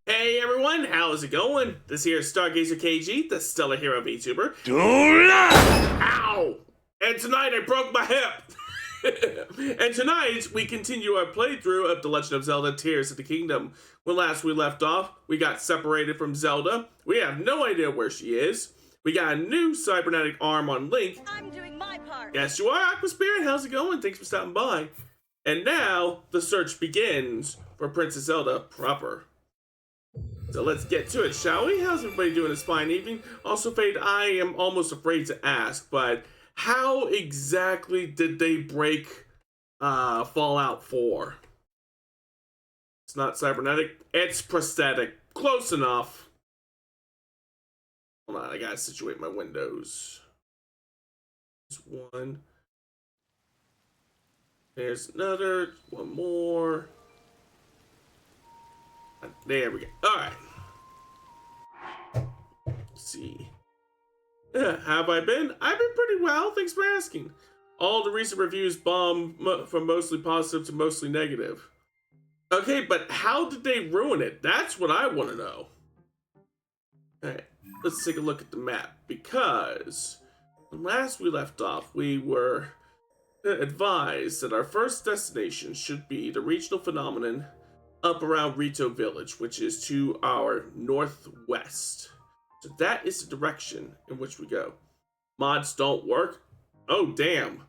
Hey everyone, how's it going? This here is Stargazer KG, the Stellar Hero Vtuber. Ow! And tonight I broke my hip! And tonight we continue our playthrough of The Legend of Zelda Tears of the Kingdom. When last we left off, we got separated from Zelda. We have no idea where she is. We got a new cybernetic arm on Link. I'm doing my part. Yes, you are, Aqua Spirit. How's it going? Thanks for stopping by. And now the search begins for Princess Zelda proper. So let's get to it, shall we? How's everybody doing this fine evening? Also, Fade, I am almost afraid to ask, but how exactly did they break Fallout 4? It's not cybernetic, it's prosthetic. Close enough. Hold on, I gotta situate my windows. There's one. There's another. One more. There we go. Alright. Let's see. Have I been? I've been pretty well, thanks for asking. All the recent reviews bomb from mostly positive to mostly negative. Okay, but how did they ruin it? That's what I want to know. Alright, let's take a look at the map. Because when last we left off, we were advised that our first destination should be the regional phenomenon up around Rito village, which is to our northwest. So that is the direction in which we go. Mods don't work? Oh, damn.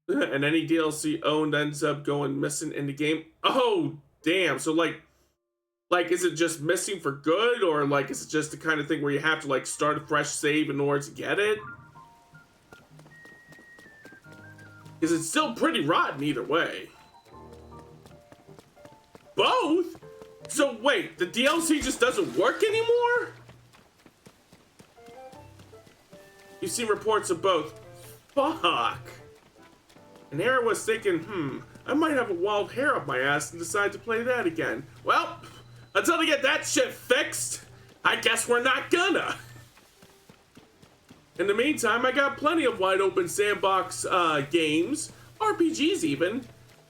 And any DLC owned ends up going missing in the game? Oh, damn. So, like, is it just missing for good? Or, like, is it just the kind of thing where you have to, like, start a fresh save in order to get it? Because it's still pretty rotten either way. Both? So wait, the DLC just doesn't work anymore? You've seen reports of both. Fuck. And here I was thinking, I might have a wild hair up my ass and decide to play that again. Well, until they get that shit fixed, I guess we're not gonna. In the meantime, I got plenty of wide open sandbox games, RPGs even,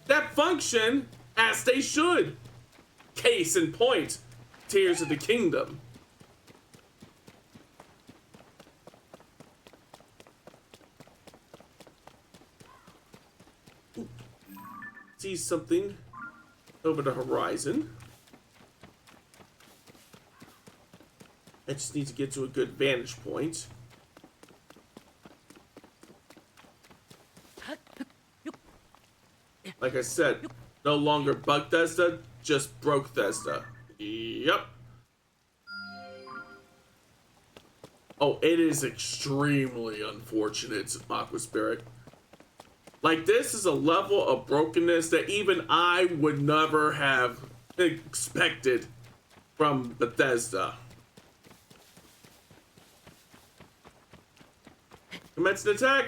that function as they should. Case in point, Tears of the Kingdom. Ooh. See something over the horizon. I just need to get to a good vantage point. Like I said, no longer bug Thesda, just broke Thesda. Yep. Oh, it is extremely unfortunate, Aqua Spirit. Like, this is a level of brokenness that even I would never have expected from Bethesda. Commence an attack?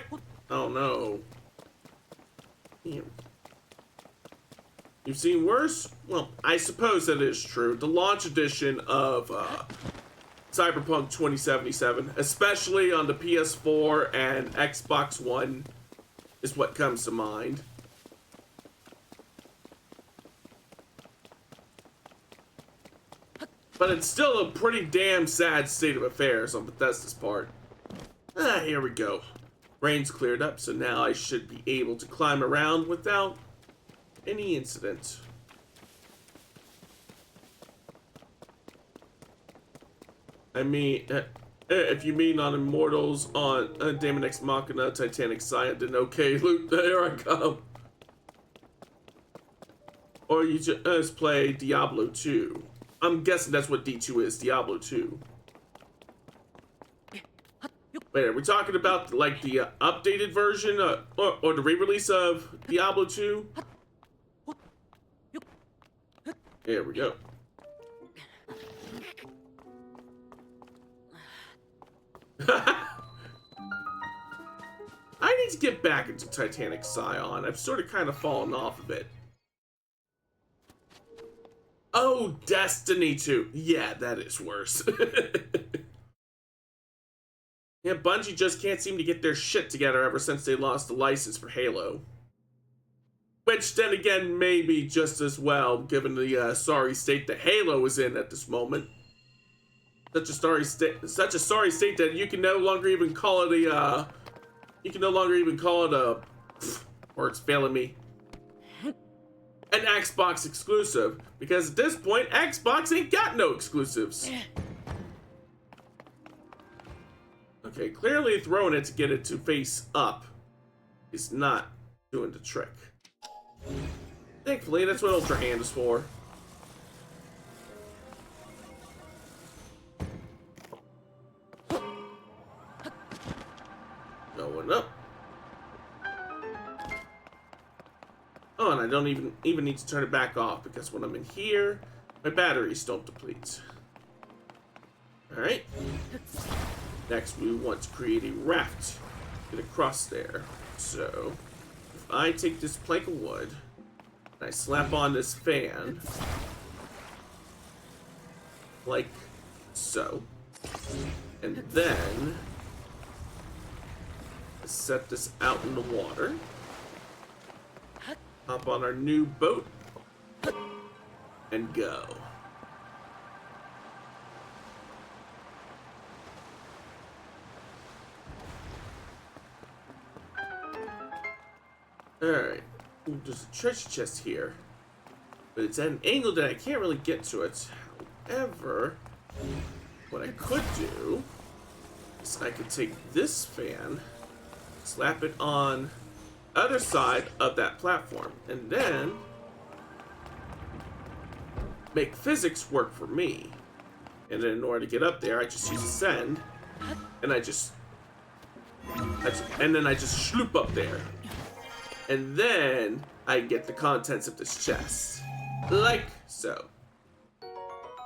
Oh no. Damn. You've seen worse? Well, I suppose that is true. The launch edition of Cyberpunk 2077, especially on the PS4 and Xbox One, is what comes to mind. But it's still a pretty damn sad state of affairs on Bethesda's part. Here we go. Rain's cleared up, so now I should be able to climb around without any incident. I mean, if you mean on Immortals, on Daemon X Machina, Titanic Scion, then okay, Luke, there I come. Or you just play Diablo 2. I'm guessing that's what D2 is, Diablo 2. Wait, are we talking about, like, the updated version, or the re-release of Diablo 2? There we go. I need to get back into Titanic Scion. I've sort of kind of fallen off of it. Oh, Destiny 2. Yeah, that is worse. Yeah, Bungie just can't seem to get their shit together ever since they lost the license for Halo. Which, then again, maybe just as well, given the sorry state that Halo is in at this moment. Such a sorry state that you can no longer even call it a, or it's failing me, an Xbox exclusive. Because at this point, Xbox ain't got no exclusives. Okay, clearly throwing it to get it to face up is not doing the trick. Thankfully, that's what Ultra Hand is for. Going up. Oh, and I don't even need to turn it back off because when I'm in here, my batteries don't deplete. Alright. Next, we want to create a raft. Get across there. So, if I take this plank of wood, and I slap on this fan, like so, and then set this out in the water, hop on our new boat, and go. Alright, there's a treasure chest here, but it's at an angle that I can't really get to it. However, what I could do is I could take this fan, slap it on the other side of that platform, and then make physics work for me. And then in order to get up there, I just use ascend, and I just sloop up there. And then I get the contents of this chest. Like so.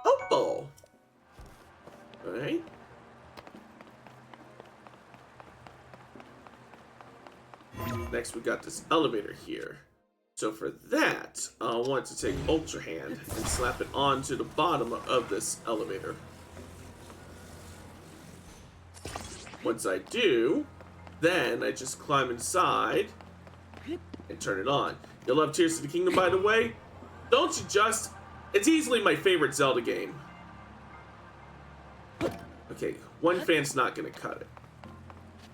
Opal! Alright. Next we got this elevator here. So for that, I want to take Ultra Hand and slap it onto the bottom of this elevator. Once I do, then I just climb inside and turn it on. You'll love Tears of the Kingdom, by the way. Don't you just? It's easily my favorite Zelda game. Okay, one fan's not gonna cut it.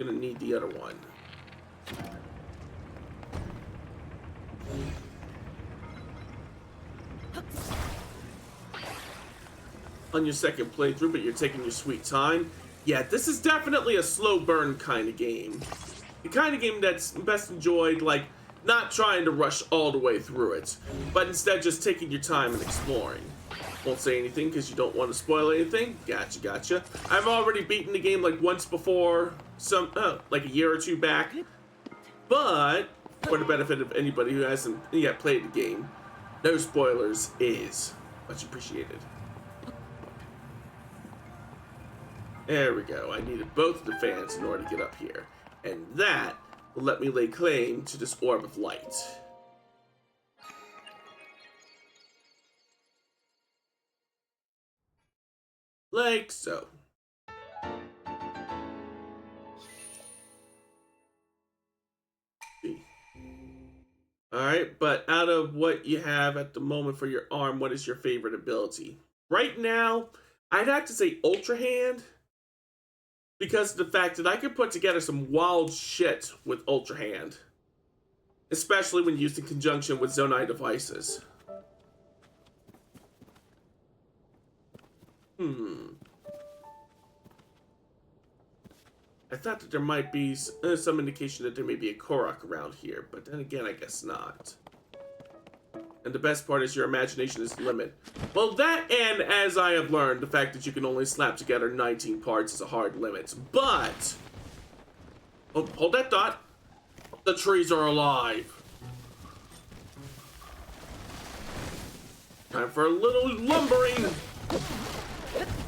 Gonna need the other one. On your second playthrough, but you're taking your sweet time. Yeah, this is definitely a slow burn kind of game. The kind of game that's best enjoyed, like, not trying to rush all the way through it, but instead just taking your time and exploring. Won't say anything because you don't want to spoil anything. Gotcha. I've already beaten the game like once before, like a year or two back. But for the benefit of anybody who hasn't yet played the game, no spoilers is much appreciated. There we go. I needed both of the fans in order to get up here, and that will let me lay claim to this orb of light. Like so. Alright, but out of what you have at the moment for your arm, what is your favorite ability? Right now, I'd have to say Ultra Hand, because of the fact that I can put together some wild shit with Ultra Hand. Especially when used in conjunction with Zonai devices. I thought that there might be some indication that there may be a Korok around here, but then again, I guess not. And the best part is your imagination is the limit. Well, that, and as I have learned, the fact that you can only slap together 19 parts is a hard limit. But, oh, hold that thought. The trees are alive. Time for a little lumbering.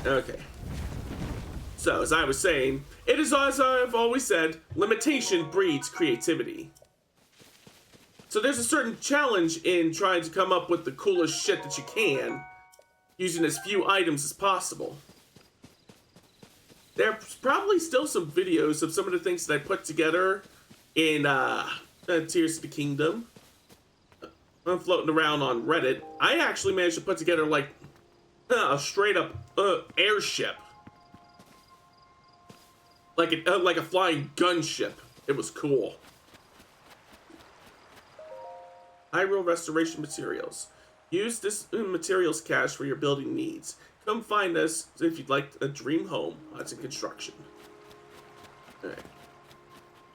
Okay. So, as I was saying, it is as I've always said, limitation breeds creativity. So there's a certain challenge in trying to come up with the coolest shit that you can, using as few items as possible. There's probably still some videos of some of the things that I put together in Tears of the Kingdom. I'm floating around on Reddit. I actually managed to put together like a straight up airship, like a flying gunship. It was cool. Hyrule restoration materials. Use this materials cache for your building needs. Come find us if you'd like a dream home. It's in construction. Alright.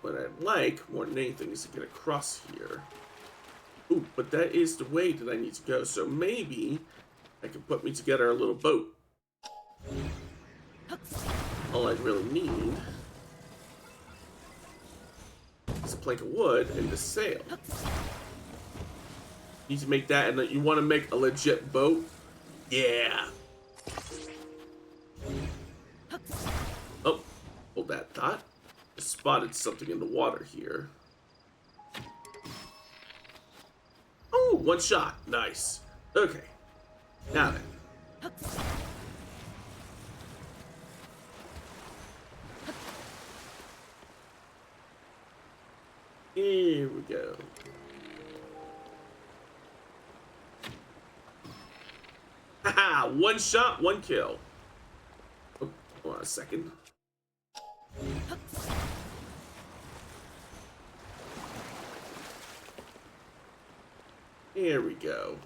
What I'd like, more than anything, is to get across here. Ooh, but that is the way that I need to go, so maybe I can put me together a little boat. All I really need is a plank of wood and a sail. Need to make that, and you want to make a legit boat? Yeah. Oh, hold that thought. I spotted something in the water here. Oh, one shot. Nice. Okay. Now then. Here we go. Haha! One shot, one kill. Oh, hold on a second. Here we go.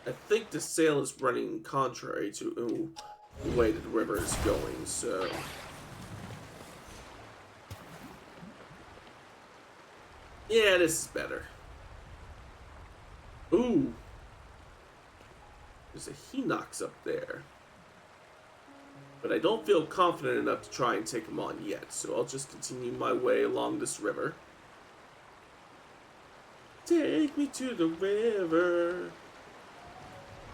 I think the sail is running contrary to the way that the river is going, so... Yeah, this is better. Ooh. There's a Hinox up there. But I don't feel confident enough to try and take him on yet, so I'll just continue my way along this river. Take me to the river.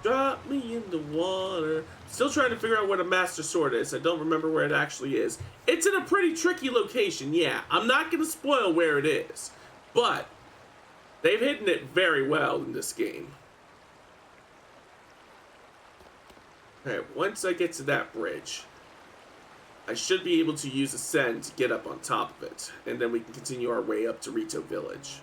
Drop me in the water. Still trying to figure out where the Master Sword is. I don't remember where it actually is. It's in a pretty tricky location, yeah. I'm not going to spoil where it is. But they've hidden it very well in this game. Alright, once I get to that bridge, I should be able to use Ascend to get up on top of it. And then we can continue our way up to Rito Village.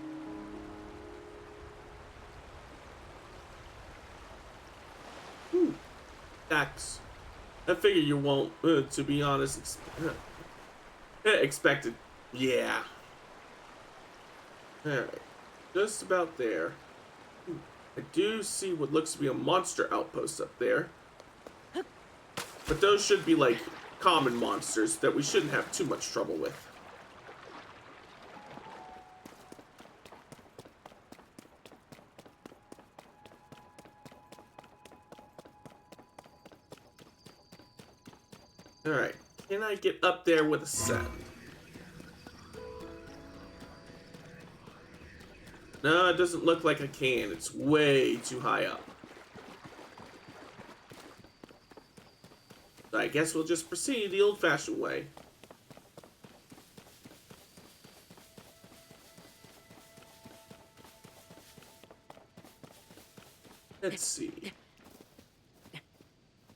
Tax. I figure you won't, to be honest, expected. Yeah. Alright. Just about there. I do see what looks to be a monster outpost up there. But those should be like common monsters that we shouldn't have too much trouble with. Alright, can I get up there with a Ascend? No, it doesn't look like I can. It's way too high up. I guess we'll just proceed the old-fashioned way. Let's see.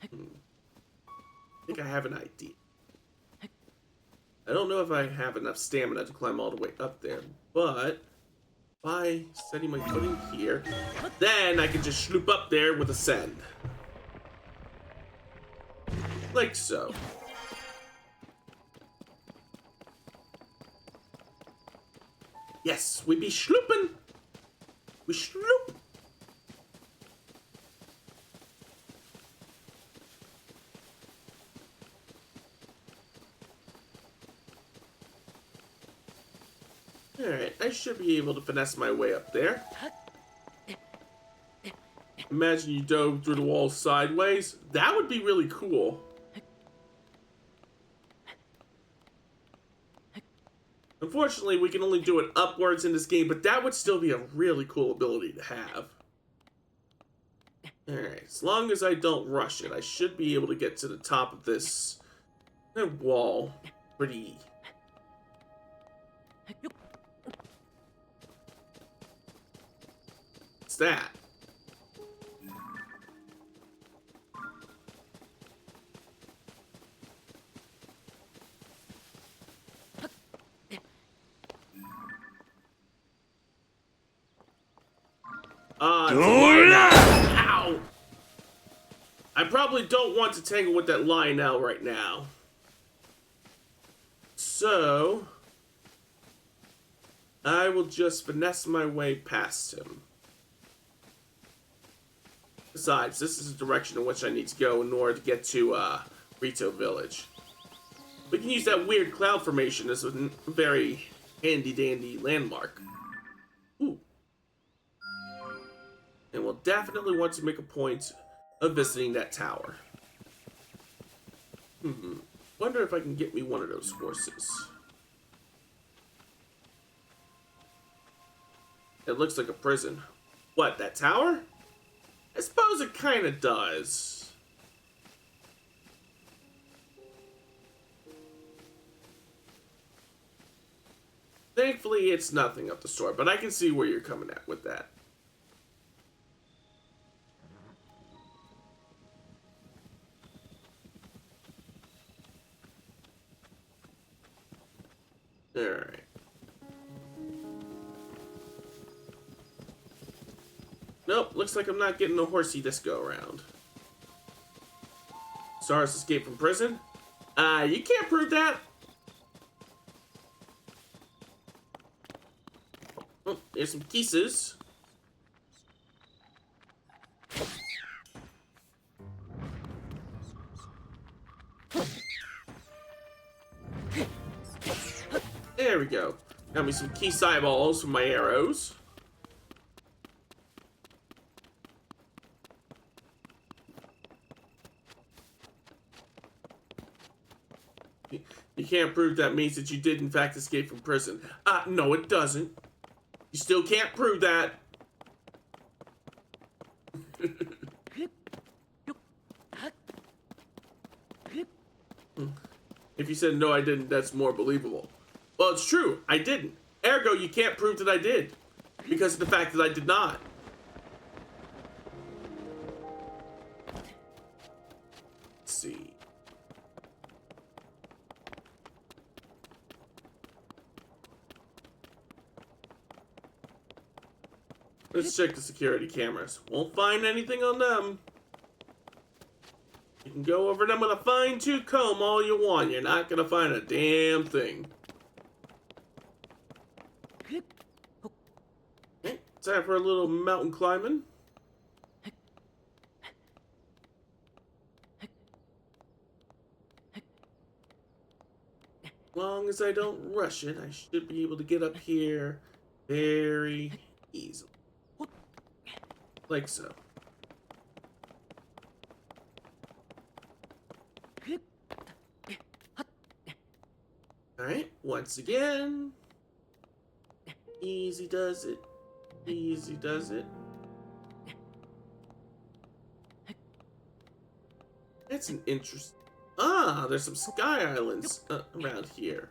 I think I have an idea. I don't know if I have enough stamina to climb all the way up there, but by setting my footing here, then I can just sloop up there with Ascend. Like so. Yes, we be slooping. We sloop. Alright, I should be able to finesse my way up there. Imagine you dove through the wall sideways. That would be really cool. Unfortunately, we can only do it upwards in this game, but that would still be a really cool ability to have. Alright, as long as I don't rush it, I should be able to get to the top of this wall pretty... What's that? Ow! I probably don't want to tangle with that Lionel right now. So I will just finesse my way past him. Besides, this is the direction in which I need to go in order to get to Rito Village. We can use that weird cloud formation as a very handy-dandy landmark. Ooh. And we'll definitely want to make a point of visiting that tower. Wonder if I can get me one of those horses. It looks like a prison. What, that tower? I suppose it kind of does. Thankfully, it's nothing of the sort, but I can see where you're coming at with that. Alright. Nope, looks like I'm not getting a horsey this go-around. Stars escaped from prison? You can't prove that! Oh, there's some pieces. There we go. Got me some key eyeballs for my arrows. You can't prove that means that you did in fact escape from prison. No it doesn't. You still can't prove that. If you said no I didn't, that's more believable. Well, it's true, I didn't. Ergo, you can't prove that I did. Because of the fact that I did not. Let's see. Let's check the security cameras. Won't find anything on them. You can go over them with a fine-tooth comb all you want. You're not gonna find a damn thing. Okay, time for a little mountain climbing. As long as I don't rush it, I should be able to get up here very easily. Like so. Alright, once again. Easy does it. Easy does it. That's an interesting... there's some sky islands around here.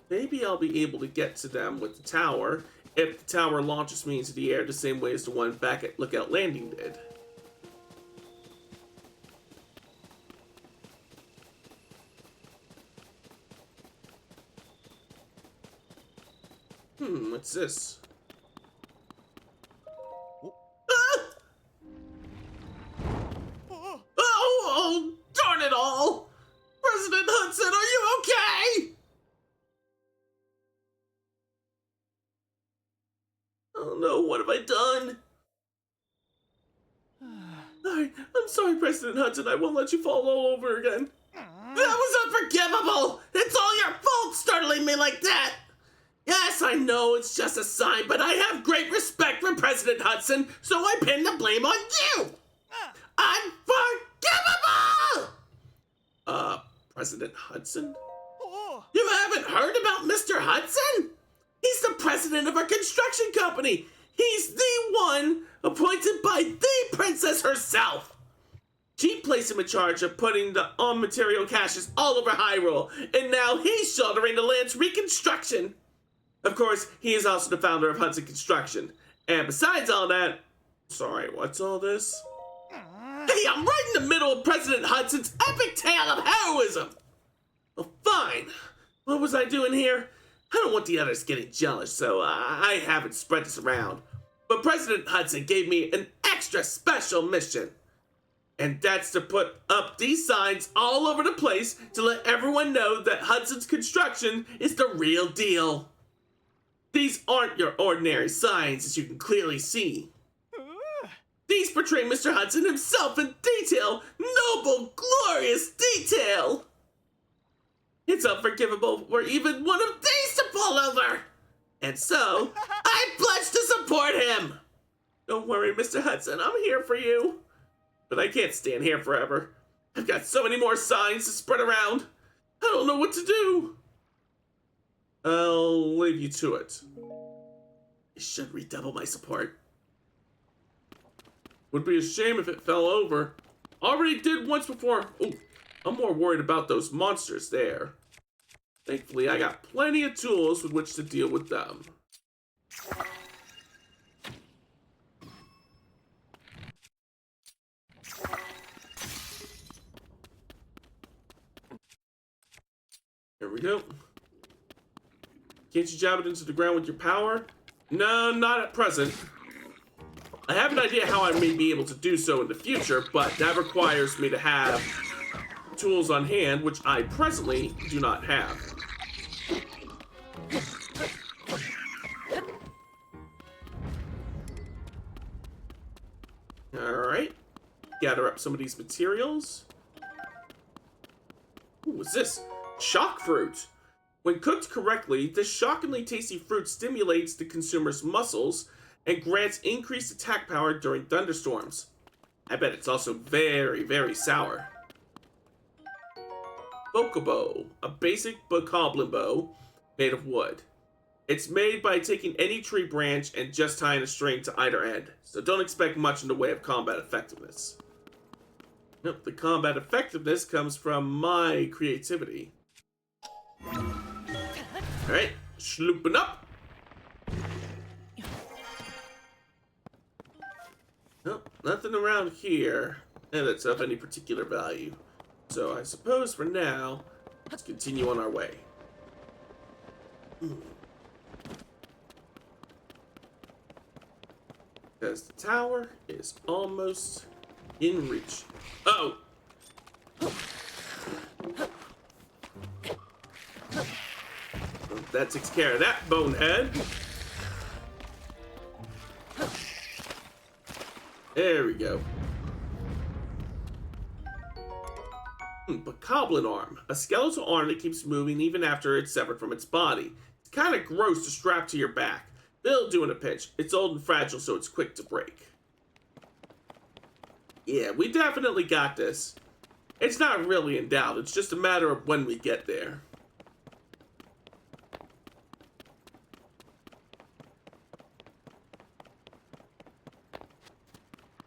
Maybe I'll be able to get to them with the tower if the tower launches me into the air the same way as the one back at Lookout Landing did. What's this? Oh, darn it all! President Hudson, are you okay? Oh no, what have I done? I'm sorry, President Hudson. I won't let you fall all over again. That was unforgivable! It's all your fault startling me like that! Yes, I know it's just a sign, but I have great respect for President Hudson, so I pin the blame on you! Unforgivable! President Hudson? You haven't heard about Mr. Hudson? He's the president of our construction company! He's the one appointed by the princess herself! She placed him in charge of putting the material caches all over Hyrule, and now he's shouldering the land's reconstruction! Of course, he is also the founder of Hudson Construction. And besides all that... Sorry, what's all this? Hey, I'm right in the middle of President Hudson's epic tale of heroism! Well, fine. What was I doing here? I don't want the others getting jealous, so I haven't spread this around. But President Hudson gave me an extra special mission. And that's to put up these signs all over the place to let everyone know that Hudson's construction is the real deal. These aren't your ordinary signs, as you can clearly see. These portray Mr. Hudson himself in detail, noble, glorious detail. It's unforgivable for even one of these to fall over. And so, I pledge to support him. Don't worry, Mr. Hudson, I'm here for you. But I can't stand here forever. I've got so many more signs to spread around. I don't know what to do. I'll leave you to it. I should redouble my support. Would be a shame if it fell over. Already did once before. Ooh, I'm more worried about those monsters there. Thankfully, I got plenty of tools with which to deal with them. Here we go. Can't you jab it into the ground with your power? No, not at present. I have an idea how I may be able to do so in the future, but that requires me to have tools on hand, which I presently do not have. Alright. Gather up some of these materials. Ooh, what's this? Shock fruit. When cooked correctly, this shockingly tasty fruit stimulates the consumer's muscles and grants increased attack power during thunderstorms. I bet it's also very, very sour. Bokobo, a basic bokoblin bow made of wood. It's made by taking any tree branch and just tying a string to either end, so don't expect much in the way of combat effectiveness. Nope, the combat effectiveness comes from my creativity. Alright, slooping up. Nope, nothing around here that's of any particular value. So I suppose for now, let's continue on our way. Because the tower is almost in reach. Uh-oh! Well, that takes care of that bonehead. There we go. Bokoblin arm. A skeletal arm that keeps moving even after it's severed from its body. It's kind of gross to strap to your back. But it'll do in a pinch. It's old and fragile, so it's quick to break. Yeah, we definitely got this. It's not really in doubt. It's just a matter of when we get there.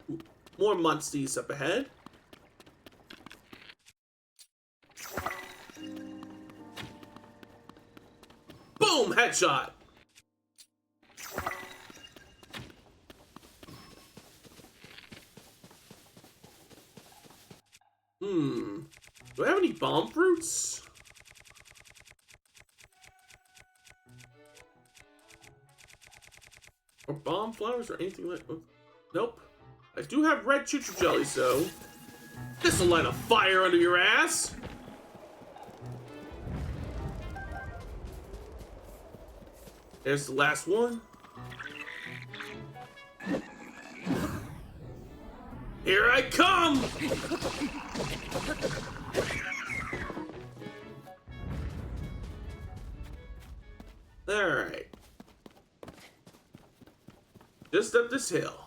Ooh, more monsties up ahead. Boom! Headshot! Do I have any bomb fruits? Or bomb flowers or anything like that? Nope. I do have red choo-choo jelly, so this'll light a fire under your ass. There's the last one. Here I come! Alright. Just up this hill.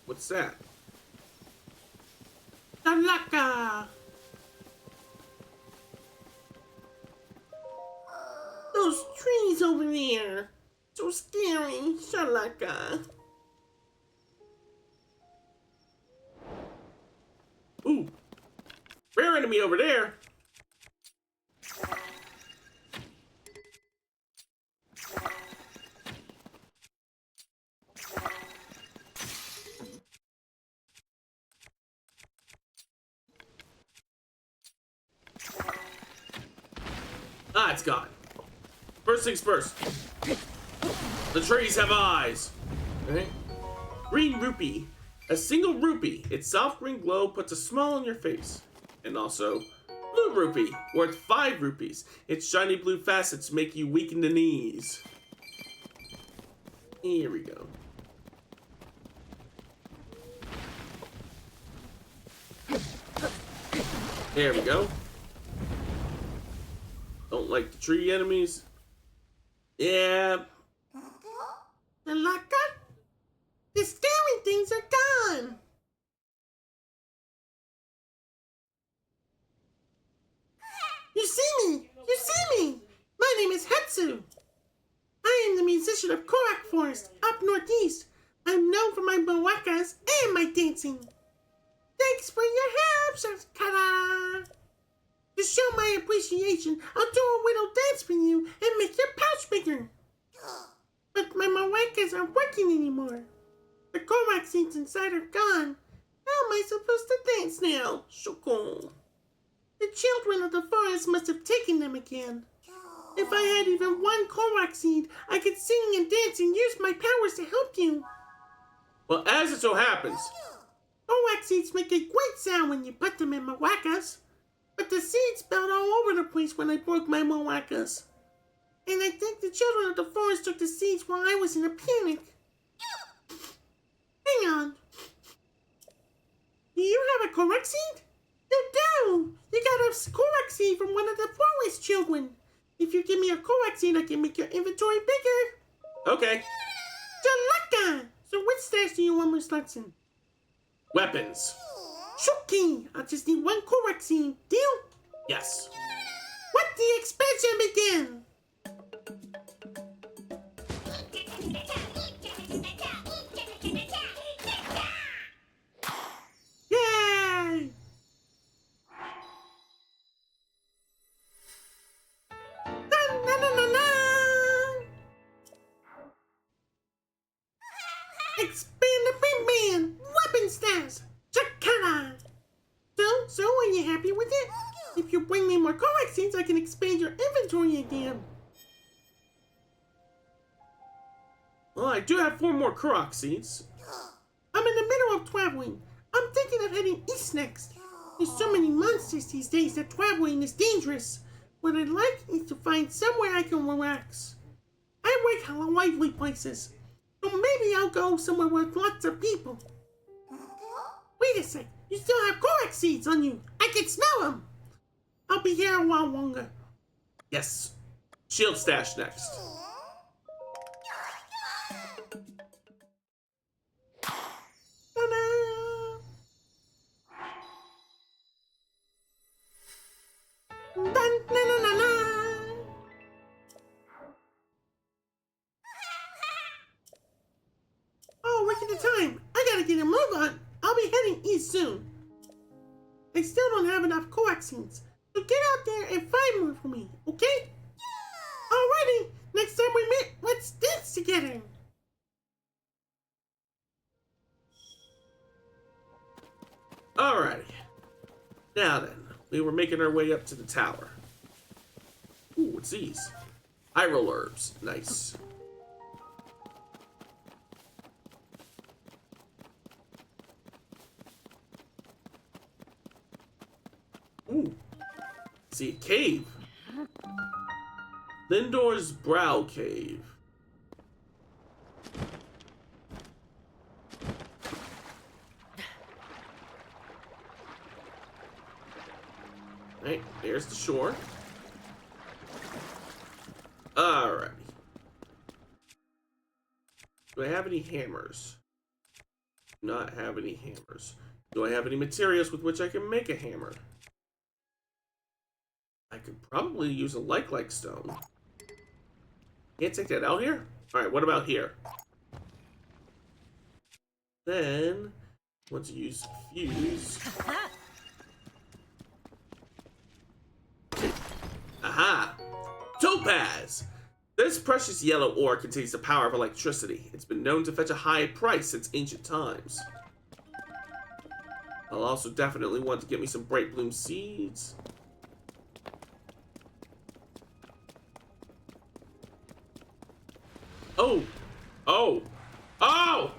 What's that? Talaka! Those trees over there. So scary, Shalaka. Ooh. Rare enemy over there. Ah, it's gone. First things first. The trees have eyes. Right? Green rupee. A single rupee. Its soft green glow puts a smile on your face. And also, blue rupee, worth 5 rupees. Its shiny blue facets make you weak in the knees. Here we go. There we go. Don't like the tree enemies. Yeah. The locker? The scary things are gone. You see me! You see me! My name is Hetsu. I am the musician of Korak Forest, up northeast. I'm known for my mawakas and my dancing. Thanks for your help, Shakara. To show my appreciation, I'll do a little dance for you and make your pouch bigger. But my mawakas aren't working anymore. The Korak seeds inside are gone. How am I supposed to dance now? Shoko. The children of the forest must have taken them again. If I had even one Korak seed, I could sing and dance and use my powers to help you. Well, as it so happens, Korak seeds make a great sound when you put them in mawakas. But the seeds spilled all over the place when I broke my mawakas. And I think the children of the forest took the seeds while I was in a panic. Hang on. Do you have a Korak seed? You do! You got a Korak seed from one of the forest children. If you give me a Korak seed, I can make your inventory bigger. okay. Jalaka! So which stash do you want, Miss Hudson? Weapons. Shuki! I'll just need one Korak seed. Deal? Yes. Let the expansion begin! Yay! Dun, dun, dun, dun, dun. Expand the big man! Weapon stash! Chakara! So are you happy with it? If you bring me more Korak seeds, I can expand your inventory again. Well, I do have 4 more Korok seeds. I'm in the middle of traveling. I'm thinking of heading east next. There's so many monsters these days that traveling is dangerous. What I'd like is to find somewhere I can relax. I like lively places, so maybe I'll go somewhere with lots of people. Wait a sec, you still have Korak seeds on you. I can smell them. I'll be here a while longer. Yes. Shield stash next. Ta-da! Dun, dun, dun, dun, dun. Oh, look at the time. I gotta get a move on. I'll be heading east soon. I still don't have enough Korak seeds, so get out there and find more for me, okay? Alrighty, next time we meet, let's dance together. Alrighty. Now then, we were making our way up to the tower. Ooh, what's these? Hyrule herbs. Nice. Ooh. See a cave. Lindor's Brow Cave. Right, there's the shore. Alrighty. Do I have any hammers? Do not have any hammers. Do I have any materials with which I can make a hammer? I could probably use a like stone. Can't take that out here? Alright, what about here? Then, want to use fuse. Aha! Topaz! This precious yellow ore contains the power of electricity. It's been known to fetch a high price since ancient times. I'll also definitely want to get me some bright bloom seeds. Oh! Oh! Oh!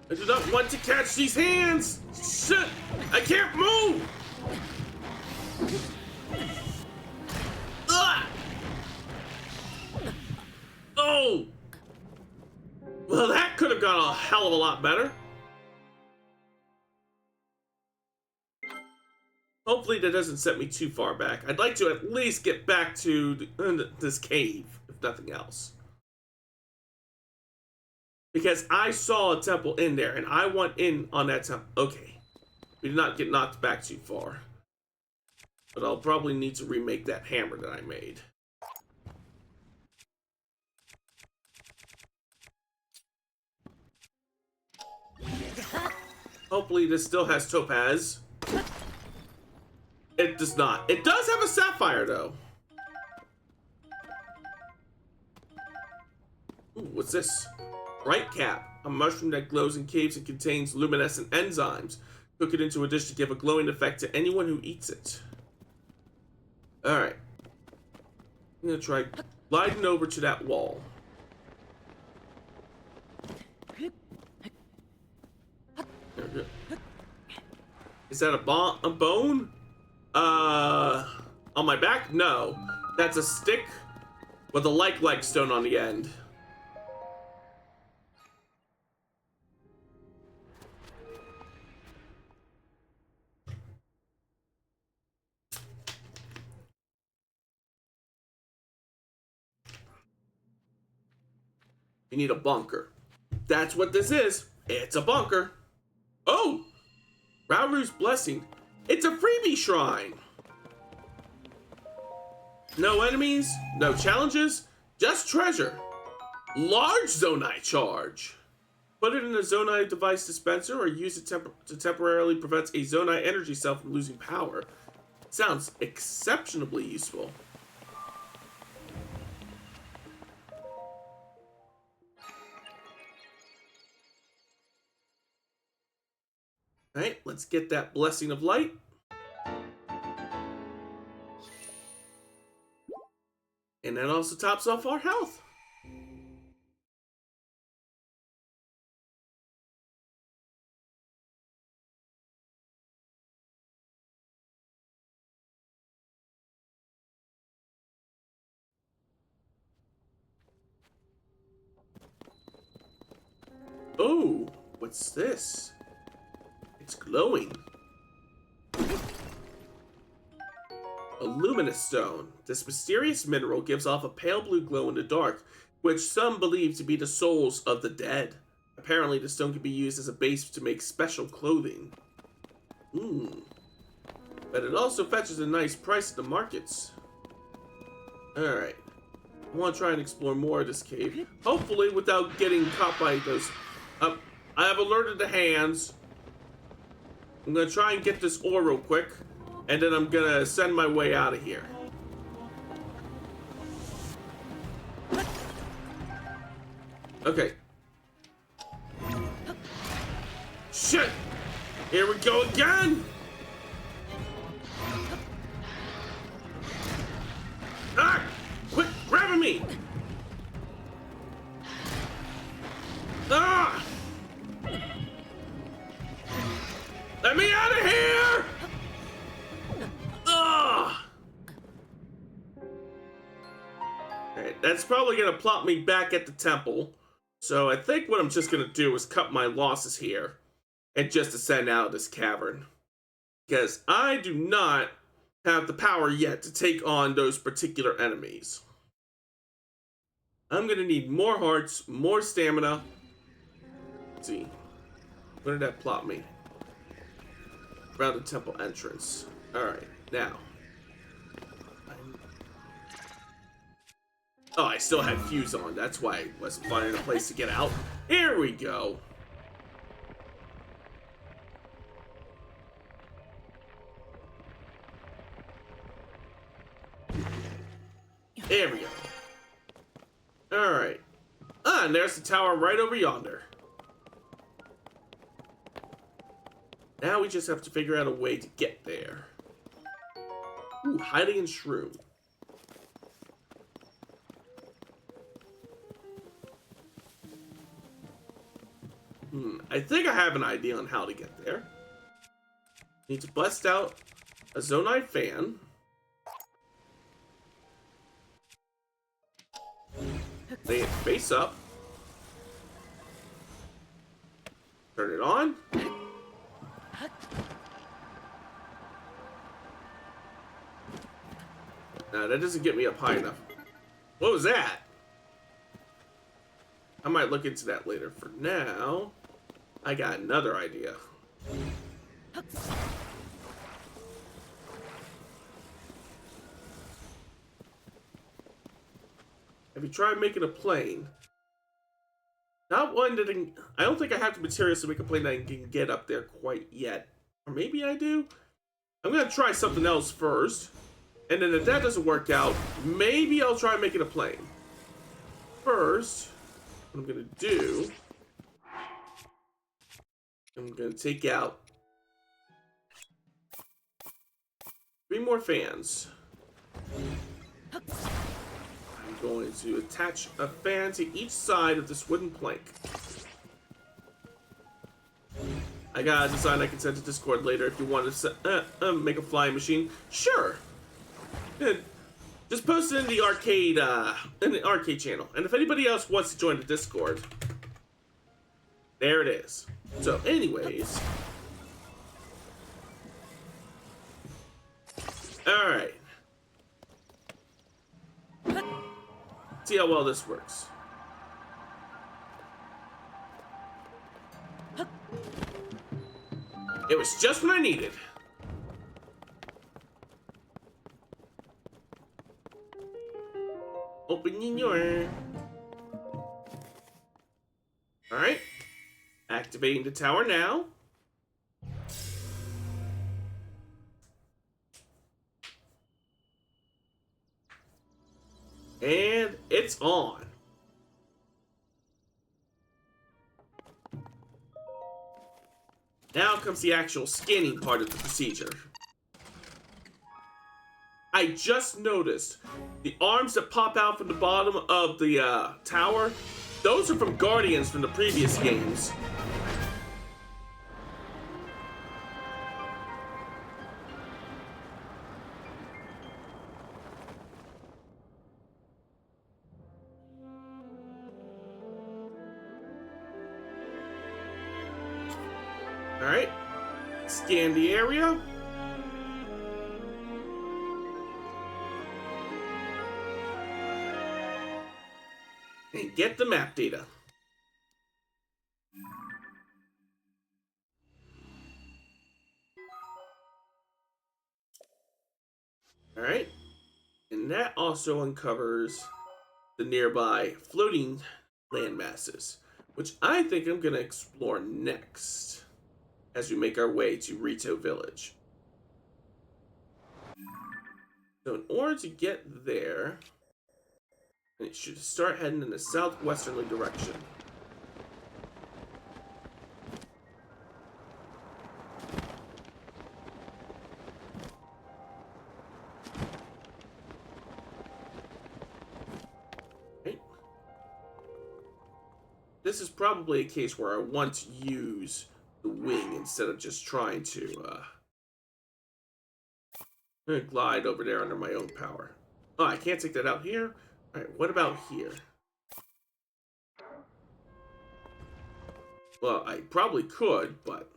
I do not want to catch these hands! Shit! I can't move! Ah! Oh! Well, that could have gone a hell of a lot better. Hopefully that doesn't set me too far back. I'd like to at least get back to this cave, if nothing else. Because I saw a temple in there, and I want in on that temple. Okay. We did not get knocked back too far. But I'll probably need to remake that hammer that I made. Hopefully this still has topaz. It does not. It does have a sapphire, though. Ooh, what's this? Bright cap. A mushroom that glows in caves and contains luminescent enzymes. Cook it into a dish to give a glowing effect to anyone who eats it. Alright. I'm gonna try gliding over to that wall. There we go. Is that a bone? On my back? No. That's a stick with a like stone on the end. You need a bunker. That's what this is. It's a bunker. Oh! Rauru's Blessing. It's a freebie shrine. No enemies, no challenges, just treasure. Large Zonai charge. Put it in a Zonai device dispenser or use it to temporarily prevent a Zonai energy cell from losing power. Sounds exceptionally useful. Alright, let's get that Blessing of Light. And that also tops off our health. Oh, what's this? It's glowing. A luminous stone. This mysterious mineral gives off a pale blue glow in the dark, which some believe to be the souls of the dead. Apparently, the stone can be used as a base to make special clothing. But it also fetches a nice price at the markets. Alright. I want to try and explore more of this cave. Hopefully without getting caught by those... I have alerted the hands. I'm going to try and get this ore real quick. And then I'm going to send my way out of here. Okay. Shit! Here we go again! Ah! Quit grabbing me! Ah! Let me out of here! Ah! Alright, that's probably gonna plop me back at the temple. So I think what I'm just gonna do is cut my losses here and just ascend out of this cavern. Because I do not have the power yet to take on those particular enemies. I'm gonna need more hearts, more stamina. Let's see. Where did that plot me? Around the temple entrance. Alright, now. Oh, I still had fuse on. That's why I wasn't finding a place to get out. Here we go. There we go. Alright. Ah, and there's the tower right over yonder. Now we just have to figure out a way to get there. Ooh, Ooh, hiding in shroom. I think I have an idea on how to get there. Need to bust out a Zonai fan. Lay it face up. Turn it on. Nah, that doesn't get me up high enough. What was that? I might look into that later. For now, I got another idea. Have you tried making a plane? Not one that I don't think I have the materials to make a plane that I can get up there quite yet. Or maybe I do? I'm gonna try something else first. And then if that doesn't work out, maybe I'll try making a plane. First, what I'm gonna do, I'm gonna take out 3 more fans. I'm going to attach a fan to each side of this wooden plank. I got a design I can send to Discord later if you want to make a flying machine. Sure. Just post it in the arcade channel. And if anybody else wants to join the Discord, there it is. So, anyways. Alright. See how well this works. It was just what I needed. Opening your... Alright. Activating the tower now. And it's on. Now comes the actual scanning part of the procedure. I just noticed the arms that pop out from the bottom of the tower, those are from Guardians from the previous games. Alright, scan the area. And get the map data. Alright, and that also uncovers the nearby floating land masses, which I think I'm going to explore next as we make our way to Rito Village. So in order to get there, it should start heading in a southwesterly direction. Okay. This is probably a case where I want to use the wing instead of just trying to glide over there under my own power. Oh, I can't take that out here? Alright, what about here? Well, I probably could, but...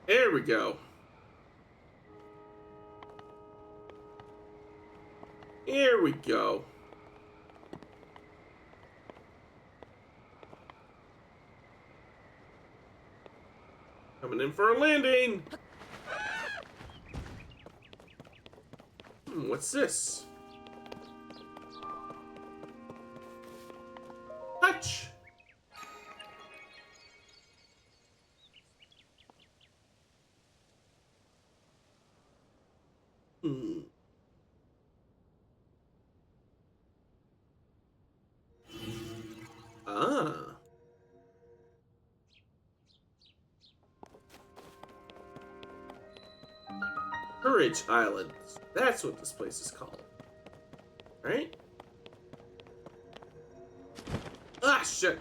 There we go. Here we go. Coming in for a landing. What's this? Touch. Courage Island. That's what this place is called. Right? Ah, shit.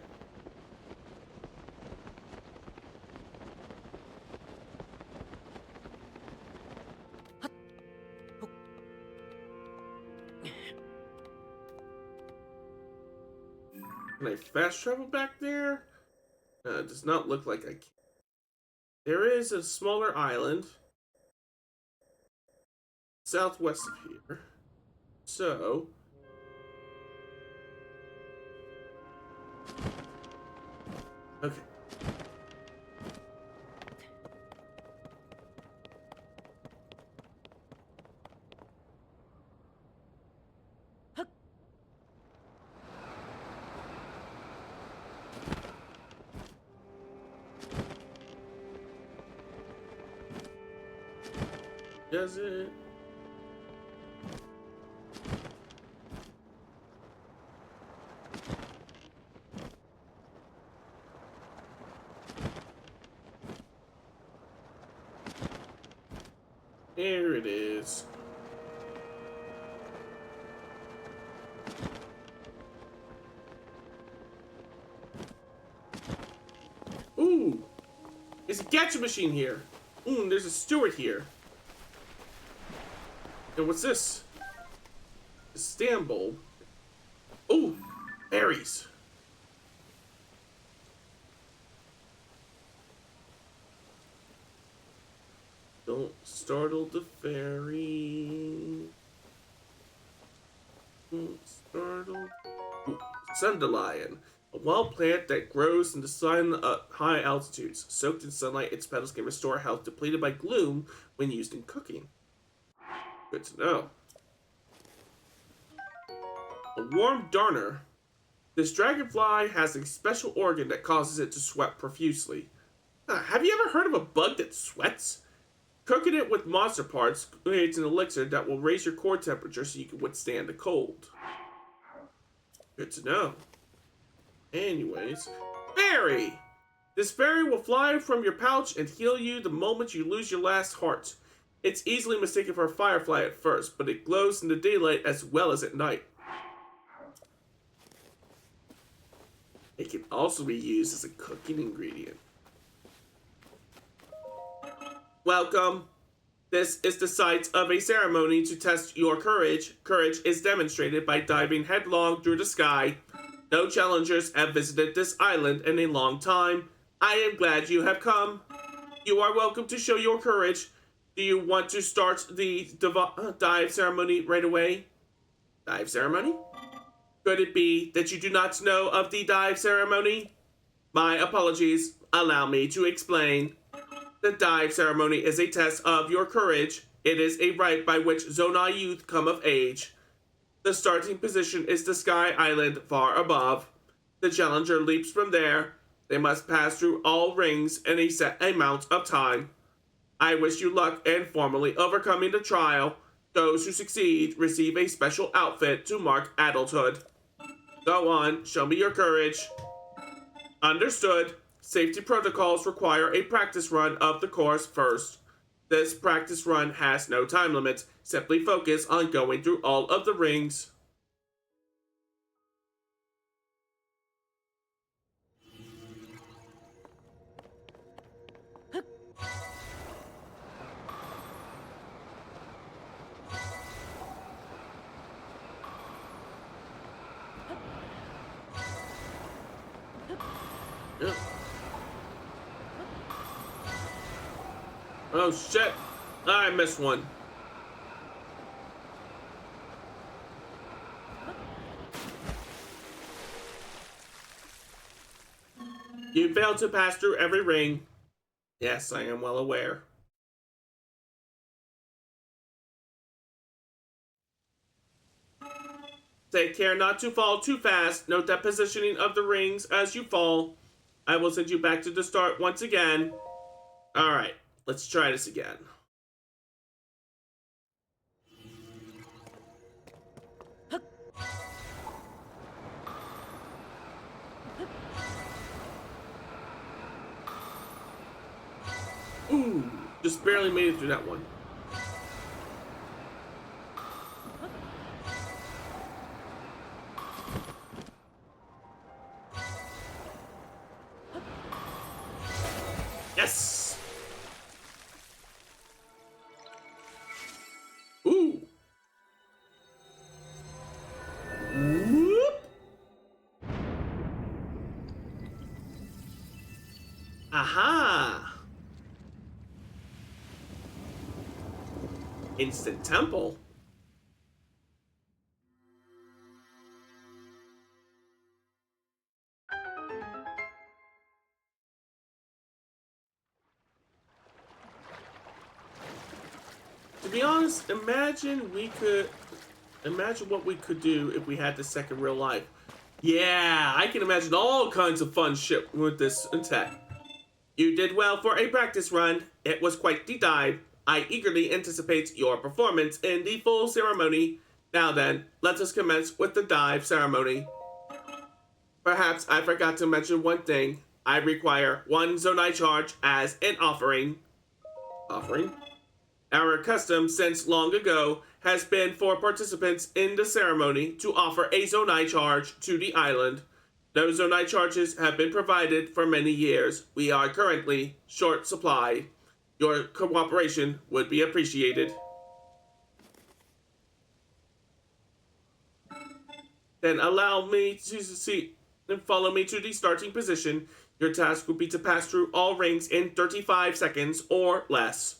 Can I fast travel back there? It does not look like I can. There is a smaller island southwest of here. So, okay. Does it? There it is. Ooh! There's a gacha machine here. Ooh, and there's a steward here. And what's this? A stand bulb. Ooh! Berries. Don't startle the fairy. Don't startle. Ooh, Sundelion. A wild plant that grows in the sun at high altitudes. Soaked in sunlight, its petals can restore health depleted by gloom when used in cooking. Good to know. A warm darner. This dragonfly has a special organ that causes it to sweat profusely. Have you ever heard of a bug that sweats? Cooking it with monster parts creates an elixir that will raise your core temperature so you can withstand the cold. Good to know. Anyways, berry! This berry will fly from your pouch and heal you the moment you lose your last heart. It's easily mistaken for a firefly at first, but it glows in the daylight as well as at night. It can also be used as a cooking ingredient. Welcome. This is the site of a ceremony to test your courage. Courage is demonstrated by diving headlong through the sky. No challengers have visited this island in a long time. I am glad you have come. You are welcome to show your courage. Do you want to start the dive ceremony right away? Dive ceremony? Could it be that you do not know of the dive ceremony? My apologies. Allow me to explain. The dive ceremony is a test of your courage. It is a rite by which Zonai youth come of age. The starting position is the Sky Island far above. The challenger leaps from there. They must pass through all rings in a set amount of time. I wish you luck in formally overcoming the trial. Those who succeed receive a special outfit to mark adulthood. Go on, show me your courage. Understood. Safety protocols require a practice run of the course first. This practice run has no time limit. Simply focus on going through all of the rings. Yep. Oh shit! I missed one. You failed to pass through every ring. Yes, I am well aware. Take care not to fall too fast. Note that positioning of the rings as you fall. I will send you back to the start once again. Alright, let's try this again. Ooh, just barely made it through that one. Yes! Ooh. Whoop. Aha! Instant temple. To be honest, imagine what we could do if we had the second real life. Yeah, I can imagine all kinds of fun shit with this attack. You did well for a practice run. It was quite the dive. I eagerly anticipate your performance in the full ceremony. Now then, let us commence with the dive ceremony. Perhaps I forgot to mention one thing. I require one Zonai charge as an offering. Offering? Our custom since long ago has been for participants in the ceremony to offer a Zonai charge to the island. Those Zonai charges have been provided for many years. We are currently short supplied. Your cooperation would be appreciated. Then allow me to see and follow me to the starting position. Your task will be to pass through all rings in 35 seconds or less.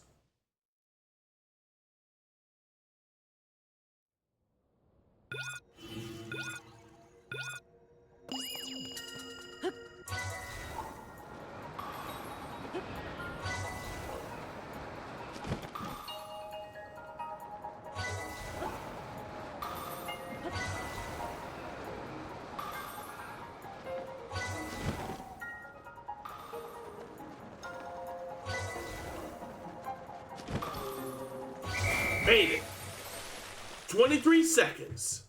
Made it. 23 seconds.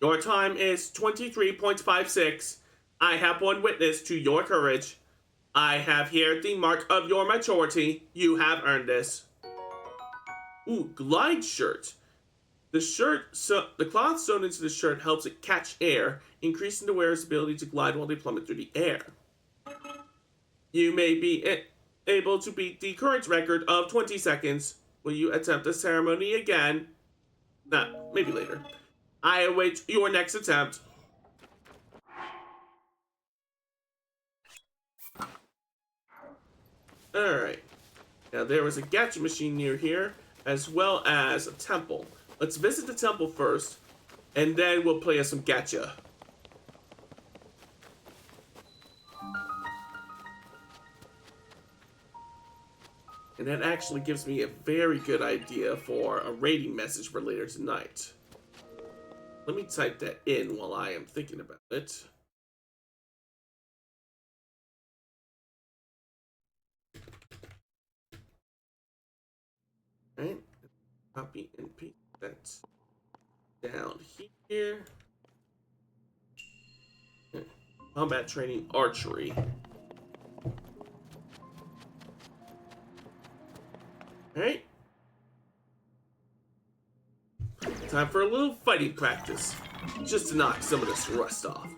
Your time is 23.56. I have one witness to your courage. I have here the mark of your maturity. You have earned this. Ooh, glide shirt. The cloth sewn into the shirt helps it catch air, increasing the wearer's ability to glide while they plummet through the air. You may be able to beat the current record of 20 seconds. Will you attempt the ceremony again? Nah, maybe later. I await your next attempt. Alright. Now there was a gacha machine near here, as well as a temple. Let's visit the temple first, and then we'll play us some gacha. And that actually gives me a very good idea for a rating message for later tonight. Let me type that in while I am thinking about it. Alright, copy and paste that down here. Combat training archery. Alright. Time for a little fighting practice, just to knock some of this rust off.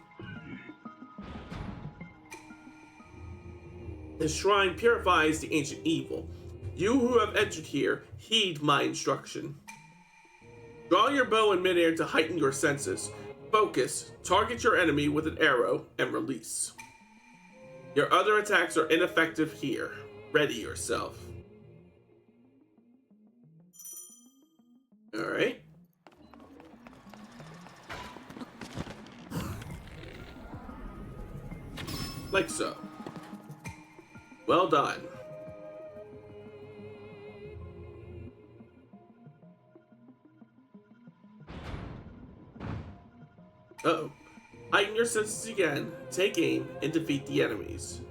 The shrine purifies the ancient evil. You who have entered here, heed my instruction. Draw your bow in midair to heighten your senses. Focus, target your enemy with an arrow, and release. Your other attacks are ineffective here. Ready yourself. Alright. Like so. Well done. Uh-oh. Heighten your senses again, take aim, and defeat the enemies.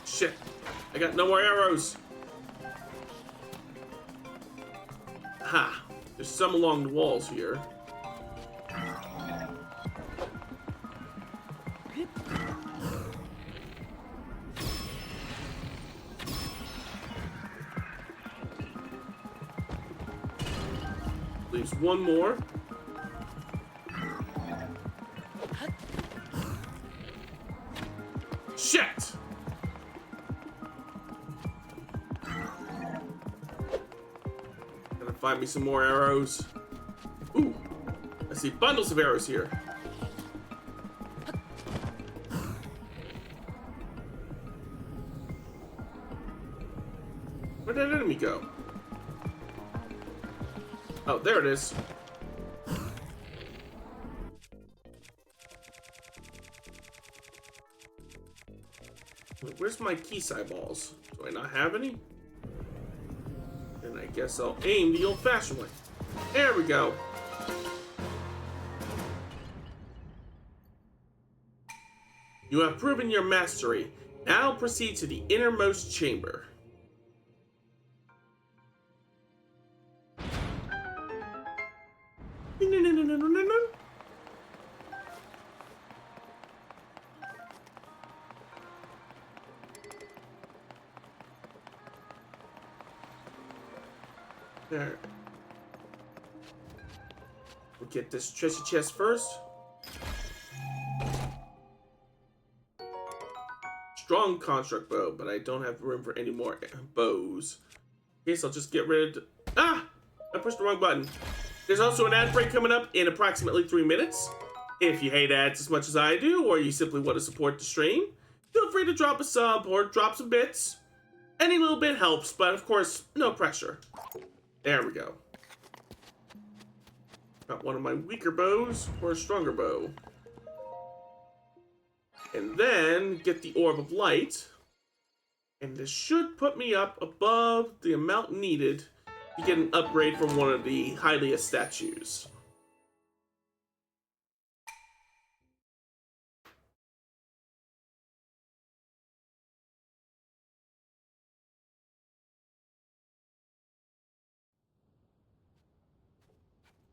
Shit. I got no more arrows. Ha. There's some along the walls here. Leaves one more. Shit! Gotta find me some more arrows. Ooh, I see bundles of arrows here. Where'd that enemy go? Oh, there it is. Wait, where's my key eyeballs? Do I not have any? Then I guess I'll aim the old-fashioned way. There we go. You have proven your mastery. Now proceed to the innermost chamber. There. We'll get this treasure chest first. Strong construct bow, but I don't have room for any more bows. Guess I'll just get rid of... Ah! I pushed the wrong button. There's also an ad break coming up in approximately 3 minutes. If you hate ads as much as I do, or you simply want to support the stream, feel free to drop a sub or drop some bits. Any little bit helps, but of course, no pressure. There we go. Got one of my weaker bows or a stronger bow. And then get the Orb of Light. And this should put me up above the amount needed to get an upgrade from one of the Hylia statues.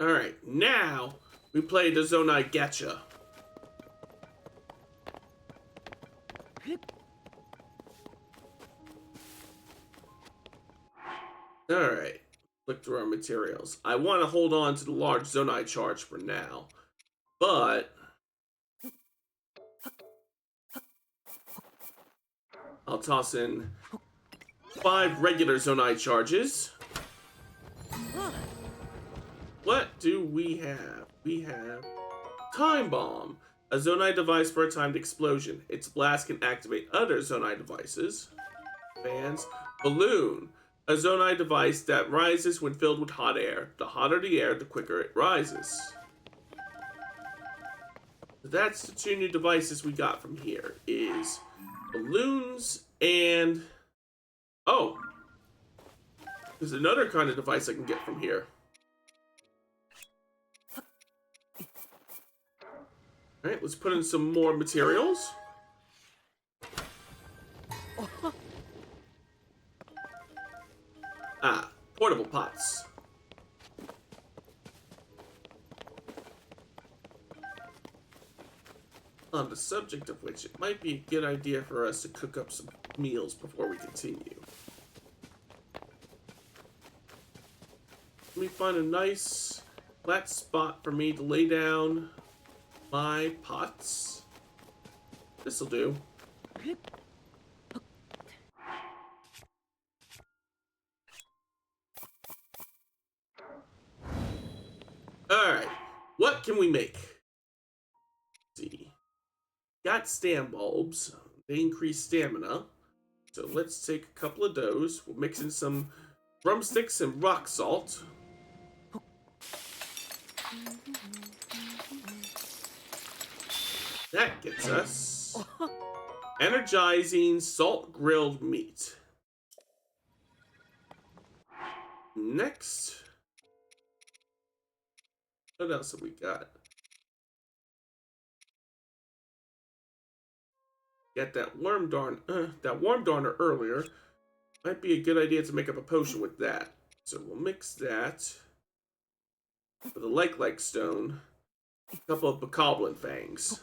Alright, now we play the Zonai Gacha. Alright, look through our materials. I want to hold on to the large Zonai charge for now, but I'll toss in 5 regular Zonai charges. What do we have? We have Time Bomb, a Zonai device for a timed explosion. Its blast can activate other Zonai devices. Fans. Balloon, a Zonai device that rises when filled with hot air. The hotter the air, the quicker it rises. That's the 2 new devices we got from here, is balloons and... Oh! There's another kind of device I can get from here. Alright, let's put in some more materials. Ah, portable pots. On the subject of which, it might be a good idea for us to cook up some meals before we continue. Let me find a nice flat spot for me to lay down my pots. This'll do. Alright, what can we make? Let's see. Got stam bulbs. They increase stamina. So let's take a couple of those. We'll mix in some drumsticks and rock salt. That gets us energizing salt grilled meat. Next, what else have we got? Got that worm darner earlier. Might be a good idea to make up a potion with that. So we'll mix that with a like stone, a couple of bokoblin fangs.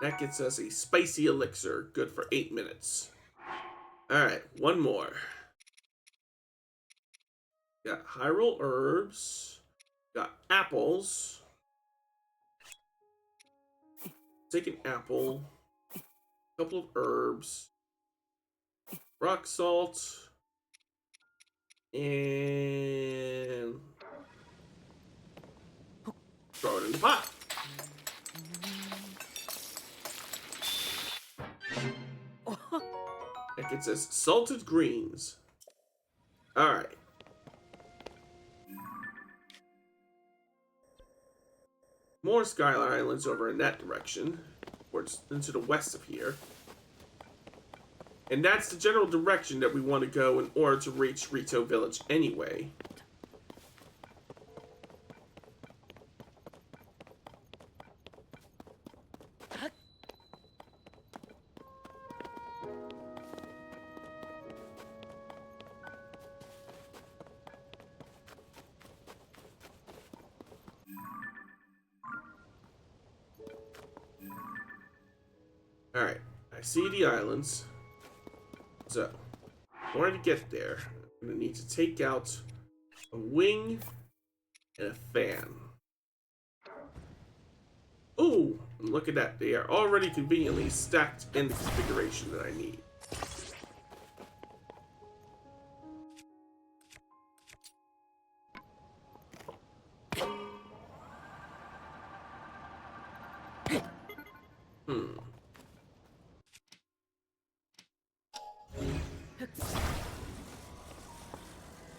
That gets us a spicy elixir, good for 8 minutes. Alright, one more. Got Hyrule herbs. Got apples. Take an apple. A couple of herbs. Rock salt. And throw it in the pot. Like it says salted greens. Alright. More Skylar Islands over in that direction. Towards into the west of here. And that's the general direction that we want to go in order to reach Rito Village anyway. Alright, I see the islands. So, in order to get there, I'm going to need to take out a wing and a fan. Ooh, look at that. They are already conveniently stacked in the configuration that I need.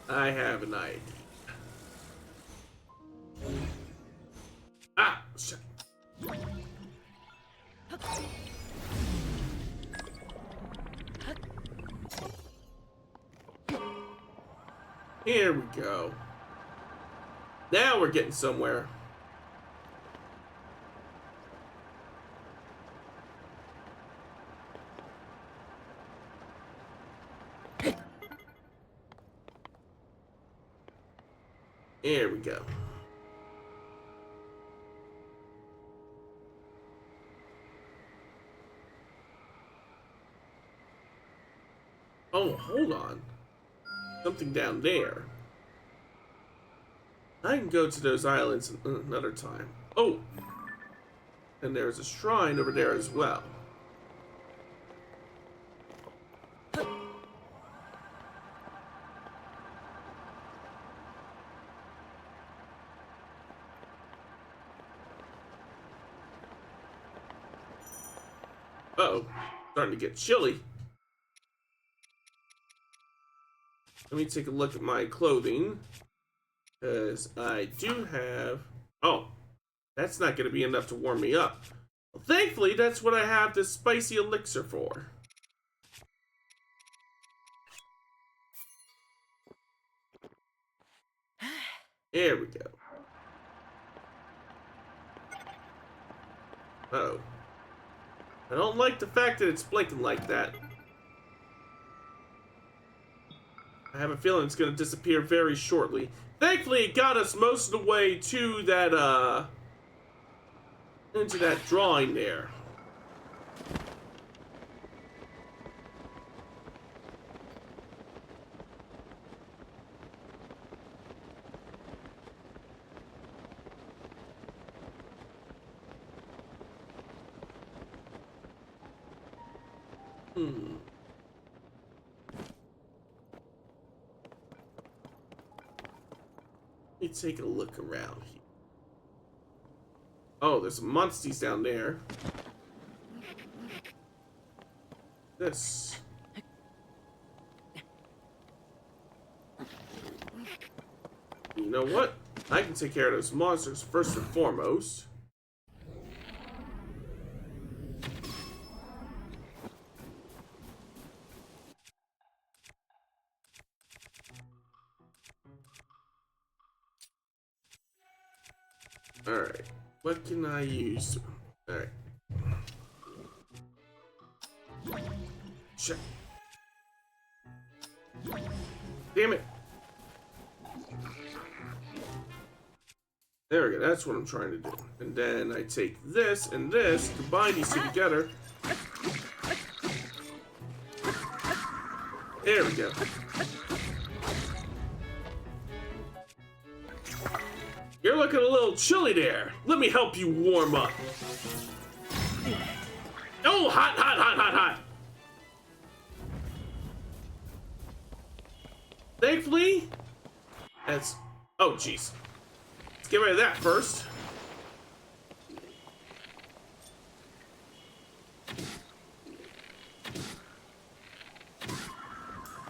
I have an idea. Ah, shit. Here we go. Now we're getting somewhere. There we go. Oh, hold on. Something down there. I can go to those islands another time. Oh! And there's a shrine over there as well. Uh-oh. Starting to get chilly. Let me take a look at my clothing. Because I do have... Oh, that's not going to be enough to warm me up. Well, thankfully, that's what I have this spicy elixir for. There we go. Uh-oh. I don't like the fact that it's blinking like that. I have a feeling it's going to disappear very shortly. Thankfully, it got us most of the way to that, into that drawing there. Let me take a look around here. Oh, there's some monsters down there. This. You know what? I can take care of those monsters first and foremost. Alright, what can I use? Alright. Shit. Damn it. There we go, that's what I'm trying to do. And then I take this and this, combine these two together. There we go. You're looking a little chilly there. Let me help you warm up. Oh, hot, hot, hot, hot, hot. Thankfully, that's... Oh, jeez. Let's get rid of that first.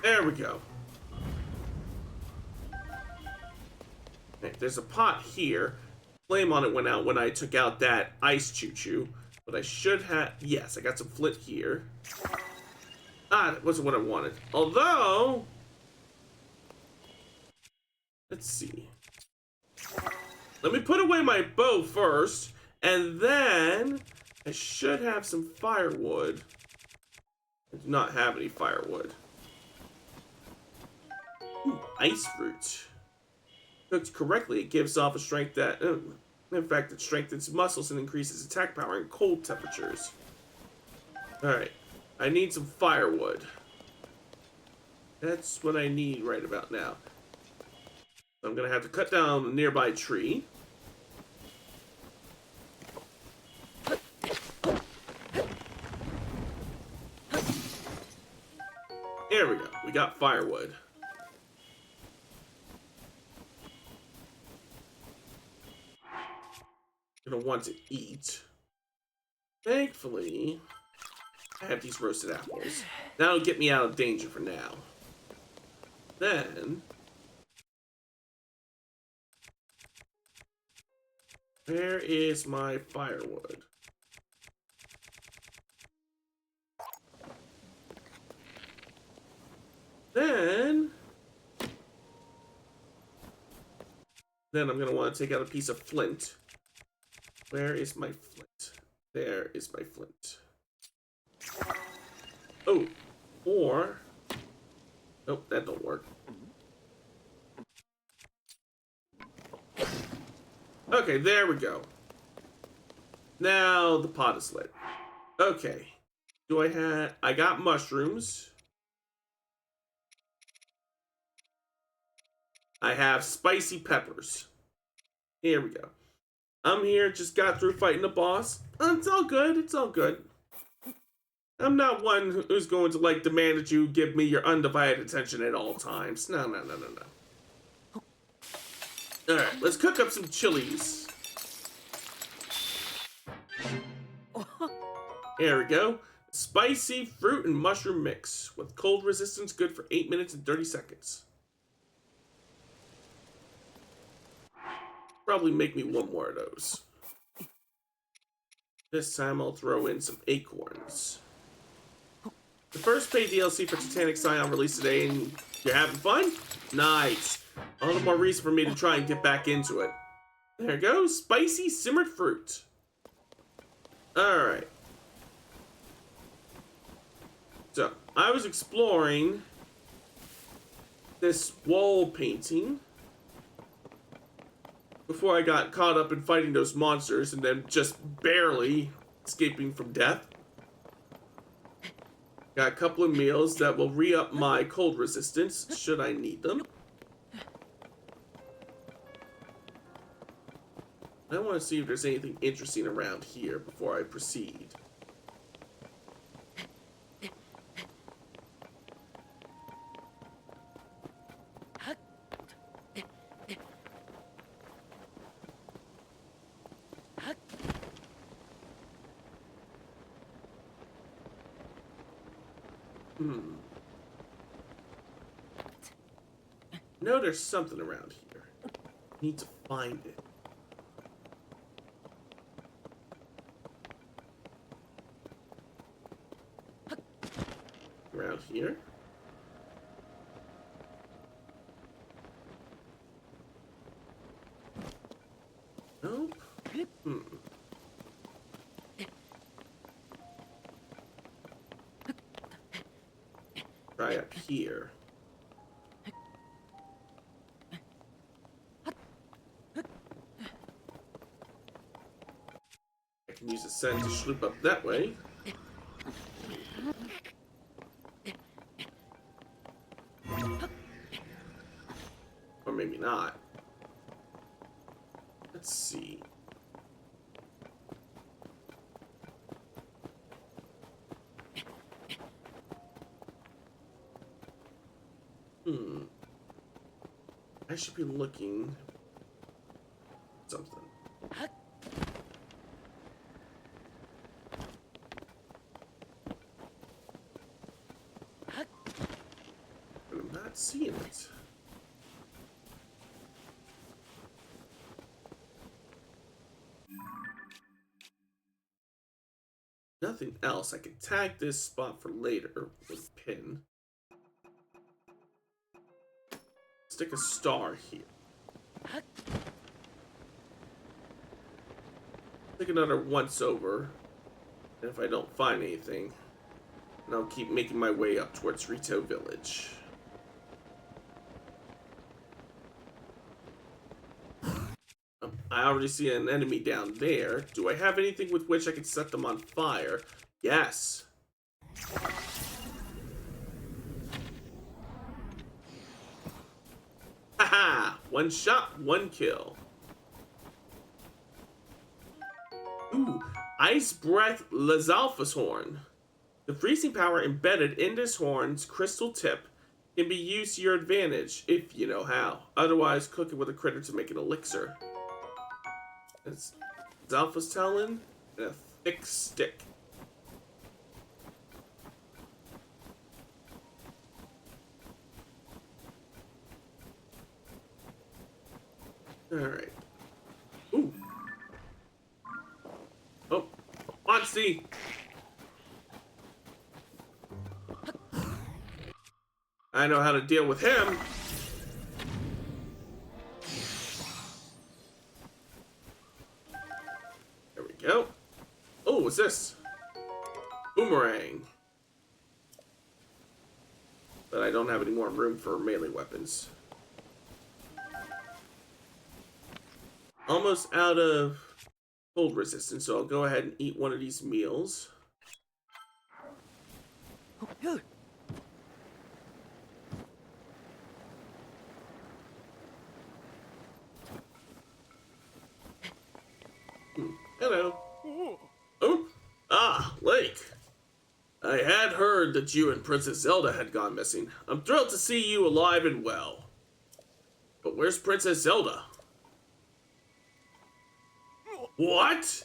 There we go. Okay, there's a pot here. Flame on it went out when I took out that ice choo-choo. But I should have... Yes, I got some flint here. Ah, that wasn't what I wanted. Although... Let's see. Let me put away my bow first. And then... I should have some firewood. I do not have any firewood. Ooh, ice fruit. Cooked correctly, it gives off a strength that... in fact, it strengthens muscles and increases attack power in cold temperatures. Alright. I need some firewood. That's what I need right about now. I'm gonna have to cut down a nearby tree. There we go. We got firewood. Gonna want to eat. Thankfully, I have these roasted apples. That'll get me out of danger for now. Then, where is my firewood? Then I'm gonna want to take out a piece of flint. Where is my flint? There is my flint. Oh, or... Nope, that don't work. Okay, there we go. Now the pot is lit. Okay. Do I have... I got mushrooms. I have spicy peppers. Here we go. I'm here, just got through fighting the boss. It's all good, it's all good. I'm not one who's going to, like, demand that you give me your undivided attention at all times. No, no, no, no, no. Alright, let's cook up some chilies. There we go. Spicy fruit and mushroom mix with cold resistance, good for 8 minutes and 30 seconds. Probably make me one more of those. This time I'll throw in some acorns. The first paid DLC for Titanic Scion released today, and you're having fun? Nice. All the more reason for me to try and get back into it. There goes, spicy simmered fruit. Alright. So, I was exploring this wall painting before I got caught up in fighting those monsters and then just barely escaping from death. Got a couple of meals that will re-up my cold resistance, should I need them. I want to see if there's anything interesting around here before I proceed. No, there's something around here. Need to find it. Around here. Nope. Try up here. I can use a scent to sloop up that way. not. Let's see. I should be looking something. But I'm not seeing it. Nothing else. I can tag this spot for later with a pin. Stick a star here. Stick another once over. And if I don't find anything, then I'll keep making my way up towards Rito Village. I already see an enemy down there. Do I have anything with which I can set them on fire? Yes. Haha! One shot, one kill. Ooh, Ice Breath Lazalfa's Horn. The freezing power embedded in this horn's crystal tip can be used to your advantage, if you know how. Otherwise, cook it with a critter to make an elixir. It's Zalfa's Talon and a thick stick. Alright. Ooh. Oh, Monty! I know how to deal with him. There we go. Oh, what's this? Boomerang. But I don't have any more room for melee weapons. Almost out of cold resistance, so I'll go ahead and eat one of these meals. Hello. Oh, Lake. I had heard that you and Princess Zelda had gone missing. I'm thrilled to see you alive and well. But where's Princess Zelda? What?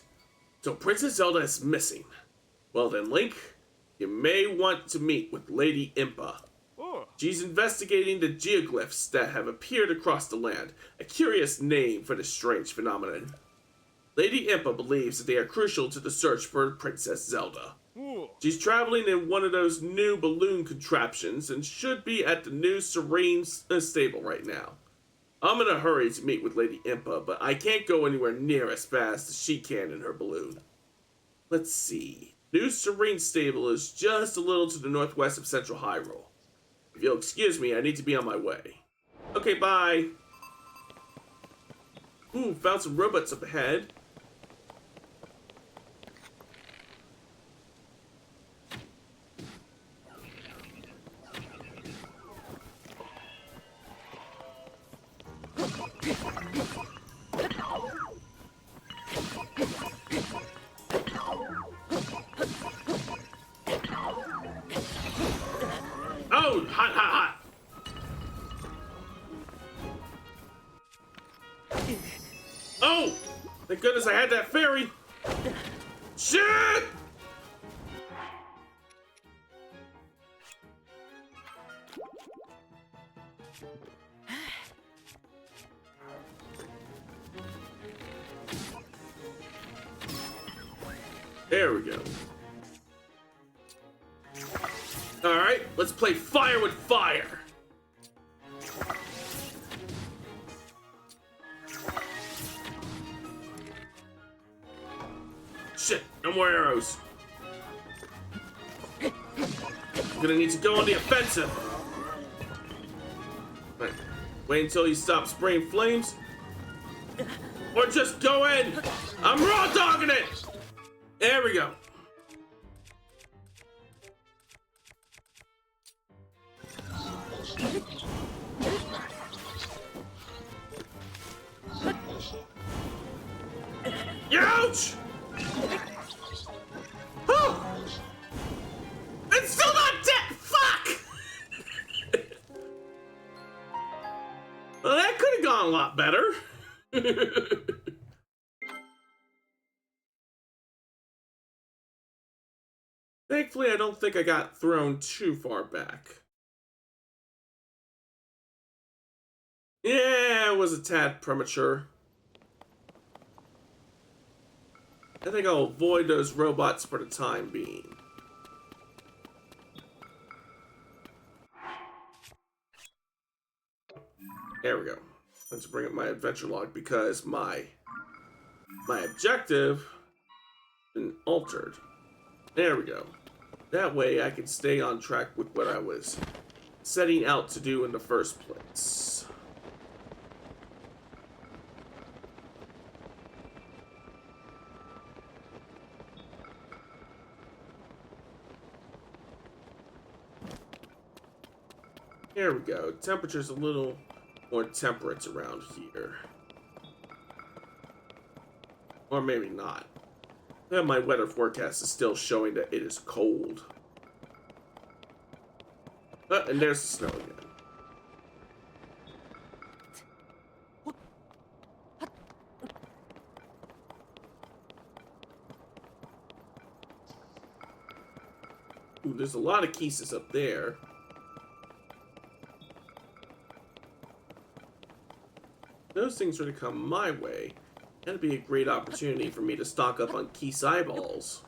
So Princess Zelda is missing. Well then, Link, you may want to meet with Lady Impa. She's investigating the geoglyphs that have appeared across the land, a curious name for this strange phenomenon. Lady Impa believes that they are crucial to the search for Princess Zelda. She's traveling in one of those new balloon contraptions and should be at the new Serene stable right now. I'm in a hurry to meet with Lady Impa, but I can't go anywhere near as fast as she can in her balloon. Let's see. New Serene stable is just a little to the northwest of Central Hyrule. If you'll excuse me, I need to be on my way. Okay, bye. Ooh, found some robots up ahead. Oh, hot, hot, hot. Oh, thank goodness I had that fairy. Shit! There we go. Alright, let's play fire with fire. Shit, no more arrows. I'm gonna need to go on the offensive. Right. Wait until you stop spraying flames. Or just go in. I'm raw dogging it. There we go. Ouch! Oh! It's still not dead! Fuck! Well, that could have gone a lot better. Thankfully, I don't think I got thrown too far back. Yeah, it was a tad premature. I think I'll avoid those robots for the time being. There we go. Let's bring up my adventure log because my objective has been altered. There we go. That way I can stay on track with what I was setting out to do in the first place. There we go. Temperature's a little more temperate around here. Or maybe not. Yeah, my weather forecast is still showing that it is cold. And there's the snow again. Ooh, there's a lot of cases up there. Those things were to come my way. That'd be a great opportunity for me to stock up on Keese eyeballs.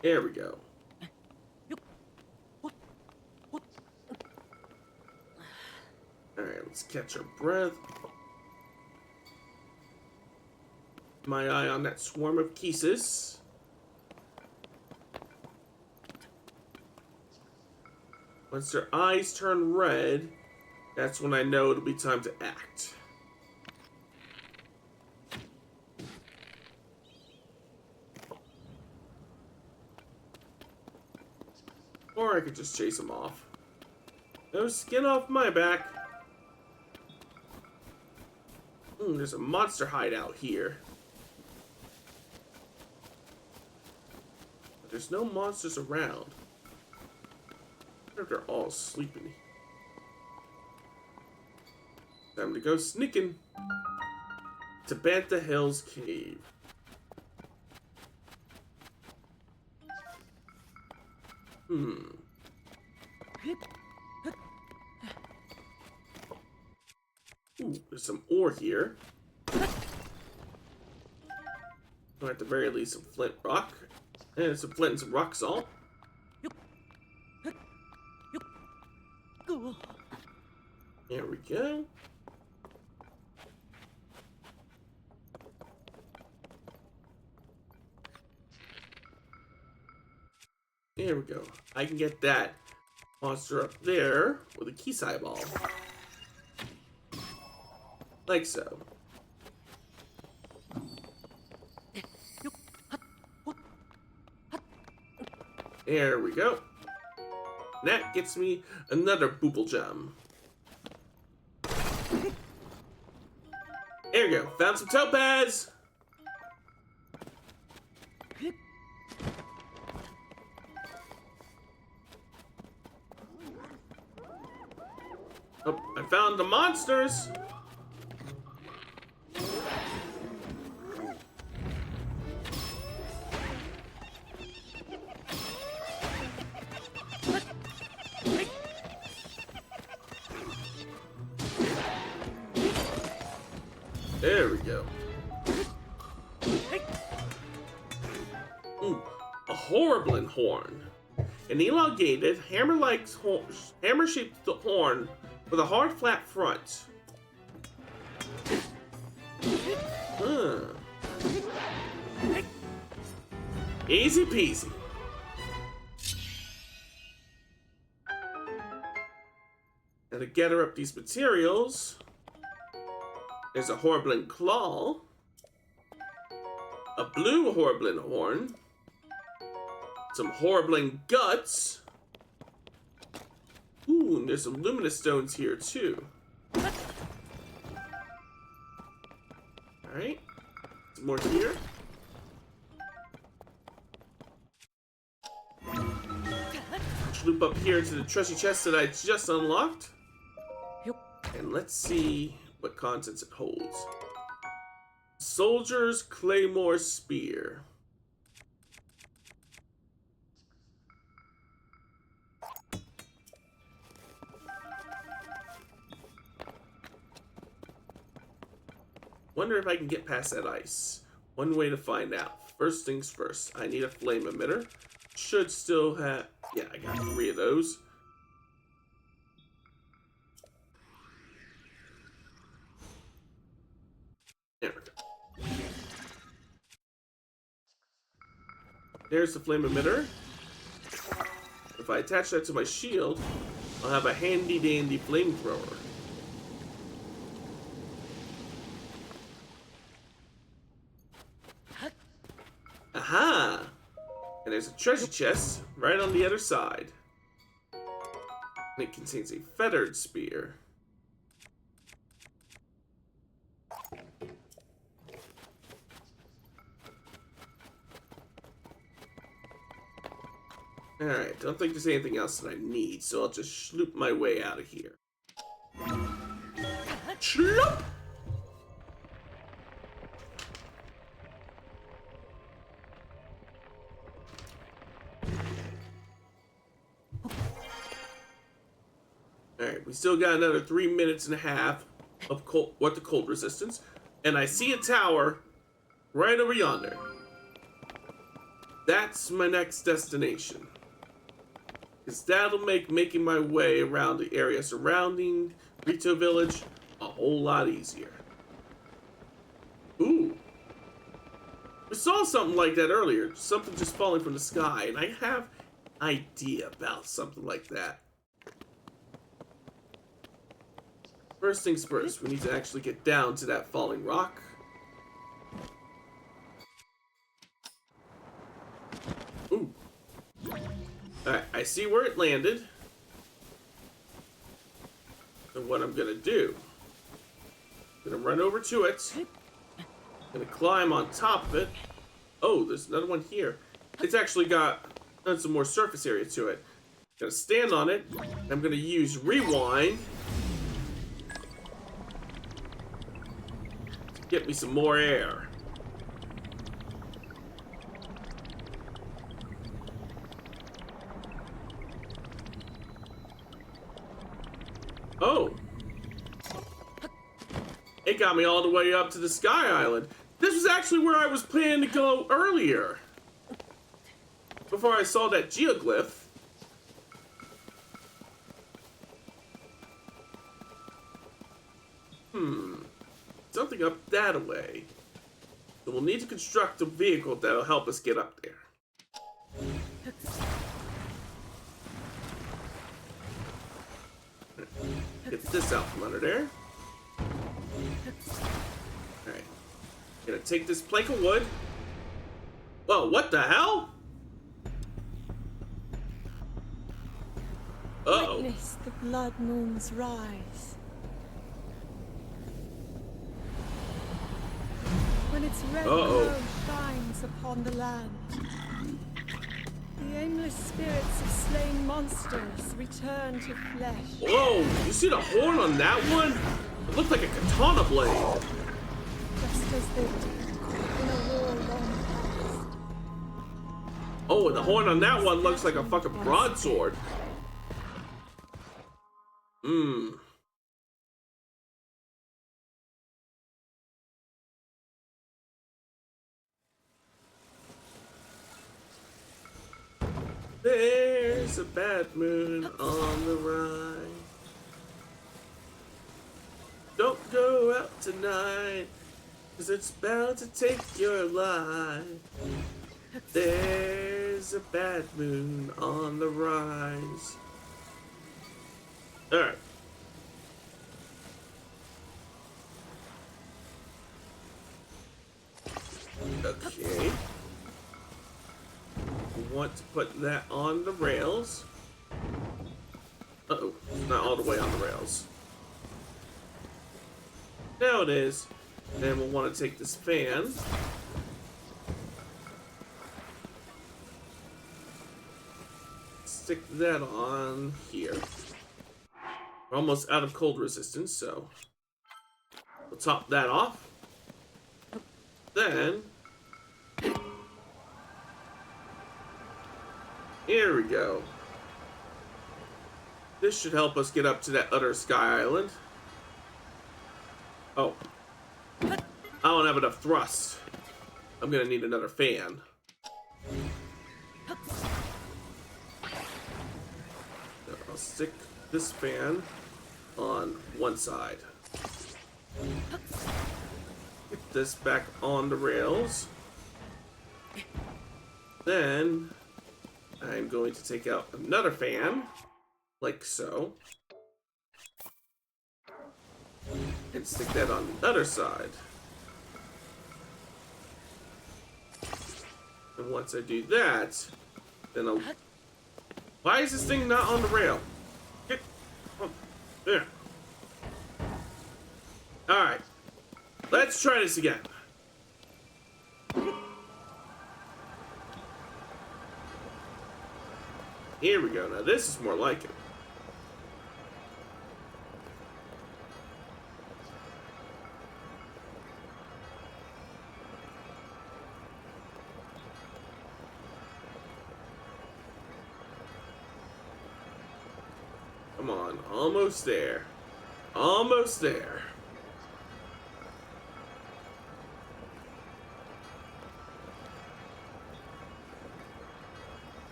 There we go. Alright, let's catch our breath. My eye on that swarm of Keeses. Once their eyes turn red, that's when I know it'll be time to act. Or I could just chase them off. No skin off my back. There's a monster hideout here. But there's no monsters around. They're all sleeping. Time to go sneaking to Bantha Hills Cave. Ooh, there's some ore here. Or at the very least some flint rock. And some flint and some rock salt. There we go. There we go. I can get that monster up there with a Keese eyeball. Like so. There we go. That gets me another Boople Gem. There we go. Found some topaz. Oh, I found the monsters. There we go. Ooh, a Horriblin horn. An elongated, hammer-shaped horn with a hard, flat front. Easy peasy. Now to gather up these materials, there's a Horriblin claw, a blue Horriblin horn, Some horribling guts. Ooh, and there's some luminous stones here too. Alright. Some more here. Loop up here to the treasure chest that I just unlocked. And let's see what contents it holds. Soldier's Claymore Spear. Wonder if I can get past that ice. One way to find out. First things first, I need a flame emitter. Should still have... Yeah, I got 3 of those. There we go. There's the flame emitter. If I attach that to my shield, I'll have a handy dandy flamethrower. Aha! And there's a treasure chest right on the other side. And it contains a feathered spear. Alright, don't think there's anything else that I need, so I'll just sloop my way out of here. Sloop! Alright, we still got another 3 minutes and a half of cold resistance. And I see a tower right over yonder. That's my next destination. Because that'll make making my way around the area surrounding Rito Village a whole lot easier. Ooh. We saw something like that earlier. Something just falling from the sky. And I have an idea about something like that. First things first, we need to actually get down to that falling rock. Ooh. Alright, I see where it landed. And what I'm gonna do. I'm gonna run over to it. Gonna climb on top of it. Oh, there's another one here. It's actually got some more surface area to it. Gonna stand on it. I'm gonna use rewind. Get me some more air. Oh. It got me all the way up to the Sky Island. This was actually where I was planning to go earlier. Before I saw that geoglyph. Something up that way. So we'll need to construct a vehicle that'll help us get up there. Get this out from under there. Alright. Gonna take this plank of wood. Whoa, what the hell? Uh-oh. Witness the blood moon's rise. When its red glow shines upon the land, the aimless spirits of slain monsters return to flesh. Whoa, you see the horn on that one? It looked like a katana blade. Just as they did in a war long past. Oh, and the horn on that one looks like a fucking broadsword. There's a bad moon on the rise. Don't go out tonight, 'cause it's bound to take your life. There's a bad moon on the rise. Alright. Okay. want to put that on the rails. Uh-oh, it's not all the way on the rails. Now it is. Then we'll want to take this fan. Stick that on here. We're almost out of cold resistance, so we'll top that off. Then, here we go. This should help us get up to that other sky island. Oh. I don't have enough thrust. I'm gonna need another fan. So I'll stick this fan on one side. Get this back on the rails. Then I'm going to take out another fan, like so. And stick that on the other side. And once I do that, then I'll... Why is this thing not on the rail? Get... Oh, there. Alright. Let's try this again. Here we go. Now this is more like it. Come on, almost there. Almost there.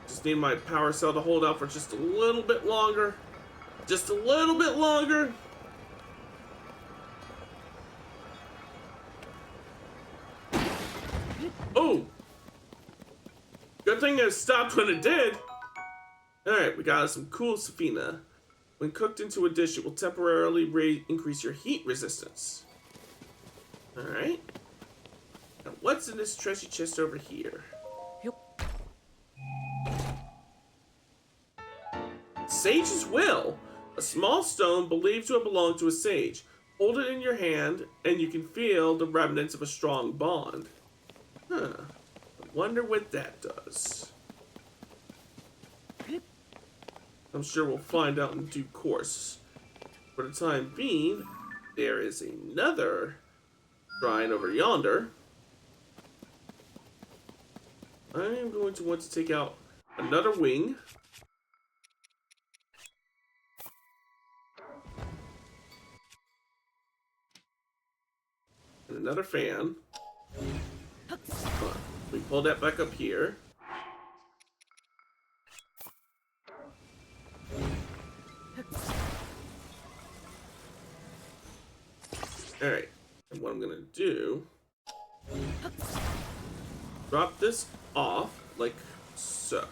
Just need my power cell to hold out for just a little bit longer. Just a little bit longer. Oh! Good thing it stopped when it did. Alright, we got some cool safina. When cooked into a dish, it will temporarily increase your heat resistance. Alright. Now, what's in this treasure chest over here? Sage's Will. A small stone believed to have belonged to a sage. Hold it in your hand, and you can feel the remnants of a strong bond. Huh. I wonder what that does. I'm sure we'll find out in due course. For the time being, there is another shrine over yonder. I am going to want to take out another wing. And another fan. We pull that back up here. Alright, and what I'm gonna do, drop this off like so.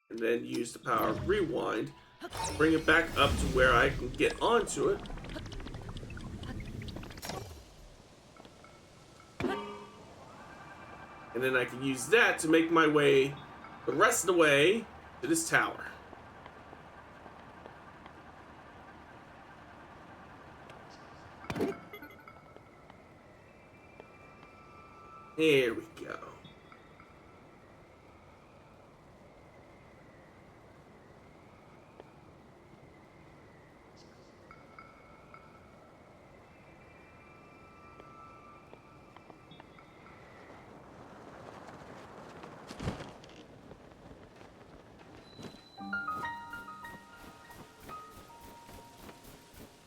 And then use the power of rewind, bring it back up to where I can get onto it. And then I can use that to make my way the rest of the way to this tower. There we go.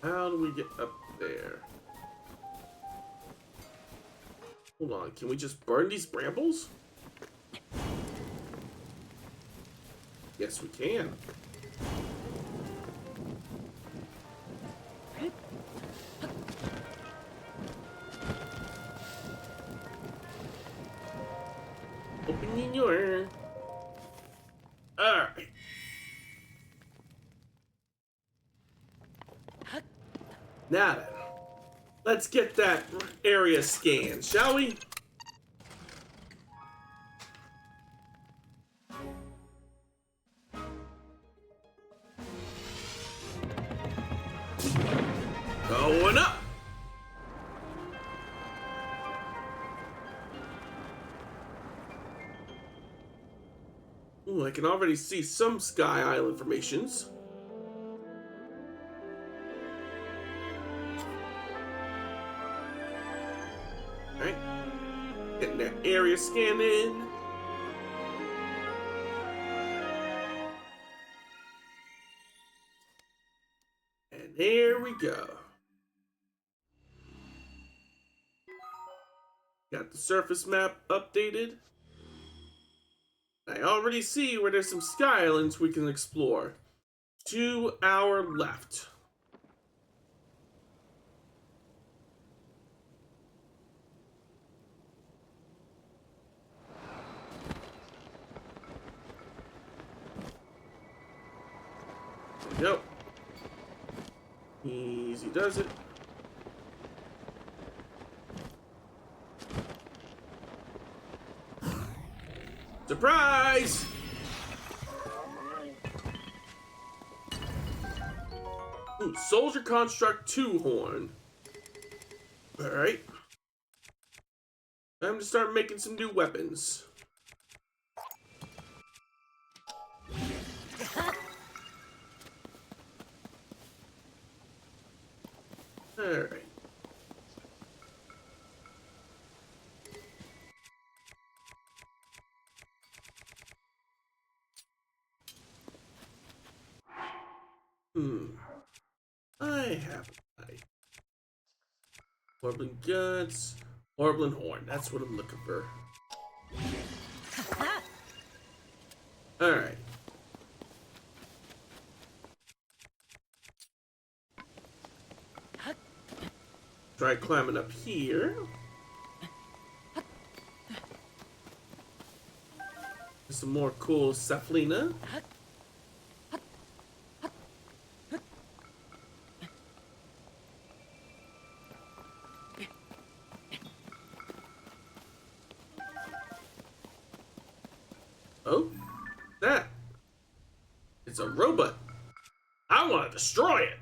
How do we get up there? Hold on, can we just burn these brambles? Yes, we can. Open your... Alright. Now then, let's get that area scanned, shall we? Ooh, I can already see some Sky Island formations. Alright. Getting that area scan in. And there we go. Got the surface map updated. I already see where there's some Sky Islands we can explore. To our left. Yep. Easy does it. Surprise! Ooh, Soldier Construct 2 horn. Alright. Time to start making some new weapons. Alright. I have my Horblin Guts, Horblin Horn. That's what I'm looking for. Alright. Try climbing up here. Some more cool Cephalina. Oh, that. It's a robot. I want to destroy it.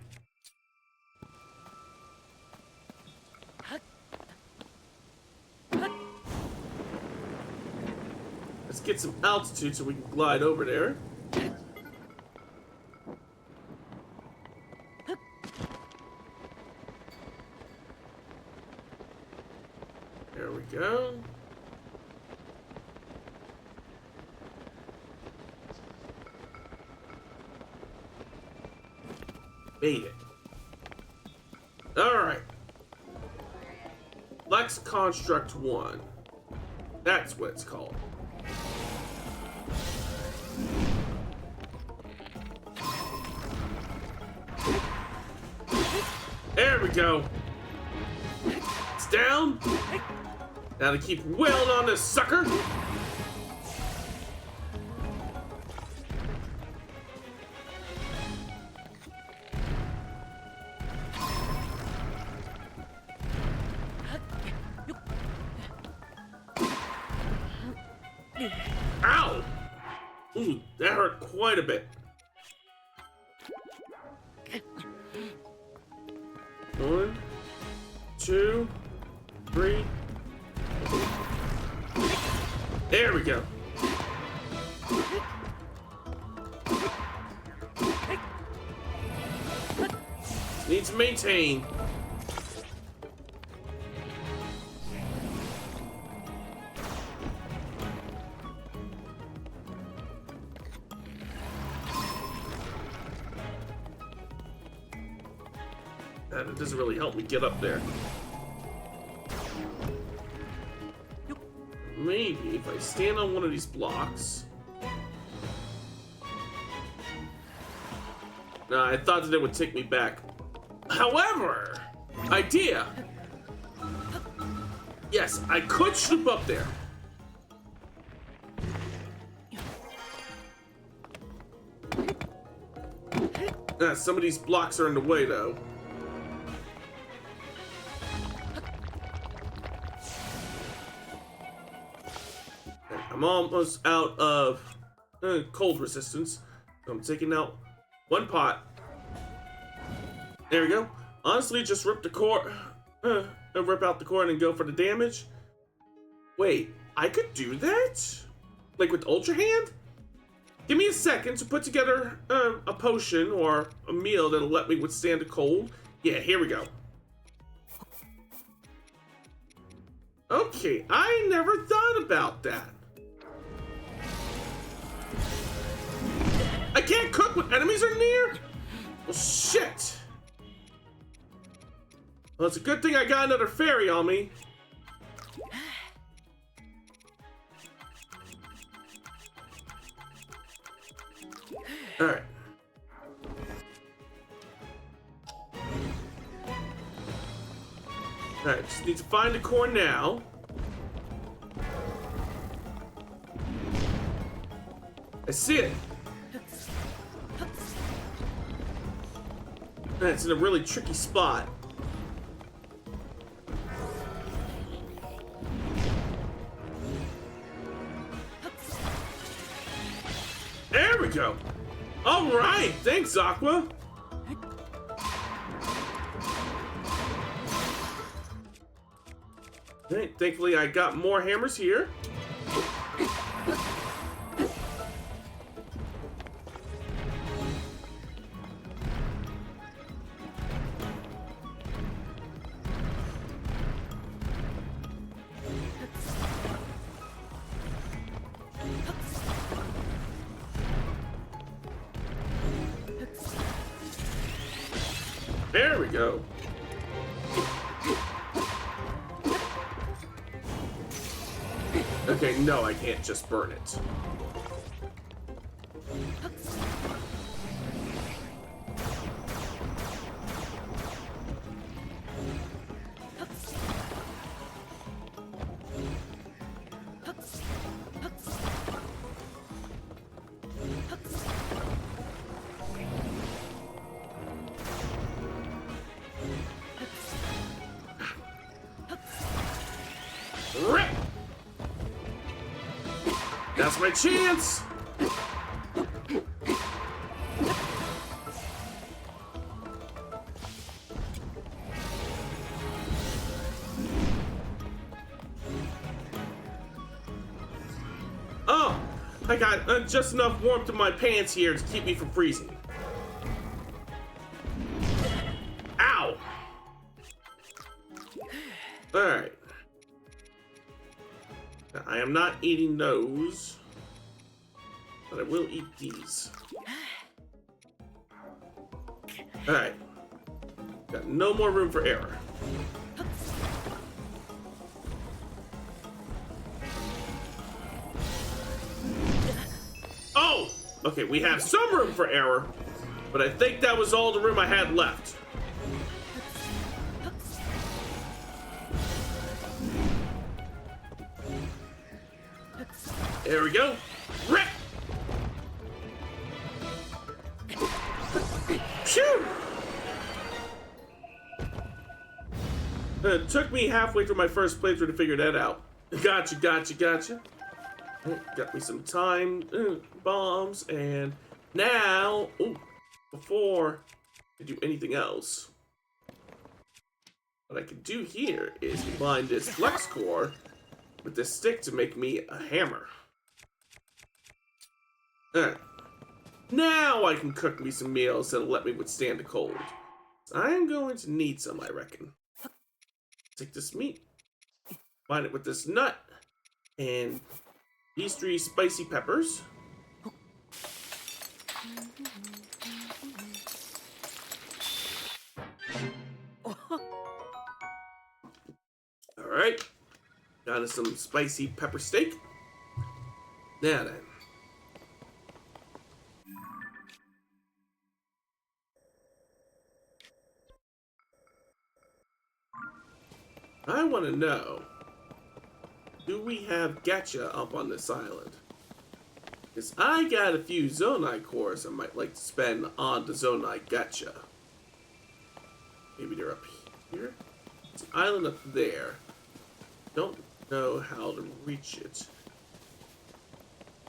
Let's get some altitude so we can glide over there. There we go. Made it. Alright. Lex Construct 1. That's what it's called. There we go. It's down. Now to keep wailing on this sucker. Ow! Ooh, that hurt quite a bit. One, two, three. There we go. Need to maintain. It doesn't really help me get up there. Maybe if I stand on one of these blocks. Nah, I thought that it would take me back. However, idea. Yes, I could swoop up there. Some of these blocks are in the way though. I'm almost out of cold resistance. So I'm taking out one pot. There we go. Honestly, just rip the core, rip out the core and go for the damage. Wait, I could do that? Like with Ultra Hand? Give me a second to put together a potion or a meal that'll let me withstand the cold. Yeah, here we go. Okay, I never thought about that. I can't cook when enemies are near? Well, shit. Well, it's a good thing I got another fairy on me. Alright. Alright, just need to find the core now. I see it. It's in a really tricky spot. There we go. All right, thanks, Aqua. Okay, thankfully, I got more hammers here. There we go. Okay, no, I can't just burn it. Rip! That's my chance! Oh! I got just enough warmth in my pants here to keep me from freezing. Ow! Alright. I am not eating those, but I will eat these. Alright. Got no more room for error. Oh! Okay, we have some room for error, but I think that was all the room I had left. There we go. Rip! Phew! It took me halfway through my first playthrough to figure that out. Gotcha. Got me some time bombs, and now, before I do anything else, what I can do here is combine this flex core with this stick to make me a hammer. Alright. Now I can cook me some meals that'll let me withstand the cold. I'm going to need some, I reckon. Take this meat, combine it with this nut, and these 3 spicy peppers. Alright. Got us some spicy pepper steak. Now then. I want to know, do we have gacha up on this island? Because I got a few Zonai cores I might like to spend on the Zonai gacha. Maybe they're up here? It's an island up there. Don't know how to reach it.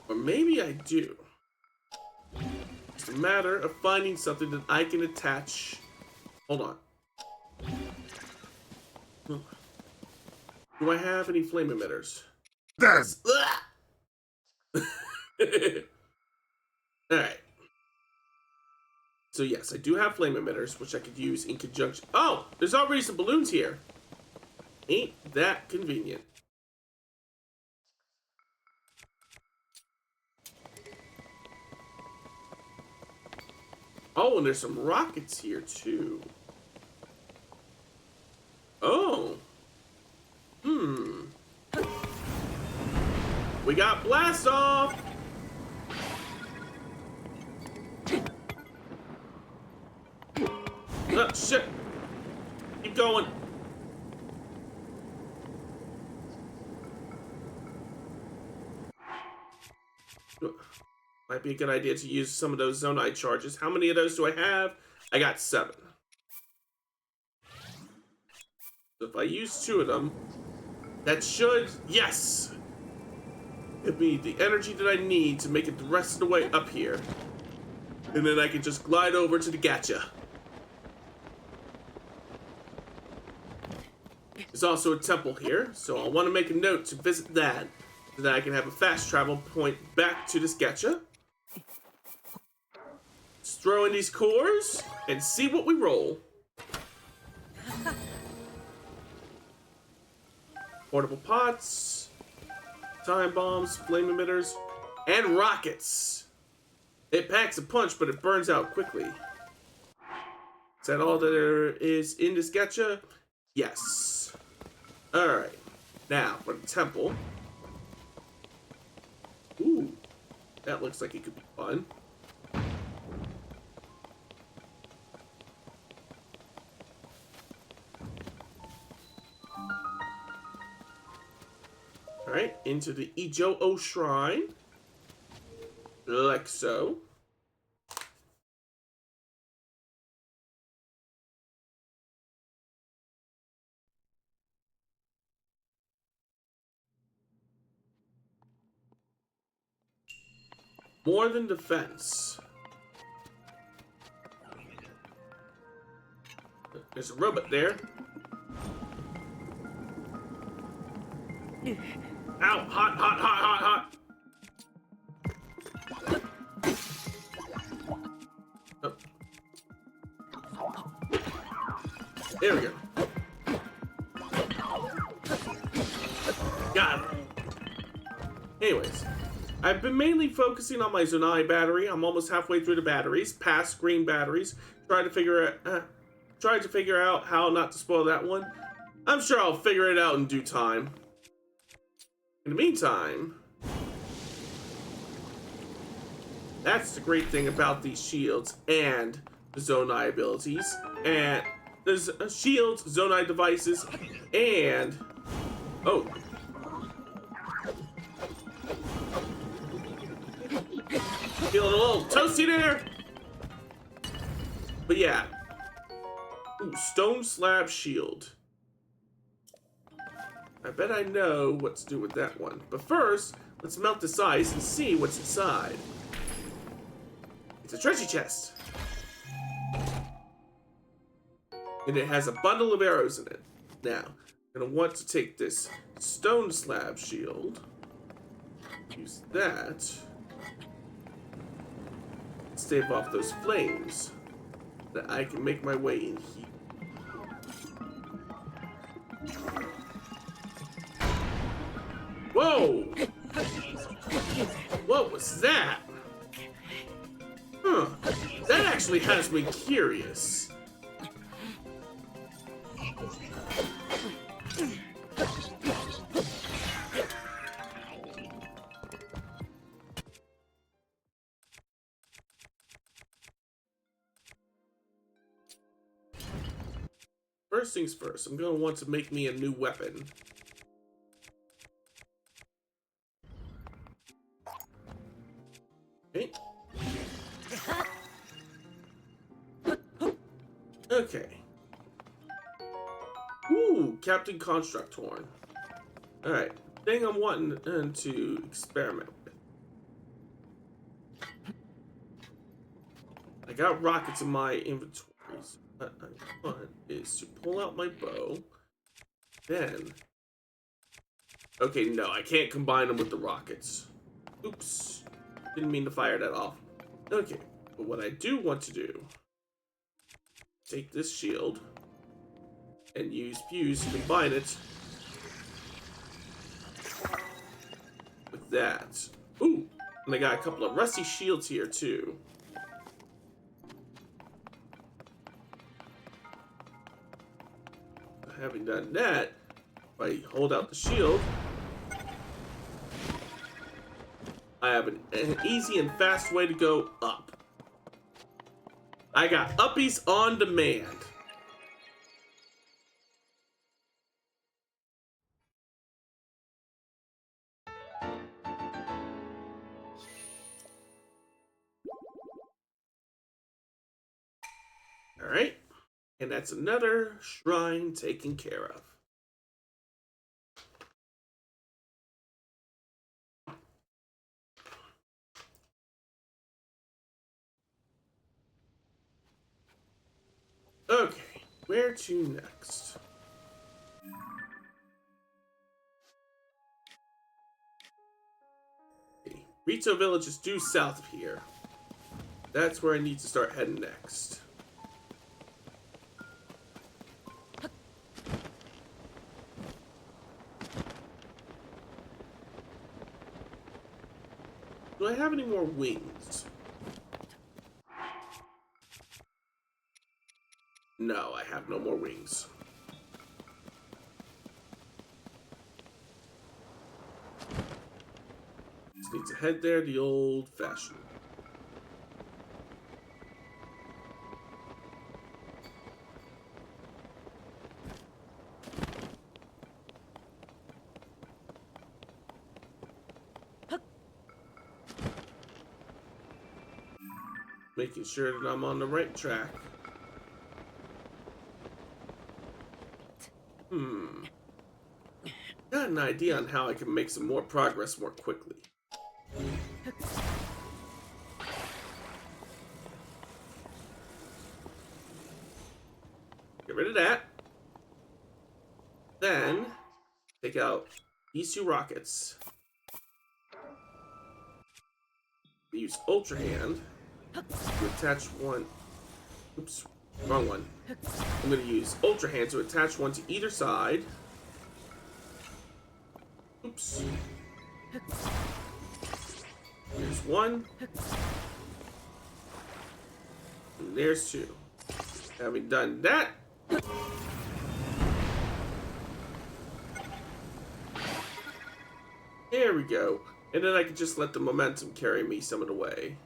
Or maybe I do. It's a matter of finding something that I can attach. Hold on. Do I have any flame emitters? Yes. Alright. So yes, I do have flame emitters, which I could use in conjunction. Oh! There's already some balloons here. Ain't that convenient. Oh, and there's some rockets here, too. Oh. We got blast off! Oh, shit. Keep going. Might be a good idea to use some of those Zonite charges. How many of those do I have? I got 7. So if I use 2 of them, that should, yes! Give me the energy that I need to make it the rest of the way up here. And then I can just glide over to the gacha. There's also a temple here, so I'll want to make a note to visit that, so that I can have a fast travel point back to this gacha. Let's throw in these cores and see what we roll. Portable pots, time bombs, flame emitters, and rockets. It packs a punch, but it burns out quickly. Is that all that there is in this gacha? Yes. Alright. Now, for the temple. Ooh. That looks like it could be fun. Alright, into the Ijo-O Shrine. Like so. More than defense. There's a robot there. Ow! Hot, hot, hot, hot, hot! Oh. There we go. Got it. Anyways, I've been mainly focusing on my Zonai battery. I'm almost halfway through the batteries, past green batteries. Trying to figure out how not to spoil that one. I'm sure I'll figure it out in due time. In the meantime, that's the great thing about these shields and the Zonai abilities. And there's shields, Zonai devices, and... Oh. Feeling a little toasty there? But yeah. Ooh, stone slab shield. I bet I know what to do with that one. But first, let's melt this ice and see what's inside. It's a treasure chest. And it has a bundle of arrows in it. Now, I'm going to want to take this stone slab shield. Use that. Stave off those flames. That I can make my way in here. Whoa! What was that? Huh. That actually has me curious. First things first, I'm going to want to make me a new weapon. Okay. Okay. Ooh, Captain Construct Horn. Alright, thing I'm wanting to experiment with. I got rockets in my inventory. So what I want is to pull out my bow. Then... Okay, no, I can't combine them with the rockets. Oops. Didn't mean to fire that off. Okay, but what I do want to do, take this shield and use fuse to combine it with that. Ooh, and I got a couple of rusty shields here too. Having done that, if I hold out the shield, I have an easy and fast way to go up. I got uppies on demand. Alright, and that's another shrine taken care of. Okay, where to next? Okay, Rito Village is due south of here. That's where I need to start heading next. Do I have any more wings? No, I have no more wings. Just need to head there the old-fashioned. Making sure that I'm on the right track. Got an idea on how I can make some more progress more quickly. Get rid of that. Then, take out these two rockets. Use Ultra Hand to attach one. Oops, wrong one. I'm going to use Ultra Hand to attach one to either side. Oops. There's one. And there's two. Having done that, there we go. And then I can just let the momentum carry me some of the way.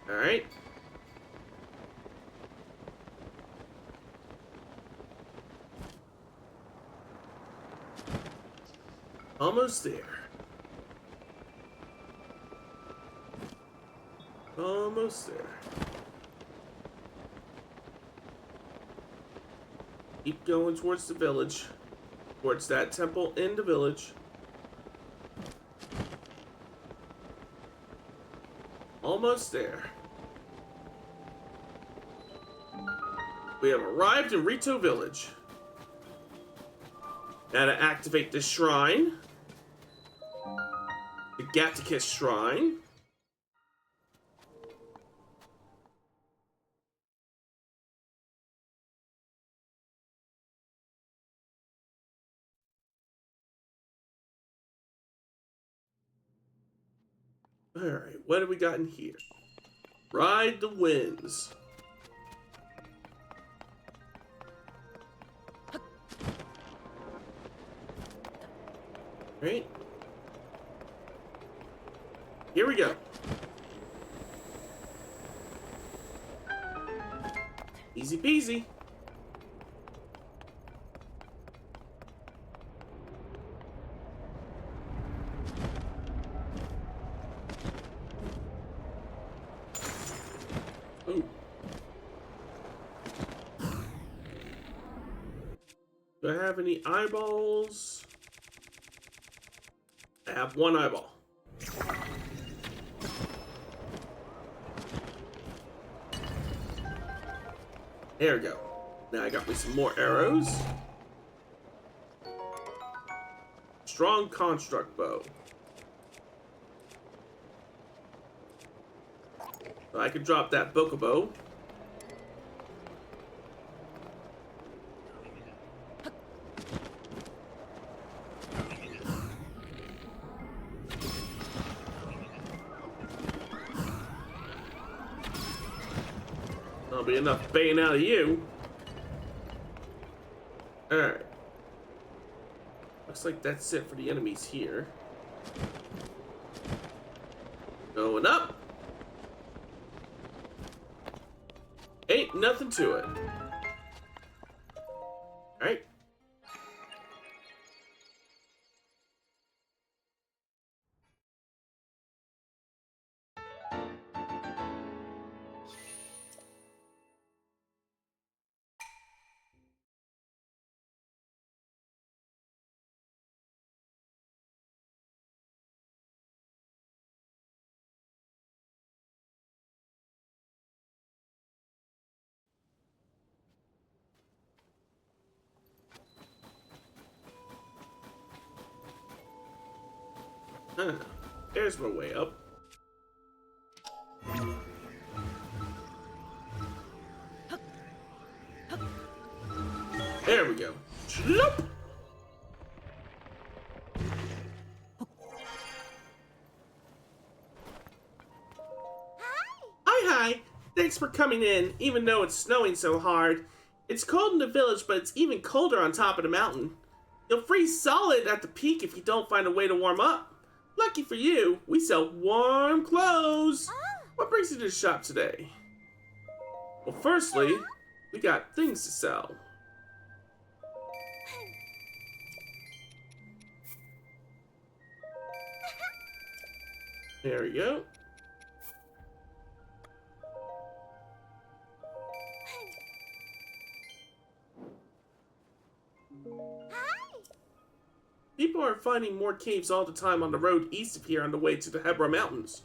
Alright. Almost there. Almost there. Keep going towards the village. Towards that temple in the village. Almost there. We have arrived in Rito Village. Now to activate this shrine. The Gattakus Shrine. Alright, what have we got in here? Ride the winds. Right? Here we go. Easy peasy. Ooh. Do I have any eyeballs? I have one eyeball. There we go. Now I got me some more arrows. Strong construct bow. So I can drop that bokobo. That'll be enough baying out of you. Alright. Looks like that's it for the enemies here. Going up. Ain't nothing to it. Alright. There's my way up. There we go. Shloop! Hi! Thanks for coming in, even though it's snowing so hard. It's cold in the village, but it's even colder on top of the mountain. You'll freeze solid at the peak if you don't find a way to warm up. Lucky for you, we sell warm clothes. What brings you to the shop today? Well, firstly, we got things to sell. There we go. People are finding more caves all the time on the road east of here on the way to the Hebra Mountains.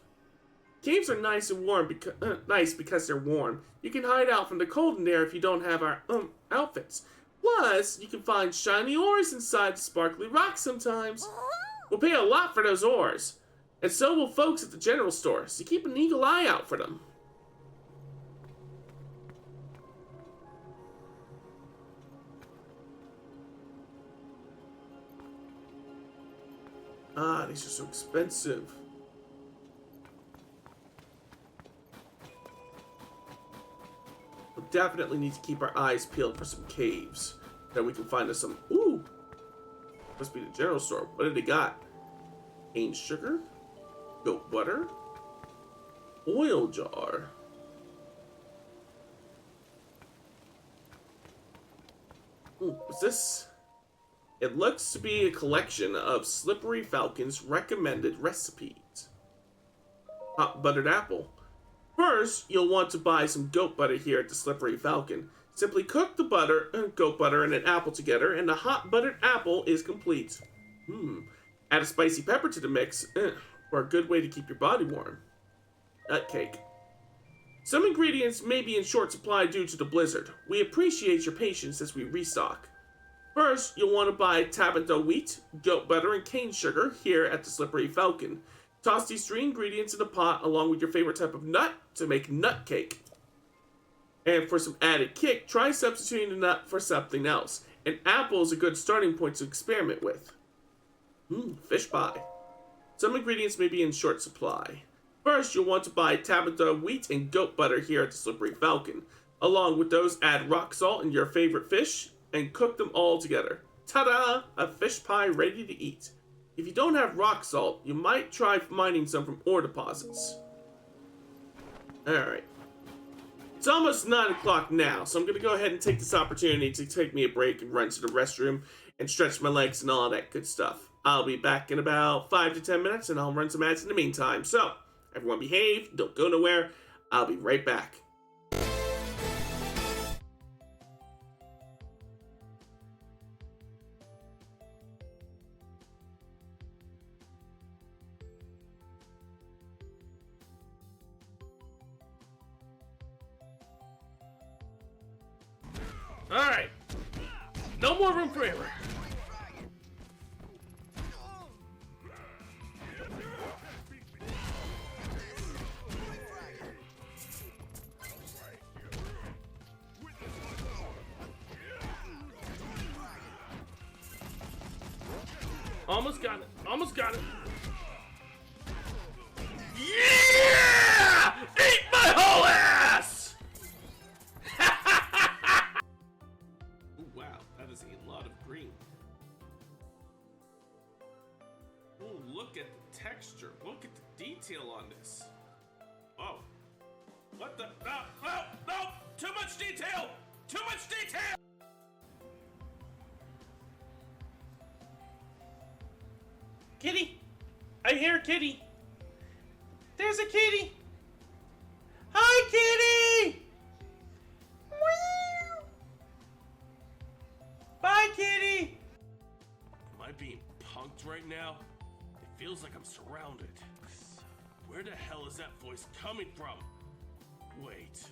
Caves are nice and warm because they're warm. You can hide out from the cold in there if you don't have our outfits. Plus, you can find shiny ores inside the sparkly rocks sometimes. We'll pay a lot for those ores, and so will folks at the general store, so keep an eagle eye out for them. Ah, these are so expensive. We'll definitely need to keep our eyes peeled for some caves. That we can find us some. Ooh! Must be the general store. What did they got? Cane sugar? Goat butter? Oil jar? Ooh, what's this? It looks to be a collection of Slippery Falcon's recommended recipes. Hot buttered apple. First, you'll want to buy some goat butter here at the Slippery Falcon. Simply cook the butter, goat butter, and an apple together, and the hot buttered apple is complete. Add a spicy pepper to the mix for a good way to keep your body warm. Nut cake. Some ingredients may be in short supply due to the blizzard. We appreciate your patience as we restock. First, you'll want to buy Tabitha wheat, goat butter, and cane sugar here at the Slippery Falcon. Toss these three ingredients in a pot along with your favorite type of nut to make nut cake. And for some added kick, try substituting the nut for something else. An apple is a good starting point to experiment with. Fish pie. Some ingredients may be in short supply. First, you'll want to buy Tabitha wheat and goat butter here at the Slippery Falcon. Along with those, add rock salt and your favorite fish, and cook them all together. Ta-da! A fish pie ready to eat. If you don't have rock salt, you might try mining some from ore deposits. Alright. It's almost 9 o'clock now, so I'm going to go ahead and take this opportunity to take me a break and run to the restroom and stretch my legs and all that good stuff. I'll be back in about 5 to 10 minutes, and I'll run some ads in the meantime. So, everyone behave, don't go nowhere. I'll be right back. Alright. No more room for error. Almost got it. Almost got it. Yeah! Eat my whole ass! Ooh, wow, that is a lot of green. Oh, look at the texture. Look at the detail on this. Oh. What the? No, no, no! Too much detail! Too much detail! Kitty! I hear a kitty! There's a kitty! Hi, kitty! Meow. Bye, kitty! Am I being punked right now? It feels like I'm surrounded. Where the hell is that voice coming from? Wait.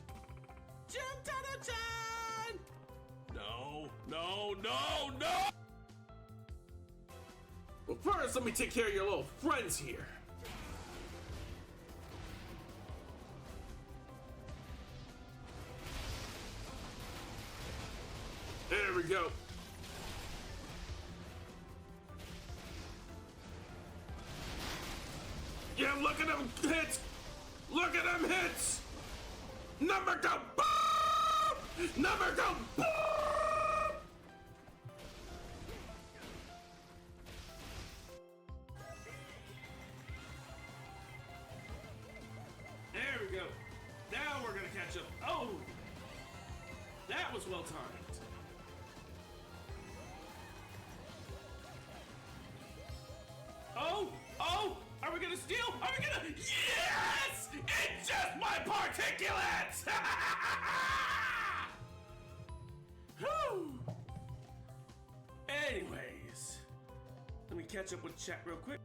Jun-tana-chan! No, no, no, no! Well, first, let me take care of your little friends here. There we go. Yeah, look at them hits! Look at them hits! Number go boom! Number go boom! There we go. Now we're gonna catch up. Oh! That was well timed. Oh! Oh! Are we gonna steal? Are we gonna? Yes! It's just my particulates! Whew! Anyways, let me catch up with chat real quick.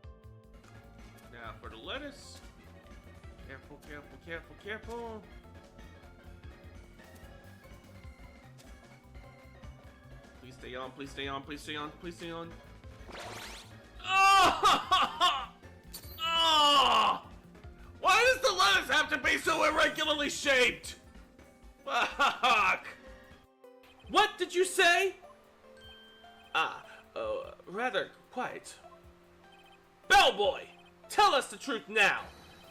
Now for the lettuce. Careful, careful, careful, careful. Please stay on, please stay on, please stay on, please stay on. Oh! Oh! Why does the lettuce have to be so irregularly shaped? Fuck! What did you say? Rather quiet. Bellboy, tell us the truth now.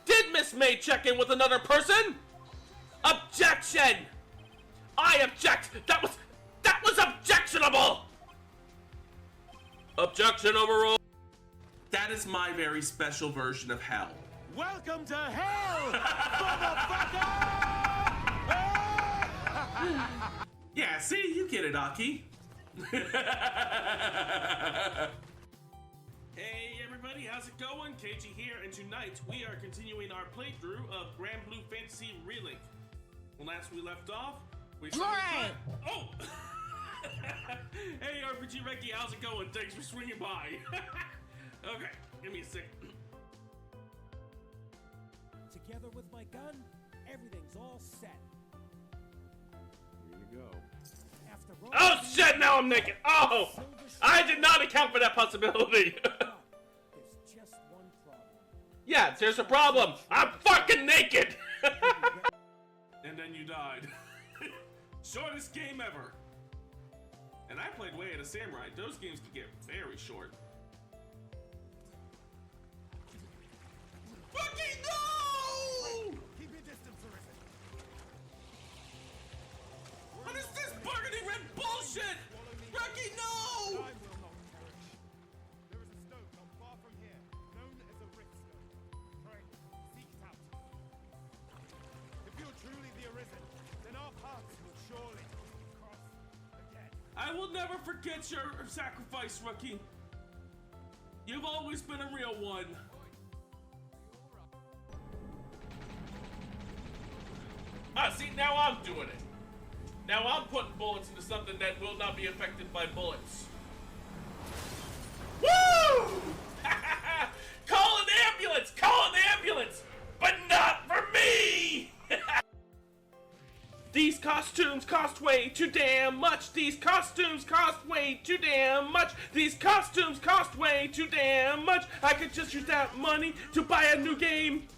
Did Miss May check in with another person? Objection! I object! That was objectionable! Objection overruled. That is my very special version of hell. Welcome to hell, motherfucker! Yeah, see, you get it, Aki. Hey everybody, how's it going? KG here, and tonight we are continuing our playthrough of Grand Blue Fantasy Relink. When last we left off, we started. Oh! Hey RPG Reki, how's it going? Thanks for swinging by. Okay, give me a second. Together with my gun, everything's all set. Here you go. After Oh shit, now I'm naked! Oh! I did not account for that possibility! There's just one problem. Yeah, there's a problem! I'm fucking naked! And then you died. Shortest game ever. And I played Way of the Samurai. Those games can get very short. Fucking no! Keep your distance, Arisen. What is this burgundy red bullshit? Rocky, no! Time will not perish. There is a stone not far from here, known as a Rift Stone. Pray, seek it out. If you're truly the Arisen, then our paths will surely cross again. I will never forget your sacrifice, Rookie. You've always been a real one. See, now I'm doing it. Now I'm putting bullets into something that will not be affected by bullets. Woo! Call an ambulance! Call an ambulance! But not for me! These costumes cost way too damn much. These costumes cost way too damn much. These costumes cost way too damn much. I could just use that money to buy a new game.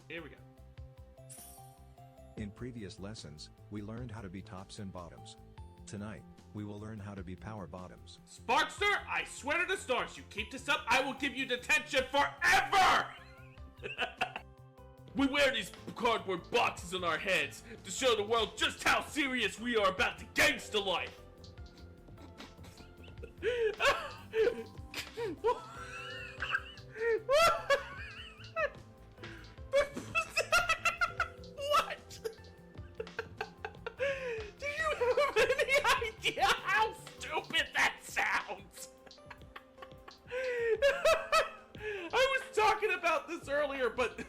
Here we go. In previous lessons, we learned how to be tops and bottoms. Tonight, we will learn how to be power bottoms. Sparkster, I swear to the stars, you keep this up, I will give you detention forever! We wear these cardboard boxes on our heads to show the world just how serious we are about the gangsta life. What? Do you have any idea how stupid that sounds? I was talking about this earlier, but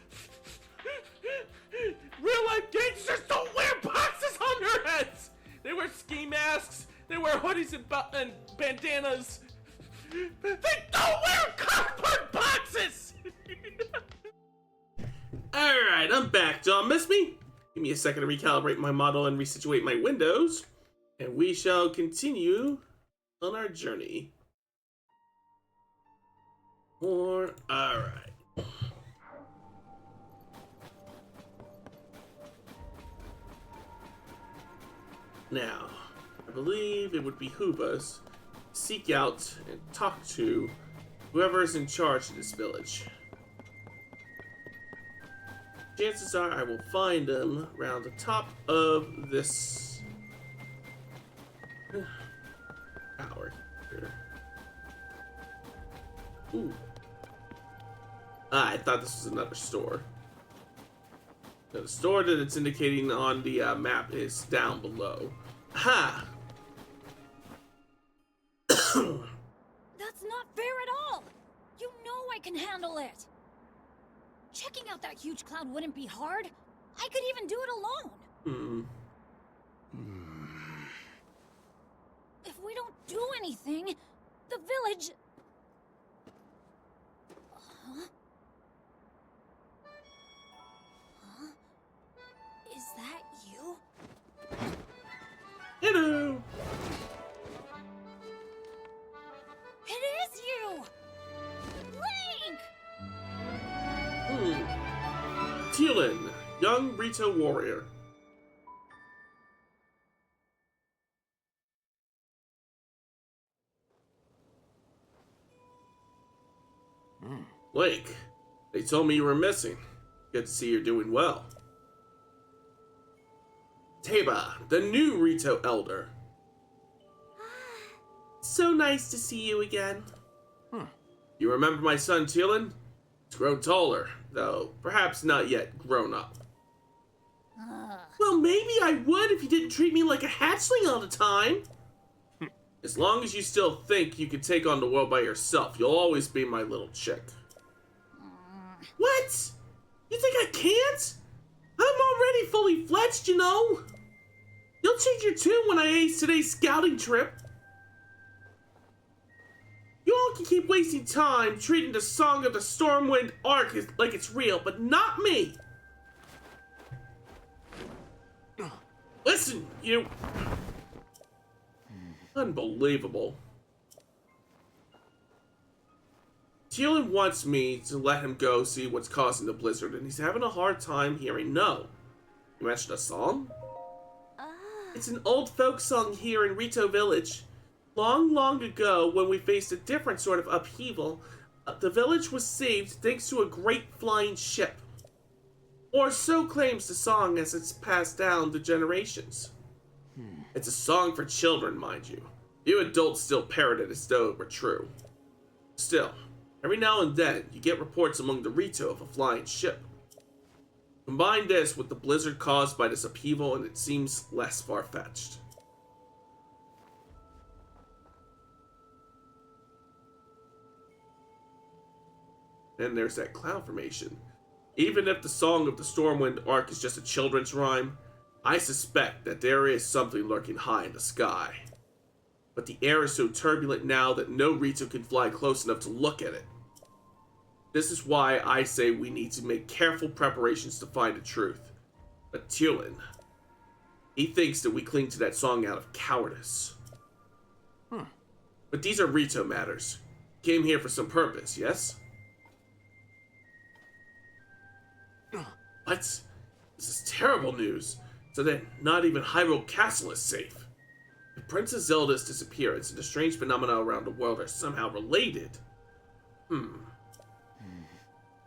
real life gangsters don't wear boxes on their heads. They wear ski masks, they wear hoodies and bandanas. They don't wear cardboard boxes! Alright, I'm back. Don't miss me? Give me a second to recalibrate my model and resituate my windows, and we shall continue on our journey. Alright. Now, I believe it would behoove us to seek out and talk to whoever is in charge of this village. Chances are I will find them around the top of this tower here. Ooh. Ah, I thought this was another store. No, the store that it's indicating on the map is down below. Ha! That's not fair at all! You know I can handle it! Checking out that huge cloud wouldn't be hard. I could even do it alone. If we don't do anything, the village... Huh? Huh? Is that you? Hello! It is you! Link! Tealin, young Rito warrior. Link, they told me you were missing. Good to see you're doing well. Teba, the new Rito elder. So nice to see you again. You remember my son Tealin? He's grown taller, though perhaps not yet grown up. Well, maybe I would if you didn't treat me like a hatchling all the time. As long as you still think you can take on the world by yourself, you'll always be my little chick. What? You think I can't? I'm already fully fledged, you know. You'll change your tune when I ace today's scouting trip. You all can keep wasting time treating the Song of the Stormwind arc like it's real, but not me. Listen, you... Unbelievable. Tealin wants me to let him go see what's causing the blizzard, and he's having a hard time hearing no. You mentioned a song? It's an old folk song here in Rito Village. Long, long ago, when we faced a different sort of upheaval, the village was saved thanks to a great flying ship. Or so claims the song as it's passed down to generations. It's a song for children, mind you. You adults still parrot it as though it were true. Still, every now and then, you get reports among the Rito of a flying ship. Combine this with the blizzard caused by this upheaval and it seems less far-fetched. Then there's that cloud formation. Even if the Song of the Stormwind arc is just a children's rhyme, I suspect that there is something lurking high in the sky. But the air is so turbulent now that no Rito can fly close enough to look at it. This is why I say we need to make careful preparations to find the truth. But Tulin, he thinks that we cling to that song out of cowardice. But these are Rito matters. Came here for some purpose, yes? What? This is terrible news. So then, not even Hyrule Castle is safe. If Princess Zelda's disappearance and the strange phenomena around the world are somehow related.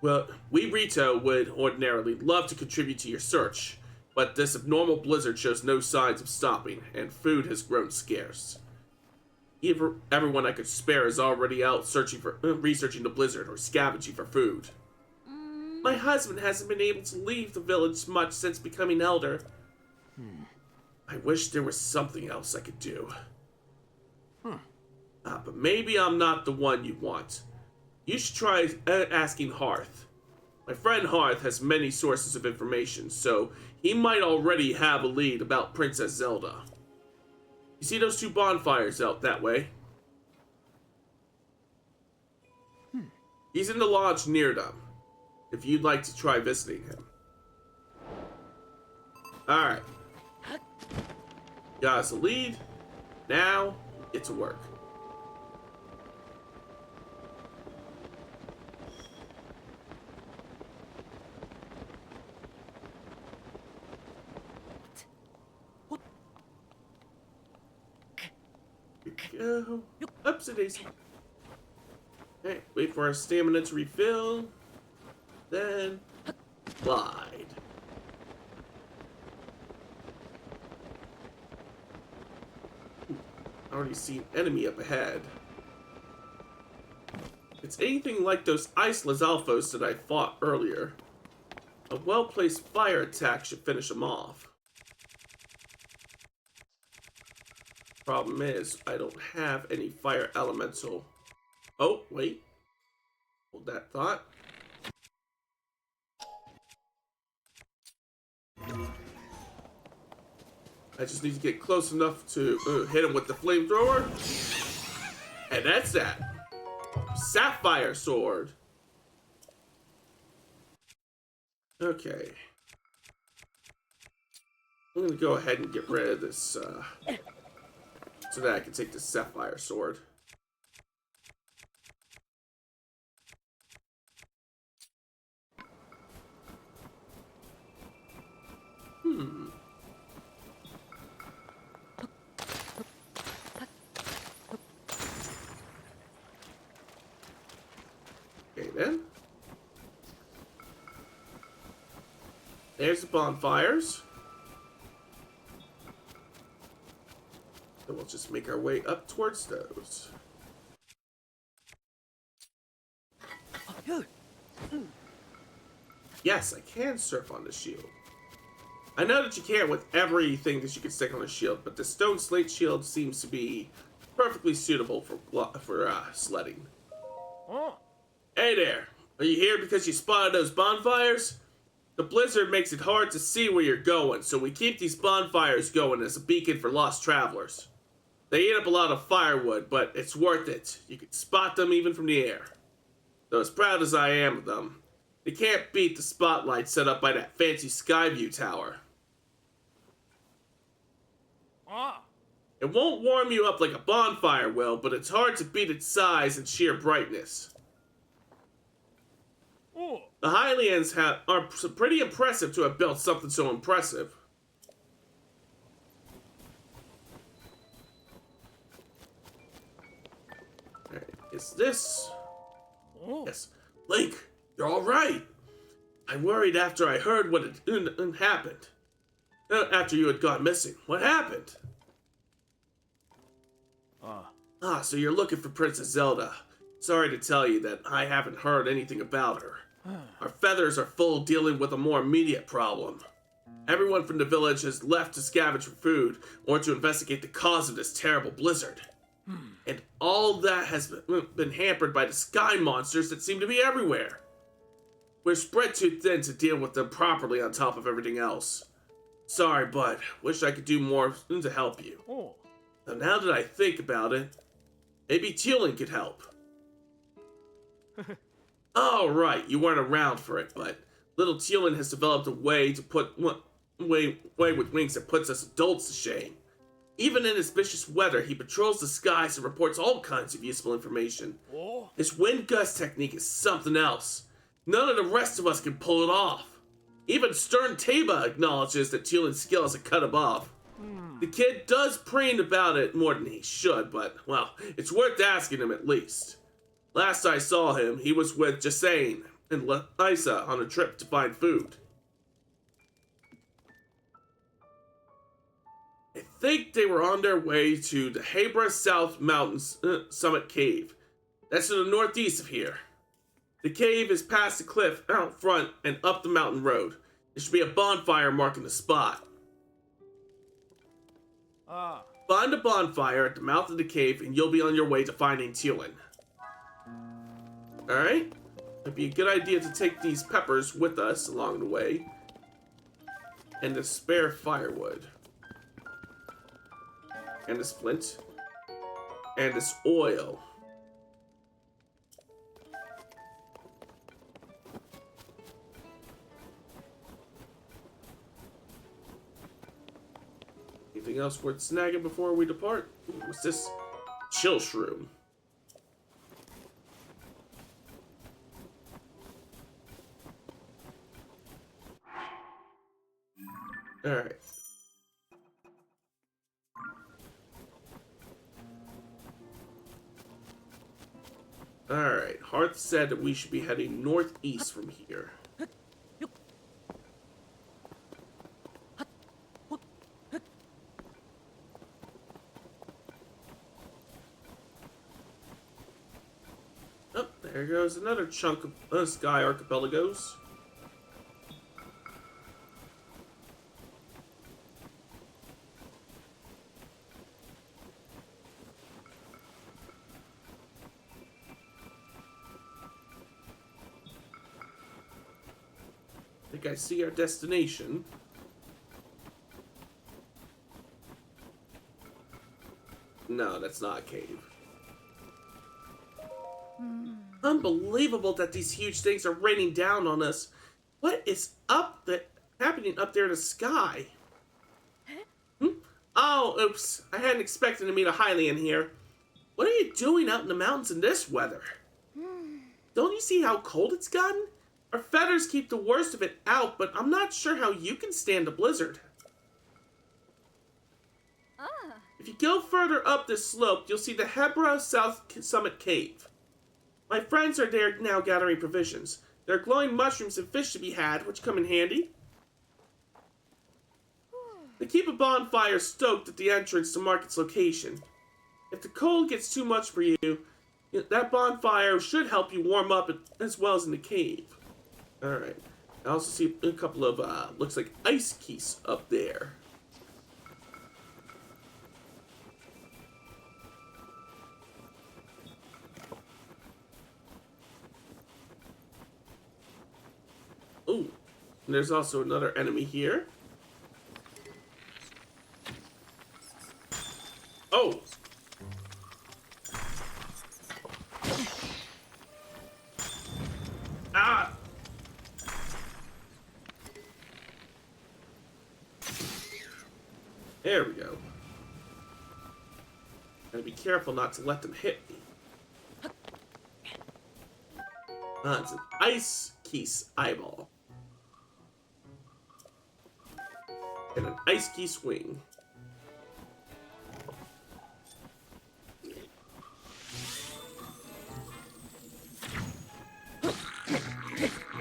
Well, we Rito would ordinarily love to contribute to your search, but this abnormal blizzard shows no signs of stopping, and food has grown scarce. Everyone I could spare is already out researching the blizzard or scavenging for food. My husband hasn't been able to leave the village much since becoming elder. I wish there was something else I could do. But maybe I'm not the one you want. You should try asking Hearth. My friend Hearth has many sources of information, so he might already have a lead about Princess Zelda. You see those two bonfires out that way? He's in the lodge near them, if you'd like to try visiting him. Alright. Got us a lead. Now, get to work. Go. Upsy daisy. Okay, wait for our stamina to refill. Then glide. I already see an enemy up ahead. If it's anything like those ice Lizalfos that I fought earlier, a well-placed fire attack should finish them off. Problem is, I don't have any fire elemental. Oh, wait. Hold that thought. I just need to get close enough to hit him with the flamethrower. And that's that. Sapphire sword. Okay. I'm gonna go ahead and get rid of this, so that I can take the sapphire sword. Okay then. There's the bonfires. And we'll just make our way up towards those. Yes, I can surf on the shield. I know that you can't with everything that you can stick on a shield, but the stone slate shield seems to be perfectly suitable for sledding. Hey there, are you here because you spotted those bonfires? The blizzard makes it hard to see where you're going, so we keep these bonfires going as a beacon for lost travelers. They eat up a lot of firewood, but it's worth it. You can spot them even from the air. Though as proud as I am of them, they can't beat the spotlight set up by that fancy Skyview tower. It won't warm you up like a bonfire will, but it's hard to beat its size and sheer brightness. The Hylians are pretty impressive to have built something so impressive. Alright, is this... Yes. Link, you're alright! I worried after I heard what had happened. After you had gone missing. What happened? So you're looking for Princess Zelda. Sorry to tell you that I haven't heard anything about her. Our feathers are full dealing with a more immediate problem. Everyone from the village has left to scavenge for food or to investigate the cause of this terrible blizzard. And all that has been hampered by the sky monsters that seem to be everywhere. We're spread too thin to deal with them properly on top of everything else. Sorry, but wish I could do more to help you. Now that I think about it, maybe Tulin could help. Oh, right, you weren't around for it, but little Teal'c has developed a way to put way with wings that puts us adults to shame. Even in auspicious weather, he patrols the skies and reports all kinds of useful information. His wind gust technique is something else. None of the rest of us can pull it off. Even Stern Taba acknowledges that Teal'c's skill is a cut above. The kid does preen about it more than he should, but, well, it's worth asking him at least. Last I saw him, he was with Jasane and Lysa on a trip to find food. I think they were on their way to the Hebra South Mountains Summit Cave. That's to the northeast of here. The cave is past the cliff out front and up the mountain road. There should be a bonfire marking the spot. Find a bonfire at the mouth of the cave and you'll be on your way to finding Teal'c. Alright? It'd be a good idea to take these peppers with us along the way. And the spare firewood. And this flint. And this oil. Anything else worth snagging before we depart? Ooh, what's this? Chill shroom. Alright. Alright, Hearth said that we should be heading northeast from here. Oh, there goes another chunk of Sky Archipelagos. I think I see our destination. No, that's not a cave. Unbelievable that these huge things are raining down on us. What is happening up there in the sky? Oh, oops. I hadn't expected to meet a Hylian here. What are you doing out in the mountains in this weather? Don't you see how cold it's gotten? Our feathers keep the worst of it out, but I'm not sure how you can stand a blizzard. If you go further up this slope, you'll see the Hebra South Summit Cave. My friends are there now gathering provisions. There are glowing mushrooms and fish to be had, which come in handy. They keep a bonfire stoked at the entrance to mark its location. If the cold gets too much for you, that bonfire should help you warm up as well as in the cave. Alright. I also see a couple of, looks like ice keys up there. Ooh. And there's also another enemy here. Oh! Ah! There we go. Gotta be careful not to let them hit me. It's an ice keys eyeball. And an ice key swing.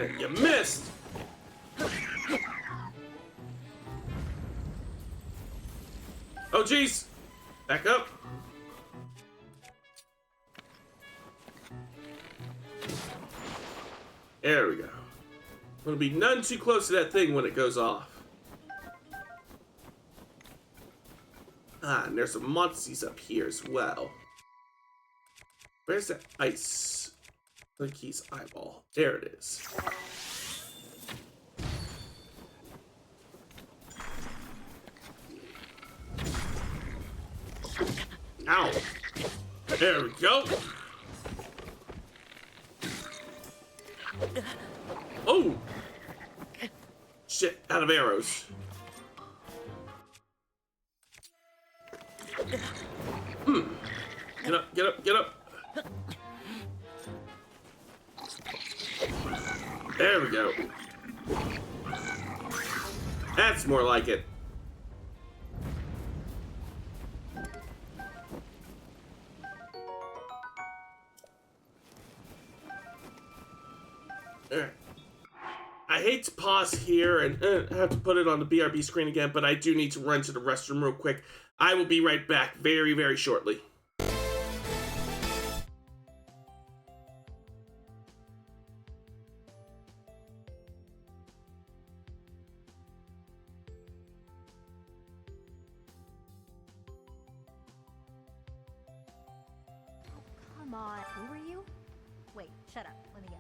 And you missed! Oh jeez! Back up! There we go. Want to be none too close to that thing when it goes off. Ah, and there's some monsters up here as well. Where's that ice? Cookies eyeball. There it is. Ow! There we go. shit, out of arrows. Get up, get up, get up. There we go. That's more like it. Alright. I hate to pause here and have to put it on the BRB screen again, but I do need to run to the restroom real quick. I will be right back very, very shortly. Come on, who are you? Wait, shut up. Let me guess.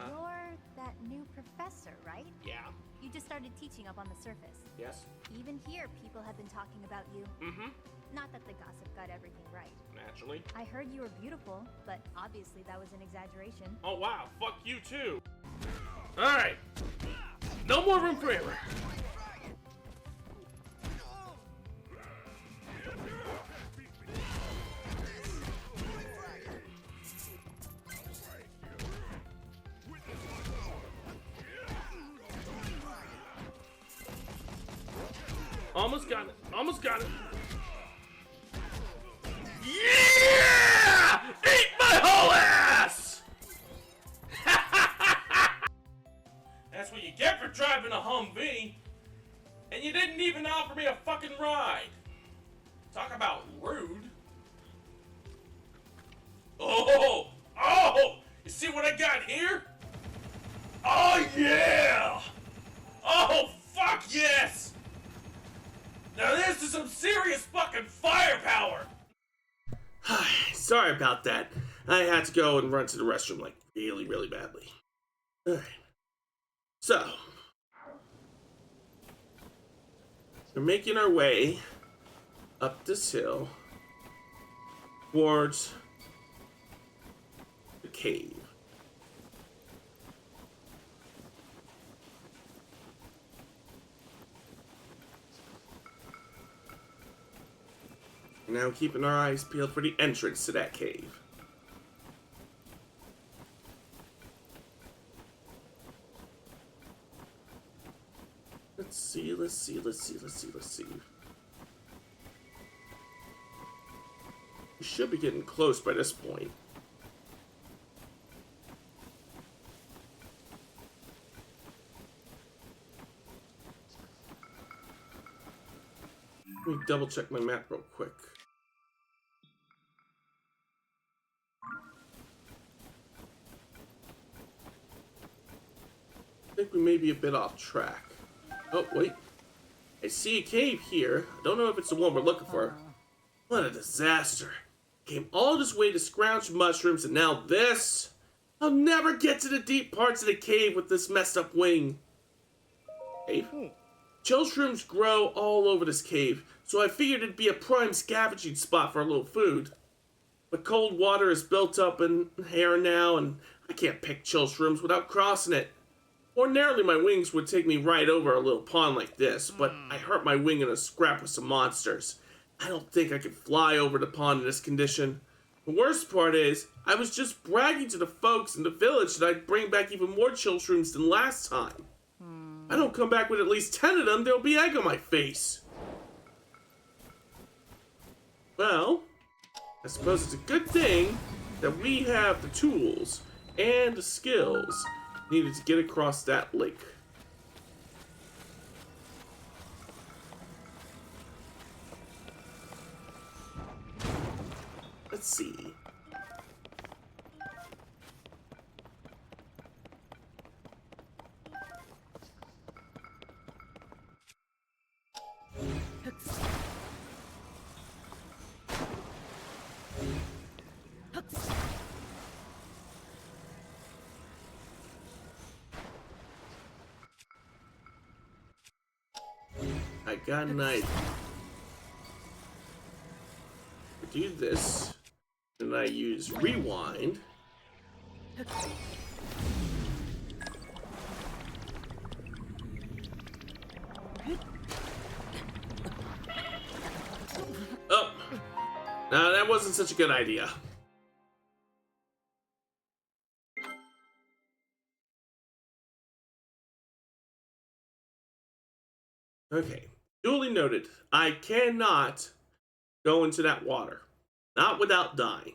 You're that new professor, right? Yeah. You just started teaching up on the surface. Yes. Even here, people have been talking about you. Mm-hmm. Not that the gossip got everything right. Naturally. I heard you were beautiful, but obviously that was an exaggeration. Oh, wow. Fuck you, too. Alright. No more room for error. Almost got it. Almost got it. Yeah! Eat my whole ass! That's what you get for driving a Humvee. And you didn't even offer me a fucking ride. Talk about rude. Oh! Oh! You see what I got here? Oh, yeah! Oh, fuck yes! Now this is some serious fucking firepower! Sorry about that. I had to go and run to the restroom like really, really badly. Alright. So. We're making our way up this hill towards the cave. Now keeping our eyes peeled for the entrance to that cave. Let's see. We should be getting close by this point. Let me double check my map real quick. I think we may be a bit off track. Oh, wait. I see a cave here. I don't know if it's the one we're looking for. What a disaster. Came all this way to scrounge mushrooms and now this? I'll never get to the deep parts of the cave with this messed up wing. Cave? Chill shrooms grow all over this cave, so I figured it'd be a prime scavenging spot for a little food. But cold water is built up in here now, and I can't pick chill shrooms without crossing it. Ordinarily, my wings would take me right over a little pond like this, but I hurt my wing in a scrap with some monsters. I don't think I could fly over the pond in this condition. The worst part is, I was just bragging to the folks in the village that I'd bring back even more chill shrooms than last time. If I don't come back with at least 10 of them, there'll be egg on my face. Well, I suppose it's a good thing that we have the tools and the skills needed to get across that lake. Let's see. I got an idea. I do this, and I use rewind. Oh, no, that wasn't such a good idea. Okay, duly noted. I cannot go into that water. Not without dying.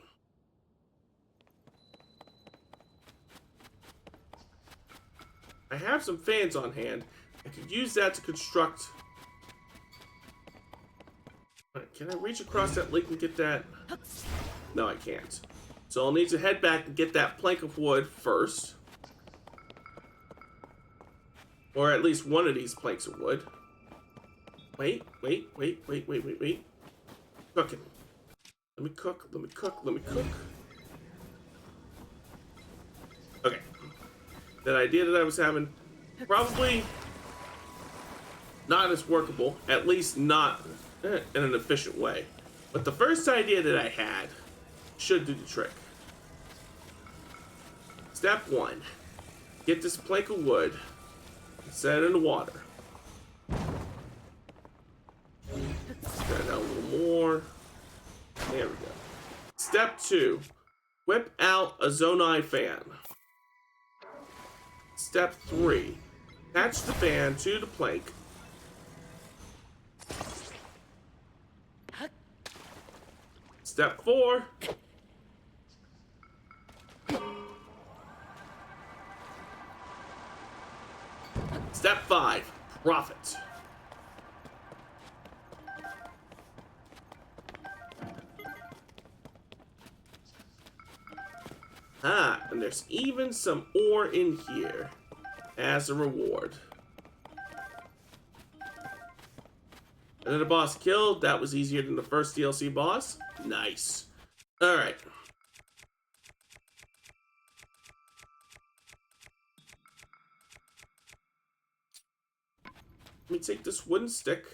I have some fans on hand. I could use that to construct... Can I reach across that lake and get that? No, I can't. So I'll need to head back and get that plank of wood first. Or at least one of these planks of wood. Wait. Cooking. Let me cook. Okay. That idea that I was having, probably not as workable, at least not in an efficient way. But the first idea that I had should do the trick. Step 1. Get this plank of wood and set it in the water. Set it out a little more. There we go. Step 2. Whip out a Zonai fan. Step 3. Attach the fan to the plank. Step 4. Step 5. Profit. Ah, and there's even some ore in here as a reward. Another boss killed. That was easier than the first DLC boss. Nice. Alright. Let me take this wooden stick.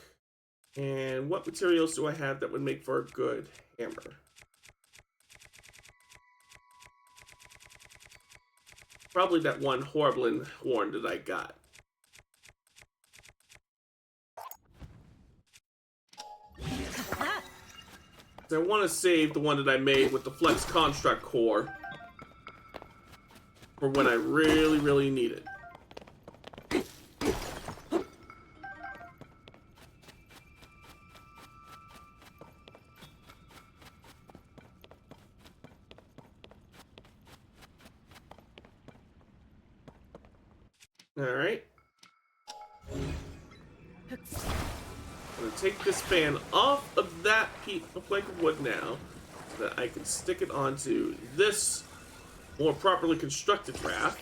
And what materials do I have that would make for a good hammer? Probably that one Horriblin horn that I got. I want to save the one that I made with the Flex Construct core for when I really, really need it. Alright. I'm going to take this fan off of that plank of wood now, so that I can stick it onto this more properly constructed raft.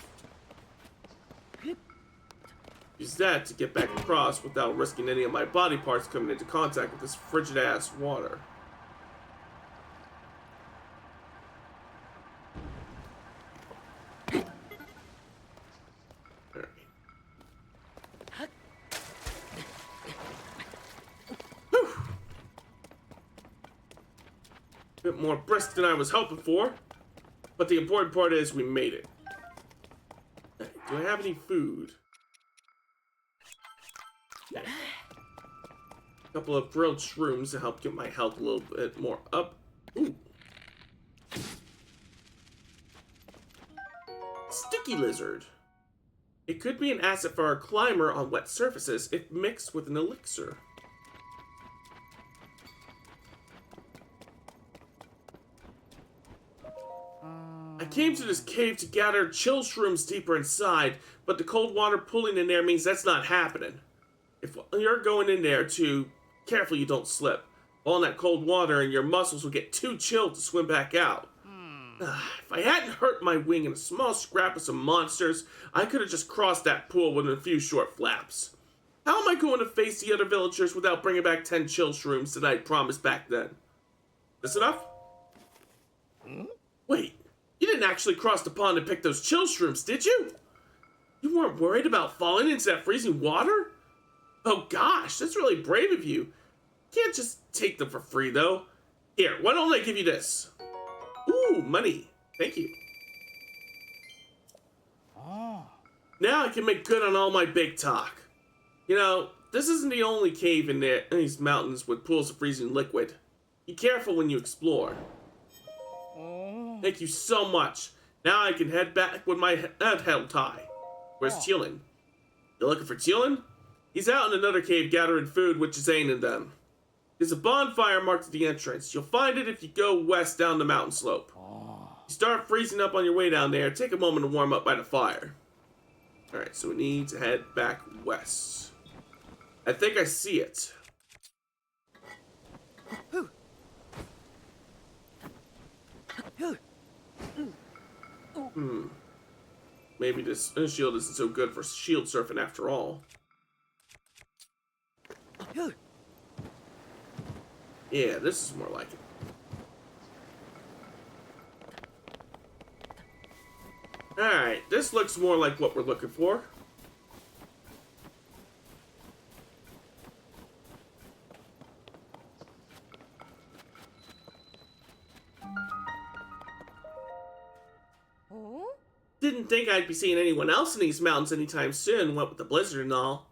Use that to get back across without risking any of my body parts coming into contact with this frigid ass water. Bit more brisk than I was hoping for, but the important part is we made it. Do I have any food? A couple of grilled shrooms to help get my health a little bit more up. Ooh. Sticky lizard. It could be an asset for a climber on wet surfaces if mixed with an elixir. I came to this cave to gather chill shrooms deeper inside, but the cold water pooling in there means that's not happening. If you're going in there too, careful you don't slip. Fall in that cold water and your muscles will get too chilled to swim back out. If I hadn't hurt my wing in a small scrap of some monsters, I could have just crossed that pool with a few short flaps. How am I going to face the other villagers without bringing back 10 chill shrooms that I promised back then? This enough? Wait. You didn't actually cross the pond and pick those chill shrooms, did you? You weren't worried about falling into that freezing water? Oh gosh, that's really brave of you. You can't just take them for free, though. Here, why don't I give you this? Ooh, money. Thank you. Now I can make good on all my big talk. You know, this isn't the only cave in these mountains with pools of freezing liquid. Be careful when you explore. Thank you so much. Now I can head back with my head held high. Where's Teal'c? You looking for Teal'c? He's out in another cave gathering food with Jazane and them. There's a bonfire marked at the entrance. You'll find it if you go west down the mountain slope. You start freezing up on your way down there, take a moment to warm up by the fire. Alright, so we need to head back west. I think I see it. Maybe this shield isn't so good for shield surfing after all. Yeah, this is more like it. Alright, this looks more like what we're looking for. Didn't think I'd be seeing anyone else in these mountains anytime soon, what with the blizzard and all.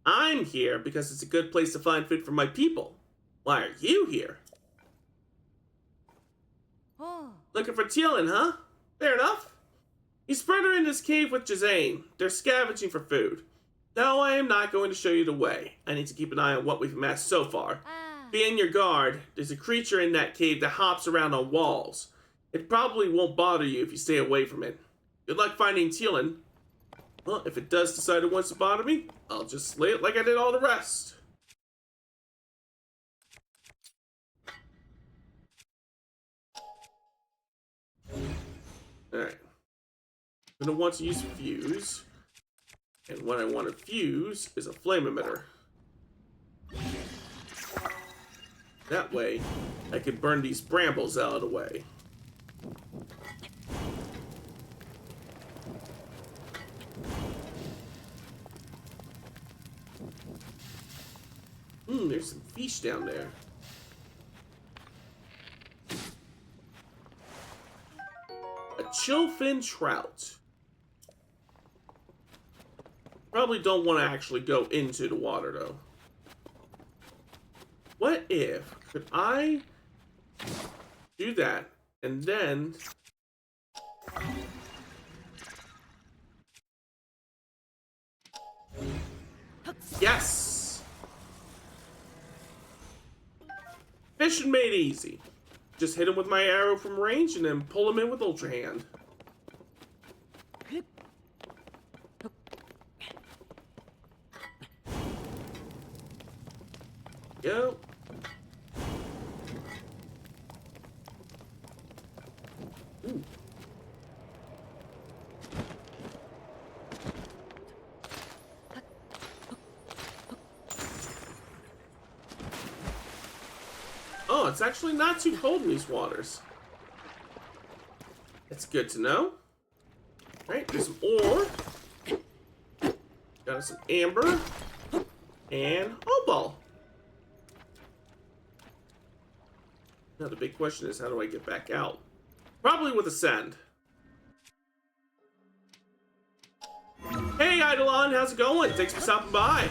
I'm here because it's a good place to find food for my people. Why are you here? Looking for Teal'c, huh? Fair enough. You spread her in this cave with Jazane. They're scavenging for food. No, I am not going to show you the way. I need to keep an eye on what we've amassed so far. Be on your guard. There's a creature in that cave that hops around on walls. It probably won't bother you if you stay away from it. Good luck finding Teal'c. Well, if it does decide it wants to bother me, I'll just slay it like I did all the rest. Alright. I'm going to want to use fuse. And what I want to fuse is a flame emitter. That way, I can burn these brambles out of the way. There's some fish down there. A chillfin trout. Probably don't want to actually go into the water though. What if, could I do that and then yes! Fishing made easy. Just hit him with my arrow from range and then pull him in with Ultra Hand. Go. Ooh. Oh, it's actually not too cold in these waters. That's good to know. Alright, there's some ore. Got us some amber. And opal. Now the big question is, how do I get back out? Probably with a send. Hey Eidolon, how's it going? Thanks for stopping by.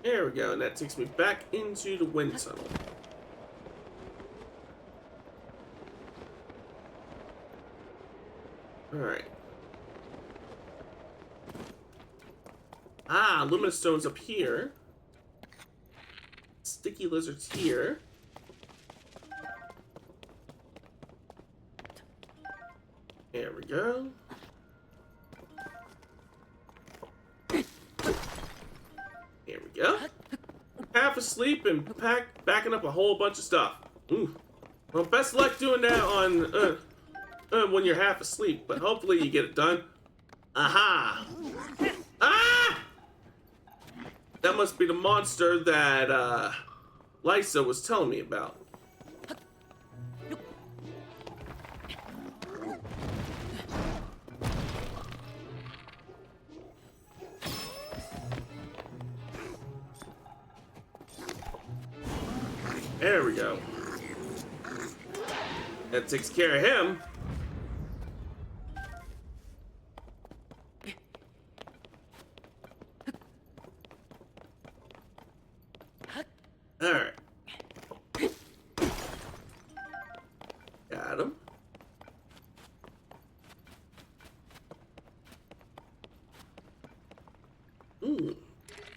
There we go, and that takes me back into the wind tunnel. Alright. Ah, luminous stones up here. Sticky lizards here. There we go. There we go. Half asleep and backing up a whole bunch of stuff. Ooh. Well, best luck doing that on when you're half asleep, but hopefully you get it done. Aha! Ah! That must be the monster that Lysa was telling me about. There we go. That takes care of him.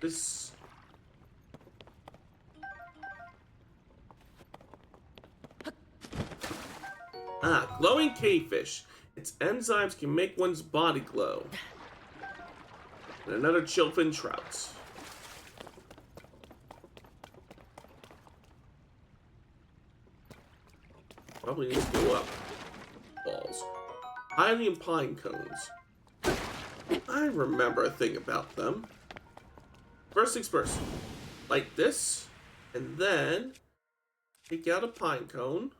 This. Ah, glowing cavefish. Its enzymes can make one's body glow. And another chillfin trout. Probably needs to go up. Balls. Hylian pine cones. I remember a thing about them. First things first. Like this. And then take out a pine cone.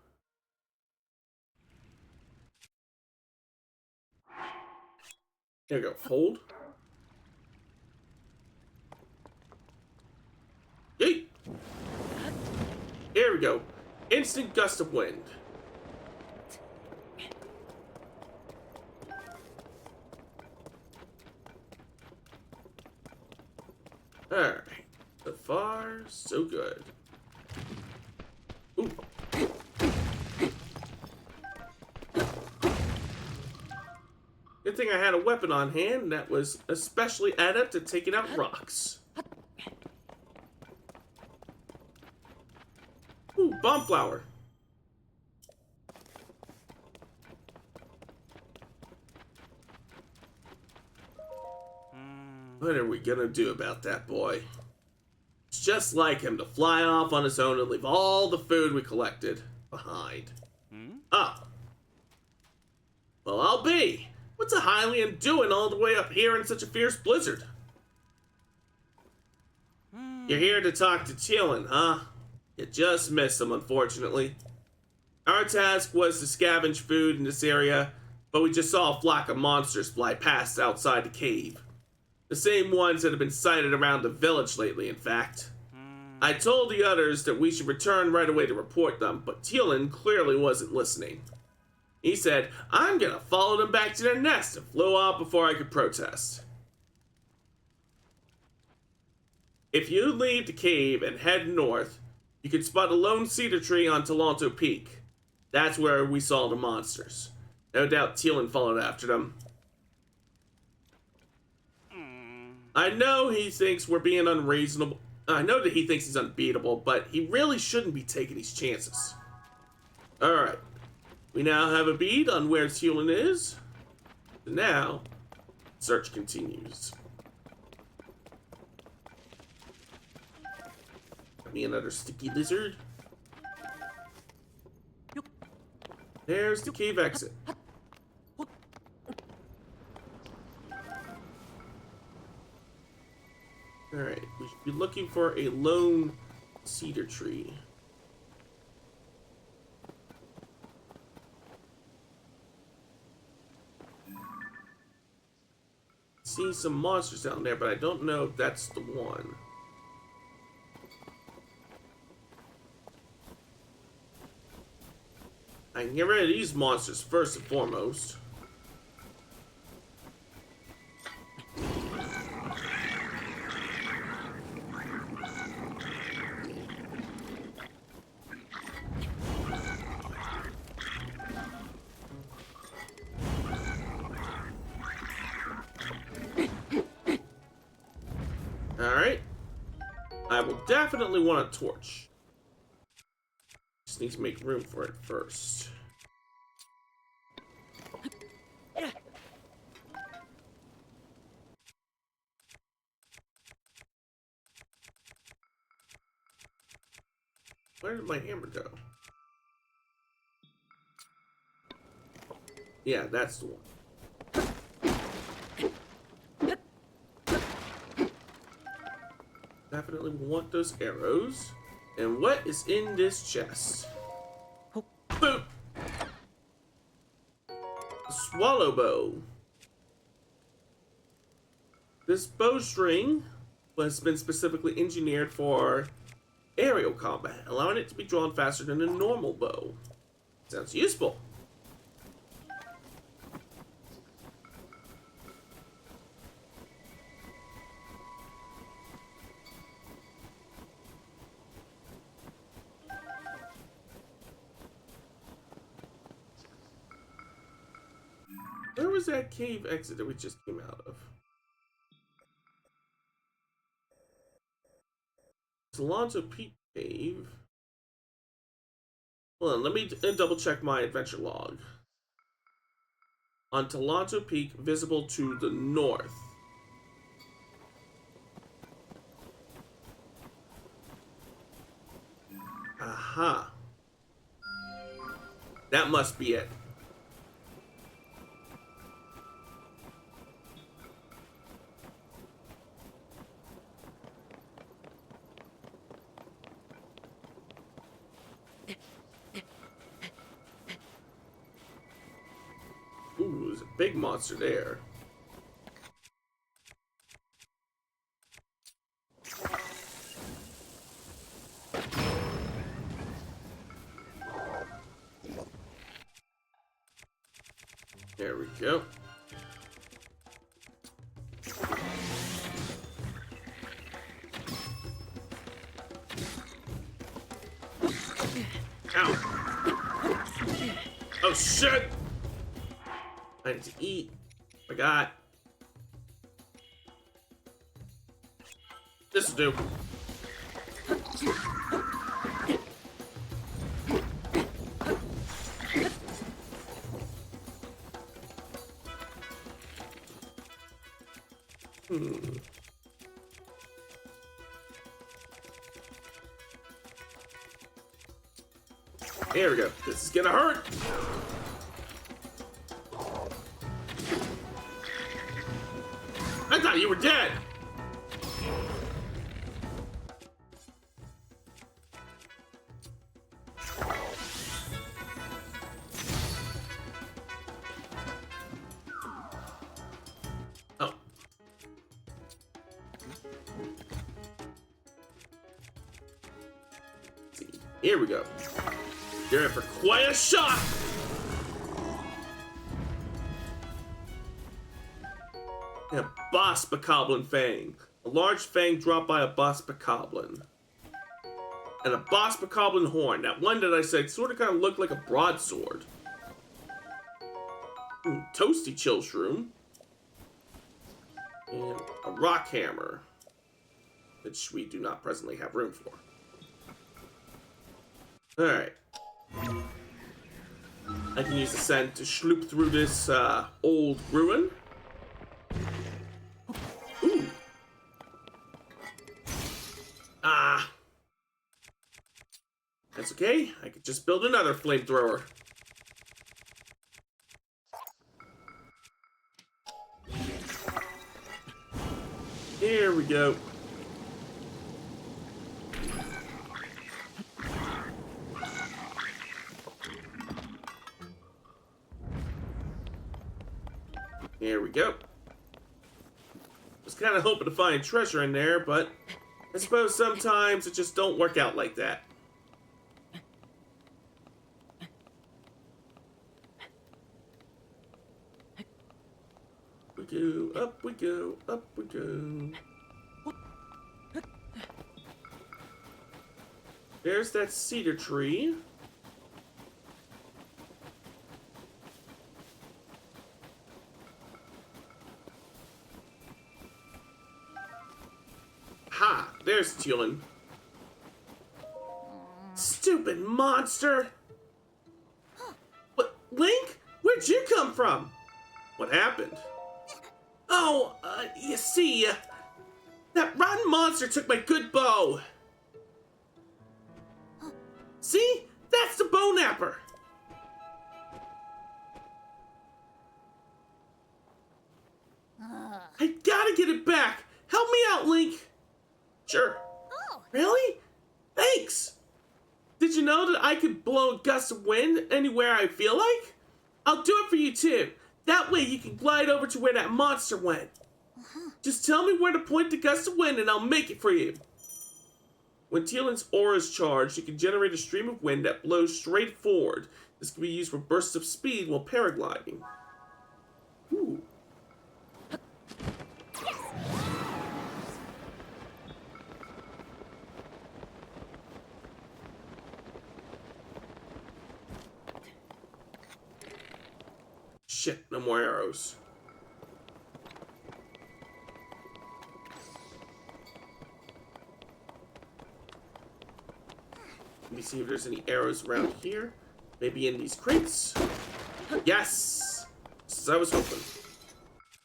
There we go. Hold. Yeet! Here we go. Instant gust of wind. Alright. So far, so good. Ooh. Good thing I had a weapon on hand that was especially adept at taking out rocks. Ooh, bomb flower. What are we gonna do about that boy? It's just like him to fly off on his own and leave all the food we collected behind. Ah. Well, I'll be. What's a Hylian doing all the way up here in such a fierce blizzard? You're here to talk to Chillin, huh? You just missed him, unfortunately. Our task was to scavenge food in this area, but we just saw a flock of monsters fly past outside the cave. The same ones that have been sighted around the village lately, in fact. I told the others that we should return right away to report them, but Chillin clearly wasn't listening. He said, I'm gonna follow them back to their nest, and flew off before I could protest. If you leave the cave and head north, you can spot a lone cedar tree on Toronto Peak. That's where we saw the monsters. No doubt Chillin followed after them. I know he thinks we're being unreasonable. I know that he thinks he's unbeatable, but he really shouldn't be taking these chances. Alright. We now have a bead on where Chillin is. And now, search continues. Got me another sticky lizard. There's the cave exit. Alright, we should be looking for a lone cedar tree. See some monsters down there, but I don't know if that's the one. I can get rid of these monsters first and foremost. Alright. I will definitely want a torch. Just need to make room for it first. Where did my hammer go? Yeah, that's the one. Definitely want those arrows. And what is in this chest? Boom! A swallow bow. This bowstring has been specifically engineered for aerial combat, allowing it to be drawn faster than a normal bow. Sounds useful. Where was that cave exit that we just came out of? Alonzo Peak Cave. Hold on, let me double check my adventure log. On Alonzo Peak, visible to the north. Aha. That must be it. Ooh, there's a big monster there. There we go. Ow. Oh shit! I need to eat. Forgot. This'll do. There we go. This is gonna hurt. I thought you were dead. Oh. Let's see. Here we go. You're in for quite a shock. A boss bokoblin fang. A large fang dropped by a boss bokoblin. And a boss bokoblin horn. That one that I said sort of kind of looked like a broadsword. Ooh, toasty chill shroom. And a rock hammer. Which we do not presently have room for. Alright. I can use the scent to sloop through this old ruin. Ooh. Ah. That's okay. I could just build another flamethrower. Here we go. Here we go. Was kind of hoping to find treasure in there, but I suppose sometimes it just don't work out like that. We go, up we go, up we go. There's that cedar tree. Ha! There's Teal'c. Stupid monster! What? Link? Where'd you come from? What happened? Oh, you see, that rotten monster took my good bow. See? That's the bow napper. I gotta get it back. Help me out, Link. Sure. Oh. Really? Thanks. Did you know that I could blow a gust of wind anywhere I feel like? I'll do it for you too. That way you can glide over to where that monster went. Just tell me where to point the gust of wind and I'll make it for you. When Teal'c's aura is charged, you can generate a stream of wind that blows straight forward. This can be used for bursts of speed while paragliding. Ooh. Shit, no more arrows. see if there's any arrows around here. Maybe in these crates. Yes! Just as I was hoping.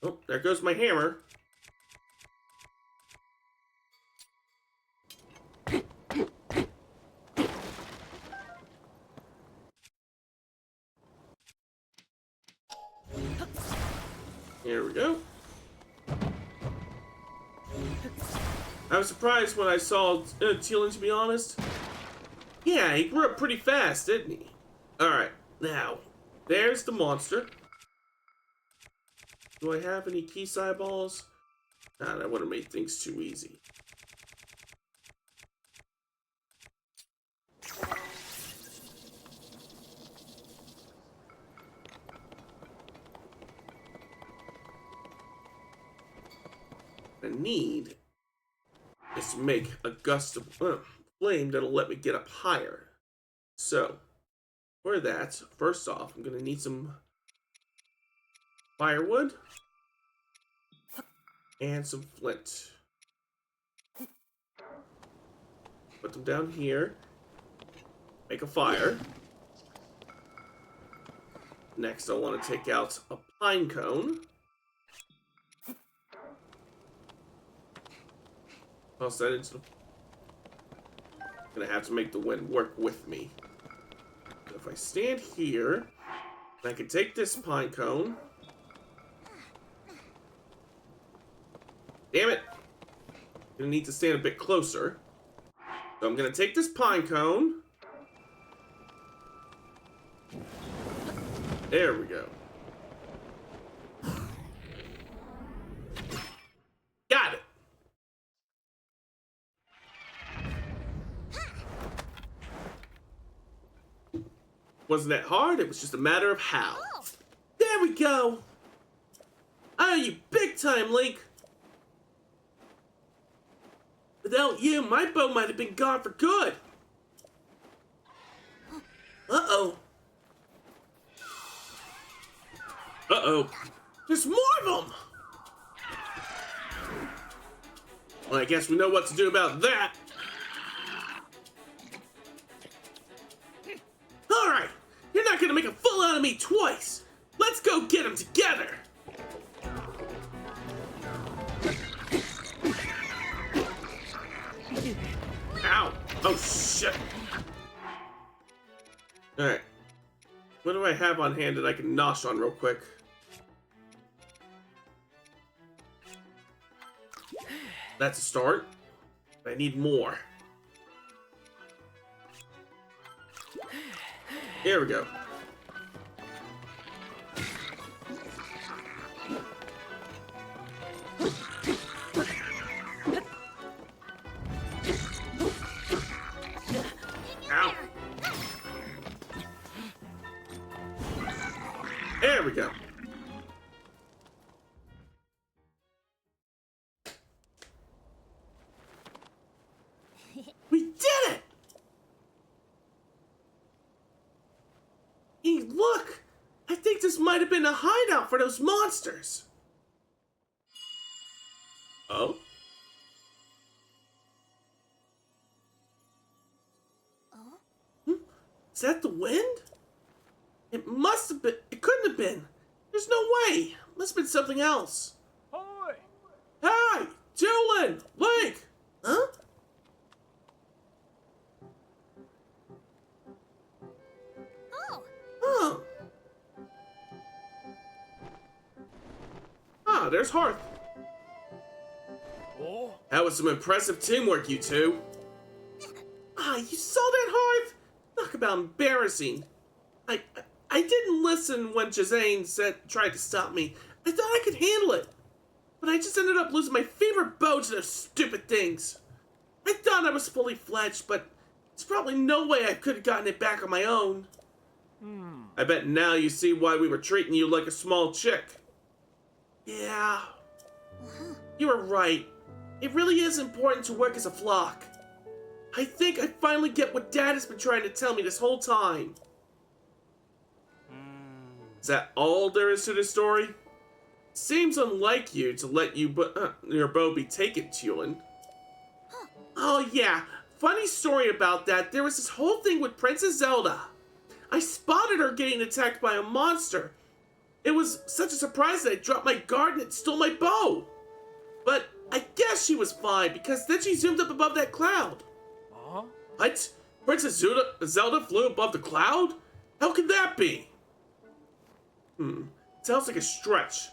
Oh, there goes my hammer. Here we go. I was surprised when I saw Teal'c, to be honest. Yeah, he grew up pretty fast, didn't he? Alright, now, there's the monster. Do I have any peace eyeballs? Nah, that would have made things too easy. I need is to make a gust of flame that'll let me get up higher. So, for that, first off, I'm gonna need some firewood and some flint. Put them down here. Make a fire. Next, I want to take out a pine cone. Toss that into the... I'm gonna have to make the wind work with me. If I stand here, I can take this pine cone. Damn it! Gonna need to stand a bit closer. So I'm gonna take this pine cone. There we go. Got it! Wasn't that hard? It was just a matter of how. There we go! I owe you big time, Link! Without you, my bow might have been gone for good! Uh-oh. Uh-oh. There's more of them! Well, I guess we know what to do about that. Alright! You're not gonna make a fool out of me twice! Let's go get them together! Ow! Oh, shit! Alright. What do I have on hand that I can nosh on real quick? That's a start. I need more. Here we go. Ow. There we go. We did it! Hey, look! I think this might have been a hideout for those monsters. Oh? Is that the wind? It must have been. It couldn't have been. There's no way. Must have been something else. Ahoy! Hi! Julian! Link! Huh? Oh, Oh. Ah, there's Hearth. Oh? That was some impressive teamwork, you two. Ah, you saw that, Hearth? Talk about embarrassing. I didn't listen when Jazane tried to stop me. I thought I could handle it. But I just ended up losing my favorite bow to those stupid things. I thought I was fully fledged, but there's probably no way I could have gotten it back on my own. I bet now you see why we were treating you like a small chick. Yeah. You were right. It really is important to work as a flock. I think I finally get what Dad has been trying to tell me this whole time. Is that all there is to the story? Seems unlike you to let your bow be taken, Tulin. Oh yeah, funny story about that. There was this whole thing with Princess Zelda. I spotted her getting attacked by a monster. It was such a surprise that I dropped my guard and it stole my bow. But I guess she was fine because then she zoomed up above that cloud. What? Princess Zelda flew above the cloud? How could that be? Sounds like a stretch.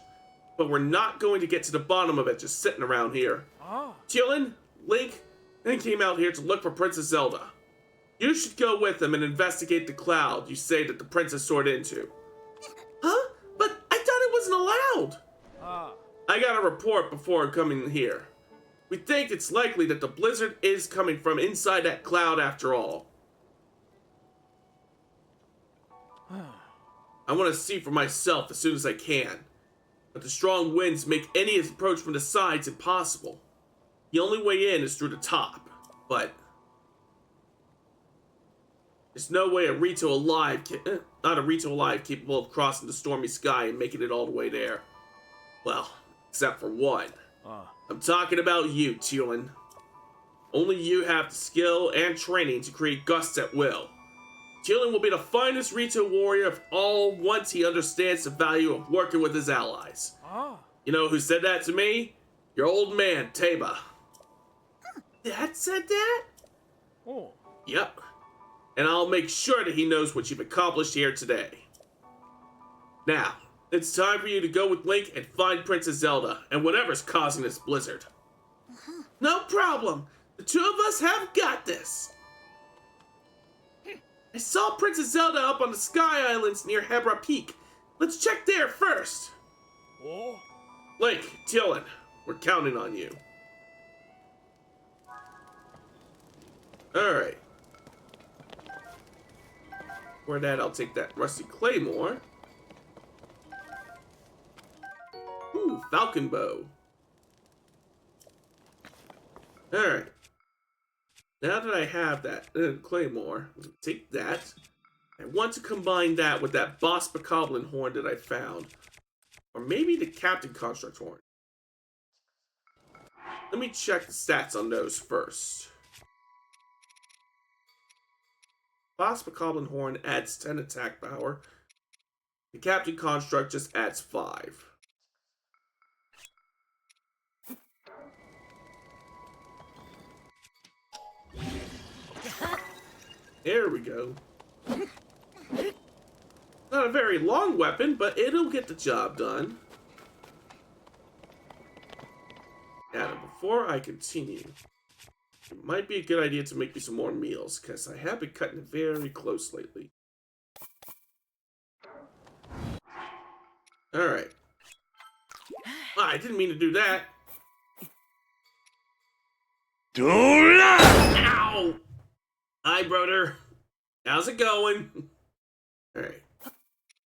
But we're not going to get to the bottom of it just sitting around here. Chillin, Link, then came out here to look for Princess Zelda. You should go with them and investigate the cloud you say that the princess soared into. Huh? But I thought it wasn't allowed. I got a report before coming here. We think it's likely that the blizzard is coming from inside that cloud after all. I want to see for myself as soon as I can. But the strong winds make any approach from the sides impossible. The only way in is through the top, but there's no way not a Rito alive capable of crossing the stormy sky and making it all the way there. Well, except for one. I'm talking about you, Tulin. Only you have the skill and training to create gusts at will. Tulin will be the finest Rito warrior of all once he understands the value of working with his allies. You know who said that to me? Your old man, Teba. Dad said that? Yep. And I'll make sure that he knows what you've accomplished here today. Now, it's time for you to go with Link and find Princess Zelda and whatever's causing this blizzard. No problem. The two of us have got this. I saw Princess Zelda up on the Sky Islands near Hebra Peak. Let's check there first. Link, Tulin, we're counting on you. Alright. For that, I'll take that rusty claymore. Ooh, falcon bow. Alright. Now that I have that claymore, I'll take that. I want to combine that with that boss bokoblin horn that I found. Or maybe the captain construct horn. Let me check the stats on those first. Boss bokoblin horn adds 10 attack power. The captain construct just adds 5. There we go. Not a very long weapon, but it'll get the job done. Now, before I continue, it might be a good idea to make me some more meals, because I have been cutting it very close lately. Alright. I didn't mean to do that. Ow! Hi, brother. How's it going? Alright.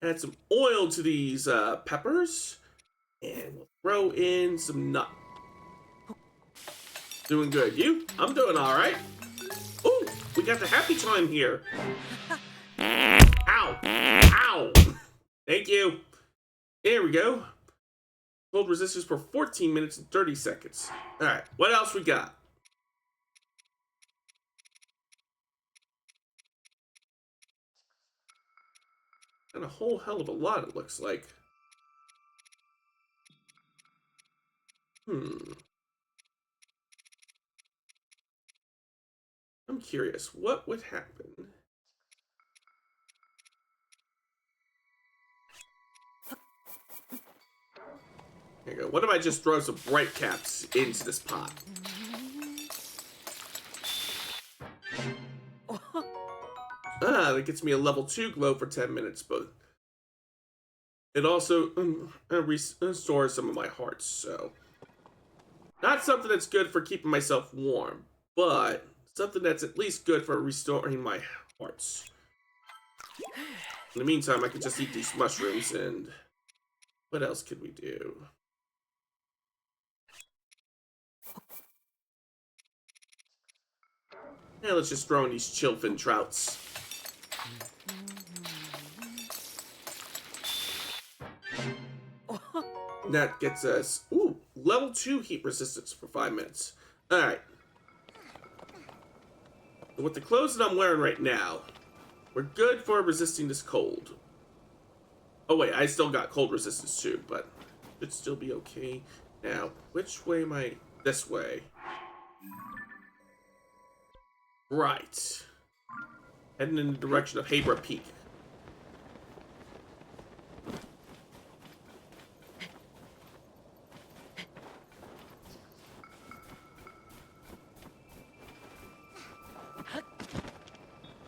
Add some oil to these peppers. And we'll throw in some nut. Doing good. You? I'm doing alright. Ooh, we got the happy time here. Ow! Ow! Thank you. There we go. Hold resistance for 14 minutes and 30 seconds. Alright, what else we got? And a whole hell of a lot, it looks like. I'm curious, what would happen? There you go. What if I just throw some bright caps into this pot? That gets me a level 2 glow for 10 minutes, but it also restores some of my hearts, so not something that's good for keeping myself warm, but something that's at least good for restoring my hearts. In the meantime, I can just eat these mushrooms, and what else could we do? Yeah, let's just throw in these chillfin trouts. That gets us, level 2 heat resistance for 5 minutes. Alright. With the clothes that I'm wearing right now, we're good for resisting this cold. Oh wait, I still got cold resistance too, but should still be okay. Now, which way am I? This way. Right. Heading in the direction of Habra Peak.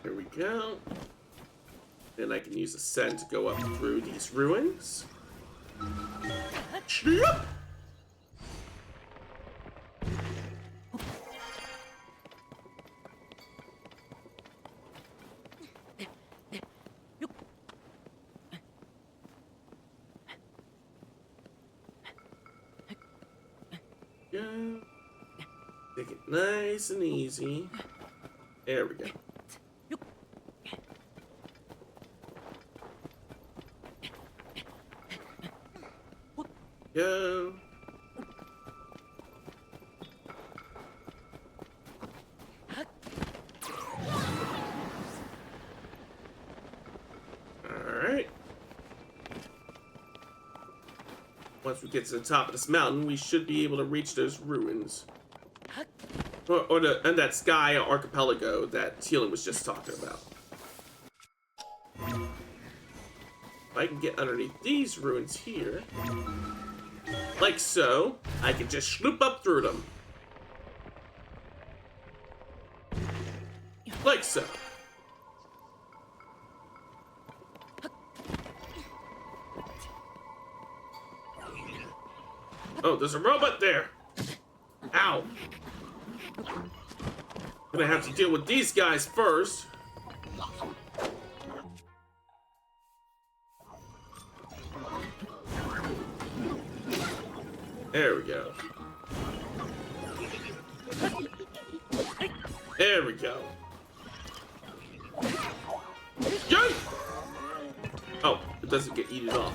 Here we go. Then I can use the scent to go up through these ruins. Yep. Go. Take it nice and easy. There we go. Go. Alright. Once we get to the top of this mountain, we should be able to reach those ruins. And that sky archipelago that Teal'c was just talking about. If I can get underneath these ruins here, like so, I can just sloop up through them. Like so. Oh, there's a robot there. Ow. Gonna have to deal with these guys first. There we go. There we go. Yay! Oh, it doesn't get eaten off.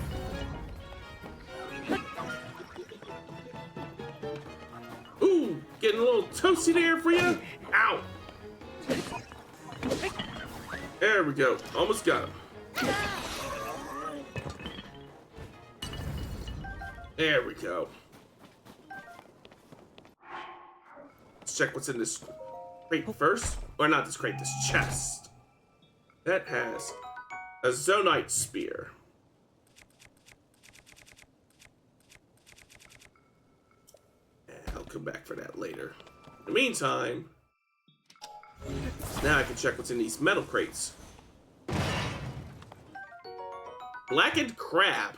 Ooh, getting a little toasty there for you. Ow! There we go. Almost got him. There we go. Let's check what's in this crate first. Or not this crate, this chest. That has a Zonite spear. I'll come back for that later. In the meantime, now I can check what's in these metal crates. Blackened crab.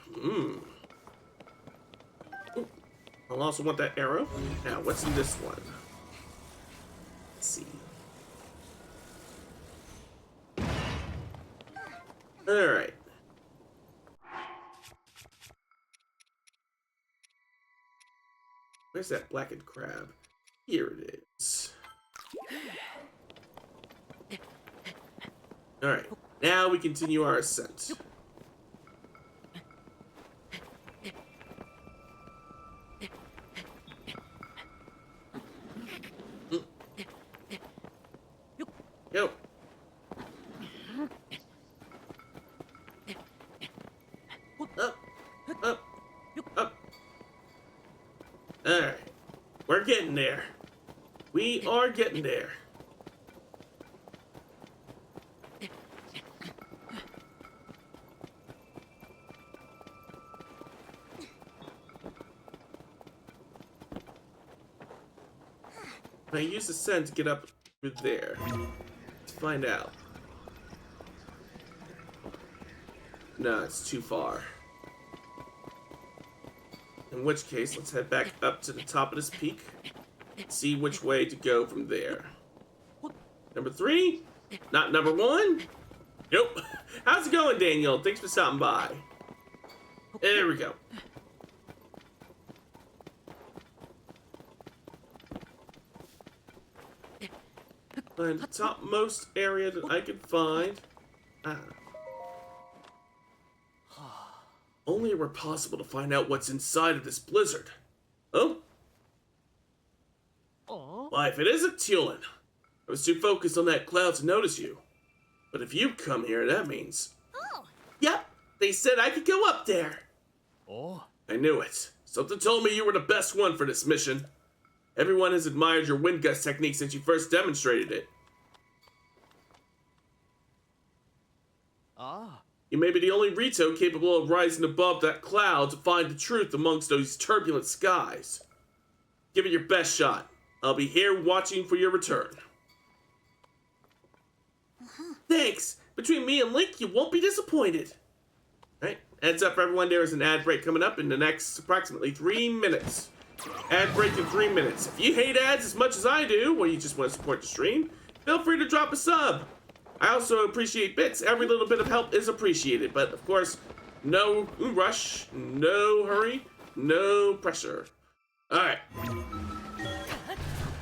I'll also want that arrow. Now, what's in this one? Let's see. Alright. Where's that blackened crab? Here it is. Alright. Now we continue our ascent. Go. Up. Up. Up. Alright. We're getting there. We are getting there. I use the scent to get up through there. Let's find out. No, it's too far. In which case, let's head back up to the top of this peak. See which way to go from there. Number 3? Not number 1? Nope. How's it going, Daniel? Thanks for stopping by. There we go. Find the topmost area that I can find. Only it were possible to find out what's inside of this blizzard. Oh? Why, if it isn't Teal'c, I was too focused on that cloud to notice you. But if you come here, that means... Oh, Yep, they said I could go up there. Oh? I knew it. Something told me you were the best one for this mission. Everyone has admired your wind gust technique since you first demonstrated it. Ah. You may be the only Rito capable of rising above that cloud to find the truth amongst those turbulent skies. Give it your best shot. I'll be here watching for your return. Thanks. Between me and Link, you won't be disappointed. Alright, heads up everyone, there is an ad break coming up in the next approximately 3 minutes. Ad break in 3 minutes. If you hate ads as much as I do, or you just want to support the stream, feel free to drop a sub. I also appreciate bits. Every little bit of help is appreciated, but of course, no rush, no hurry, no pressure. Alright.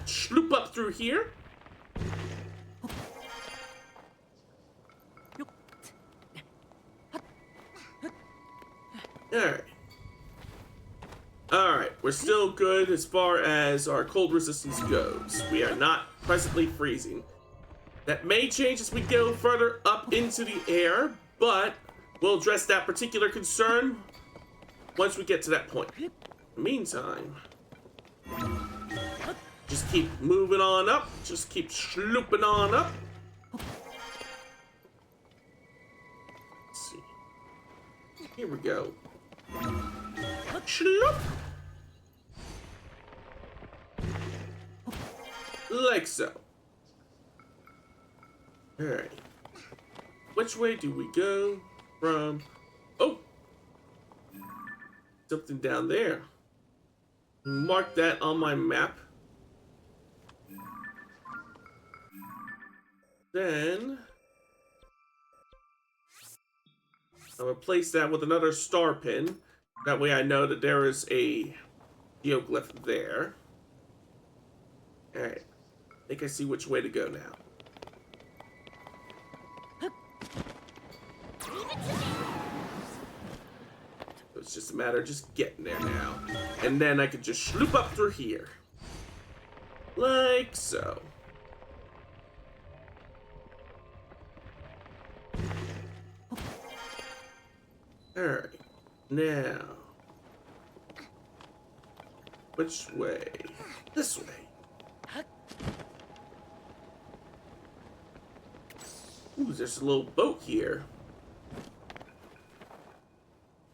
Sloop up through here. Alright. Alright, we're still good as far as our cold resistance goes. We are not presently freezing. That may change as we go further up into the air, but we'll address that particular concern once we get to that point. In the meantime, just keep moving on up. Just keep slooping on up. Let's see. Here we go. Sloop. Like so. Alright. Which way do we go from... Oh! Something down there. Mark that on my map. Then... I'll replace that with another star pin. That way I know that there is a geoglyph there. Alright. I think I see which way to go now. It's just a matter of just getting there now. And then I could just sloop up through here. Like so. Alright. Now. Which way? This way. Ooh, there's a little boat here.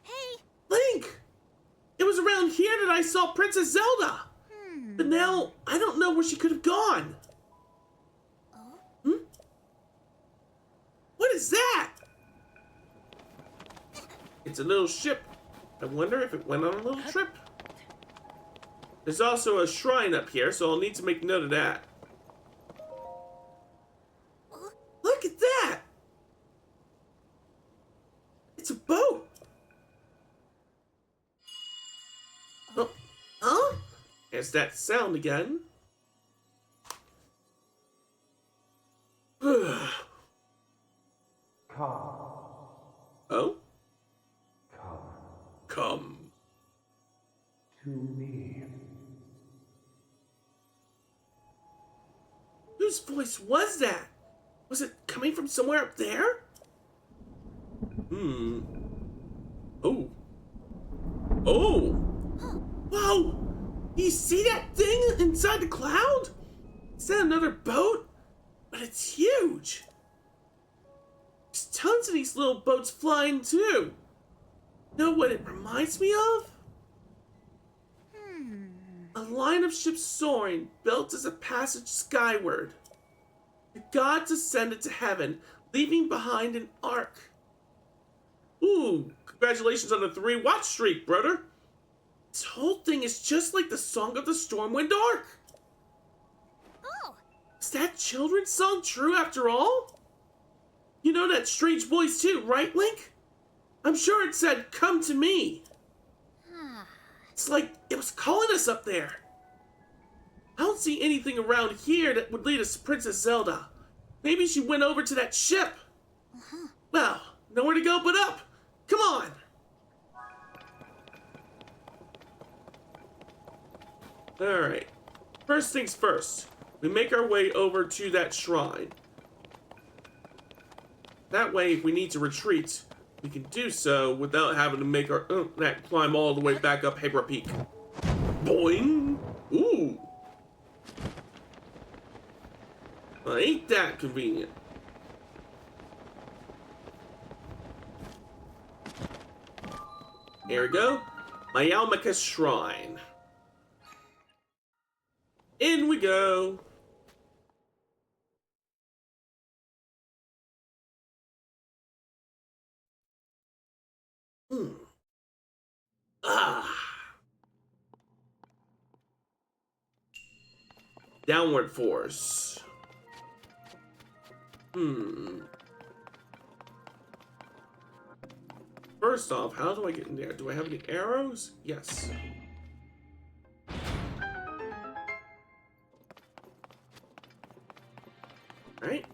hey. Link! It was around here that I saw Princess Zelda! But now, I don't know where she could have gone. Hmm? What is that? It's a little ship. I wonder if it went on a little trip. There's also a shrine up here, so I'll need to make note of that. Look at that! It's a boat! Oh, huh? There's that sound again. Oh? Come. To me. Whose voice was that? Was it coming from somewhere up there? Oh. Oh! Whoa! You see that thing inside the cloud? Is that another boat? But it's huge! There's tons of these little boats flying too. Know what it reminds me of? A line of ships soaring, built as a passage skyward. The gods ascended to heaven, leaving behind an ark. Ooh, congratulations on the 3-watch streak, brother. This whole thing is just like the Song of the Stormwind Ark. Oh, Is that children's song true after all? You know that strange voice too, right, Link? I'm sure it said, "Come to me." It's like it was calling us up there. I don't see anything around here that would lead us to Princess Zelda. Maybe she went over to that ship. Well, nowhere to go but up. Come on. Alright. First things first. we make our way over to that shrine. That way, if we need to retreat, we can do so without having to make our that climb all the way back up Hebra Peak. Boing! Ooh! Well, ain't that convenient? Here we go. Mayalmaka Shrine. In we go. Ah. Downward force. First off, how do I get in there? Do I have any arrows? Yes. Right?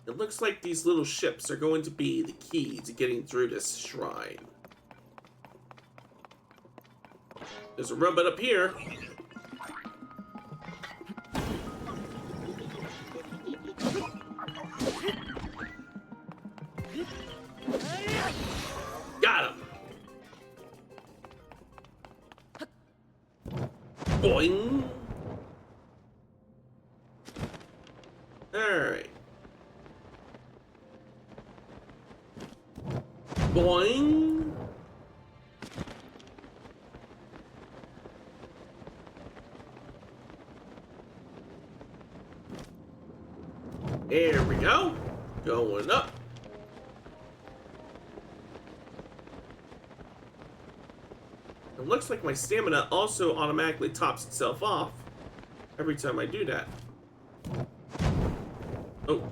It looks like these little ships are going to be the key to getting through this shrine. There's a robot up here. Got him. Boing. Alright. Boing. There we go. Going up. It looks like my stamina also automatically tops itself off every time I do that. Oh.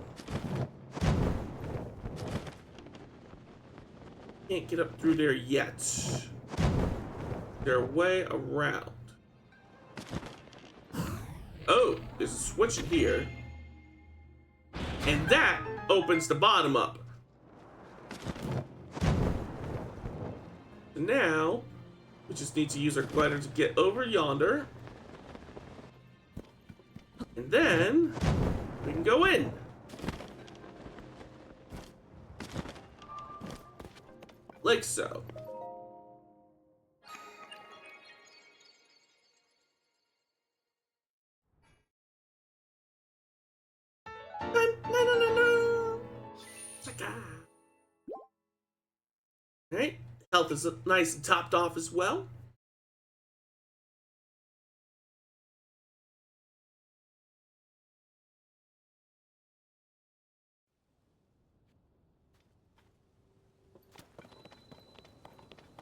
Can't get up through there yet. Their way around. Oh, there's a switch in here. And that opens the bottom up. Now, we just need to use our glider to get over yonder. And then, we can go in. Like so. Alright, health is nice and topped off as well.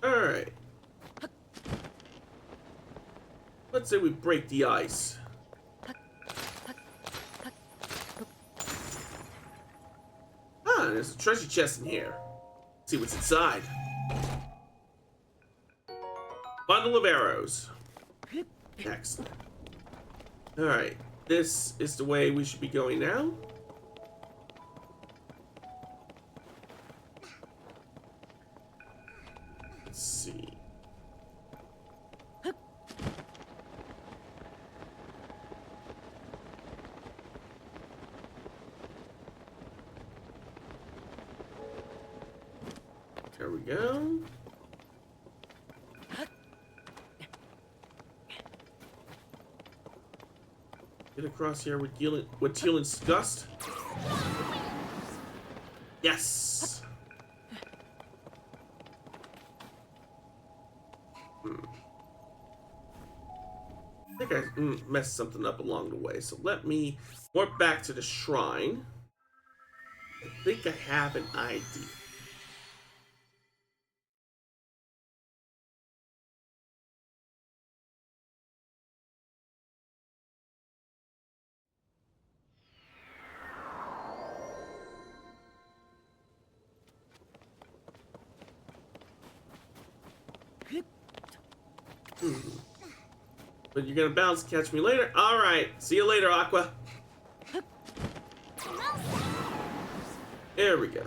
Alright. Let's say we break the ice. Ah, there's a treasure chest in here. Let's see what's inside. Bundle of arrows. Excellent. Alright, this is the way we should be going now. Let's see. There we go. Get across here with Tealin's Gust. Yes! I think I messed something up along the way, so let me warp back to the shrine. I think I have an idea. But you're gonna bounce and catch me later? Alright, see you later, Aqua. There we go.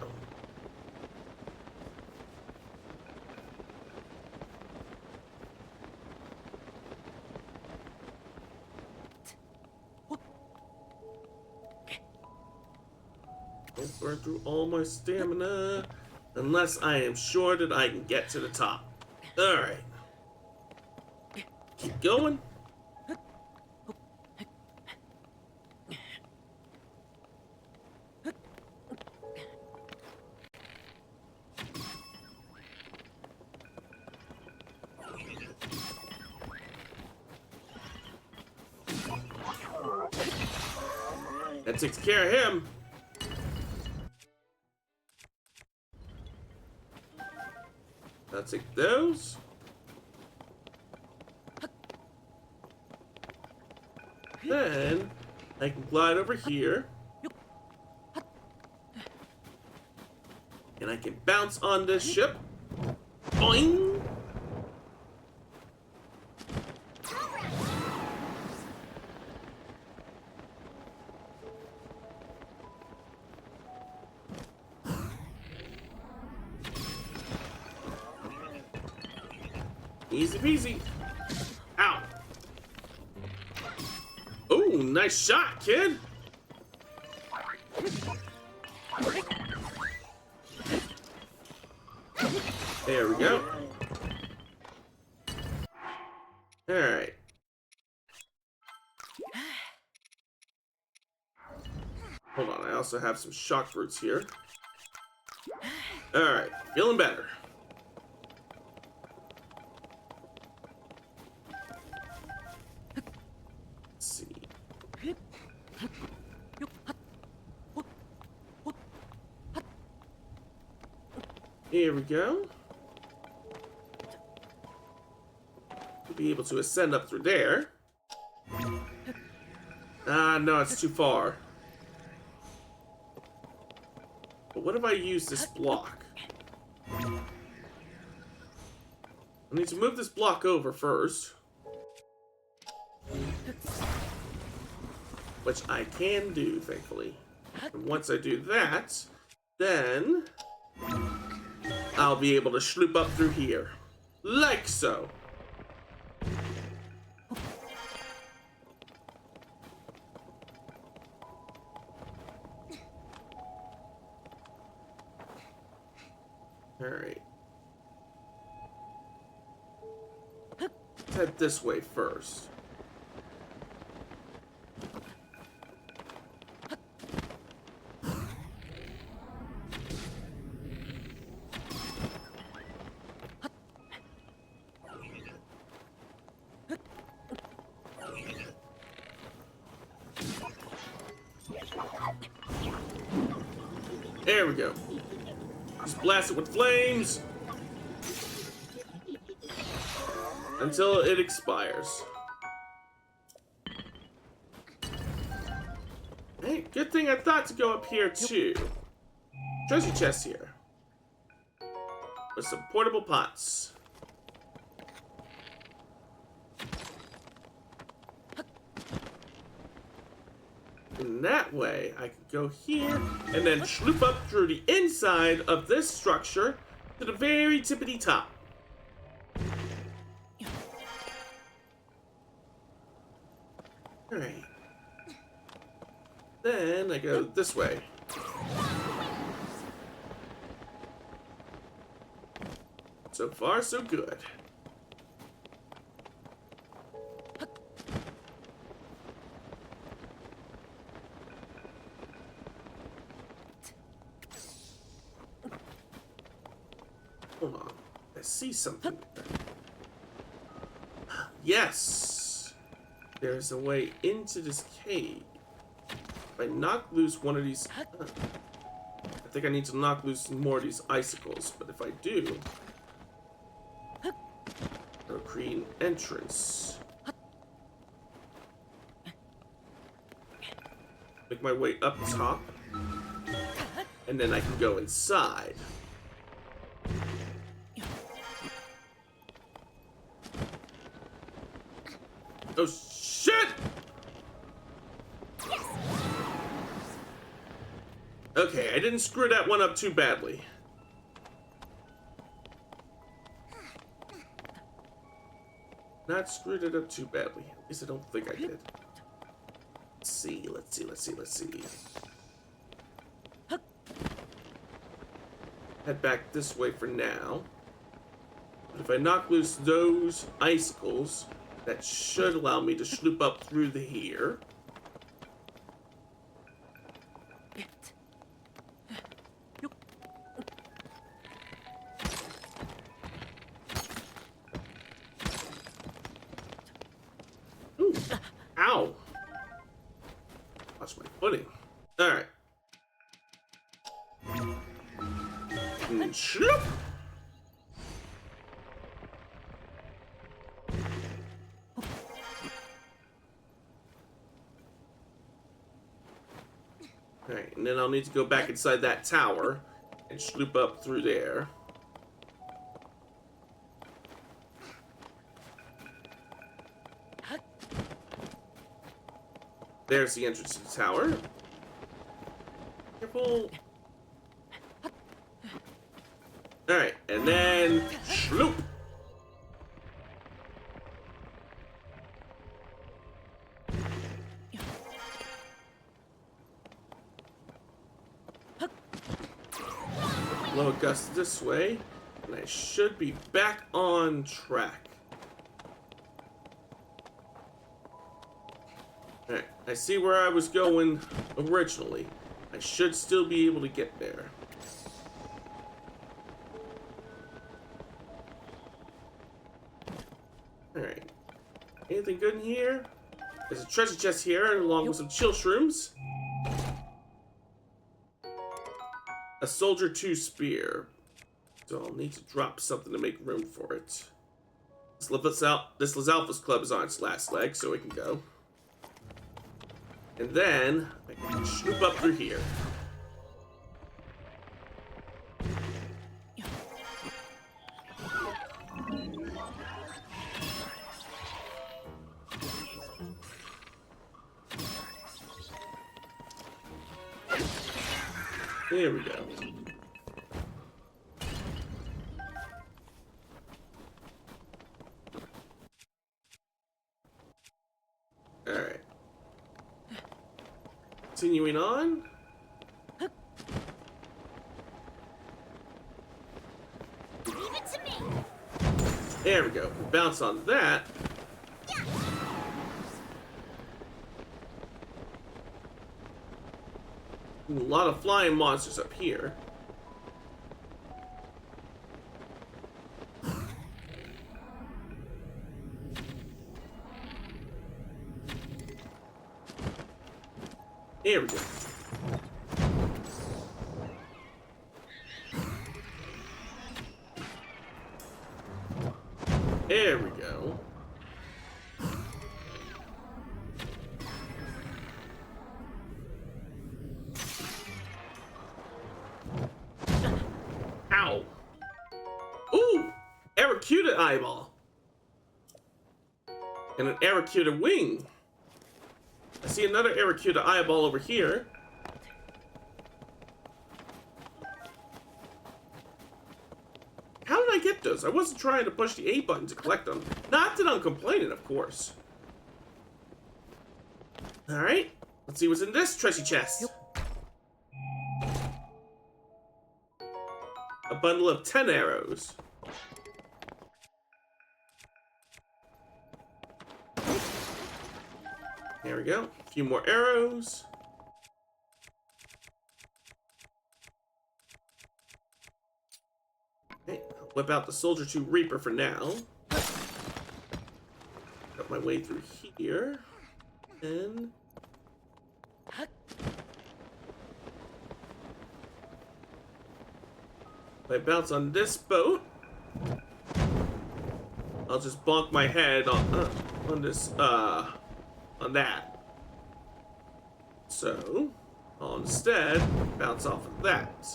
I've burned through all my stamina. Unless I am sure that I can get to the top. Alright. Keep going. That takes care of him. I'll take those. Then I can glide over here. And I can bounce on this ship. Boing! Easy peasy. Ow. Oh, nice shot, kid. There we go. All right. Hold on, I also have some shock fruits here. All right, feeling better. Here we go. We'll be able to ascend up through there. Ah, no, it's too far. But what if I use this block? I need to move this block over first. Which I can do, thankfully. And once I do that, then I'll be able to sloop up through here. Like so. Alright. Let's head this way first. There we go. Just blast it with flames until it expires. Hey, good thing I thought to go up here too. Treasure chest here with some portable pots. And that way, I can go here and then sloop up through the inside of this structure to the very tippity top. Alright. Then I go this way. So far, so good. Hold on. I see something. Yes! There's a way into this cave. If I knock loose one of these... I think I need to knock loose more of these icicles, but if I do... I'll create an entrance. Make my way up top. And then I can go inside. Oh, shit! Okay, I didn't screw that one up too badly. Not screwed it up too badly. At least I don't think I did. Let's see. head back this way for now. But if I knock loose those icicles, that should allow me to sloop up through the here. Ooh, ow. Lost my footing. Alright. And sloop! Alright, and then I'll need to go back inside that tower and sloop up through there. There's the entrance to the tower. Careful. Alright, and then sloop! Blow a gust this way, and I should be back on track. Alright, I see where I was going originally. I should still be able to get there. Alright. Anything good in here? There's a treasure chest here, along with some chill shrooms. A Soldier 2 spear. So I'll need to drop something to make room for it. This Lizalfa's club is on its last leg, so it can go. And then I can swoop up through here. There we go. Alright. Continuing on. Leave it to me. There we go. Bounce on that. A lot of flying monsters up here. Here we go. There we go. Ow. Ooh! Aracuda eyeball. And an Aracuda wing. I see another Aracuda eyeball over here. How did I get those? I wasn't trying to push the A button to collect them. Not that I'm complaining, of course. Alright, let's see what's in this treasure chest. A bundle of 10 arrows. There we go. A few more arrows. Okay, I'll whip out the Soldier 2 Reaper for now. Got my way through here. And... if I bounce on this boat, I'll just bonk my head on this, on that. So, I'll instead bounce off of that.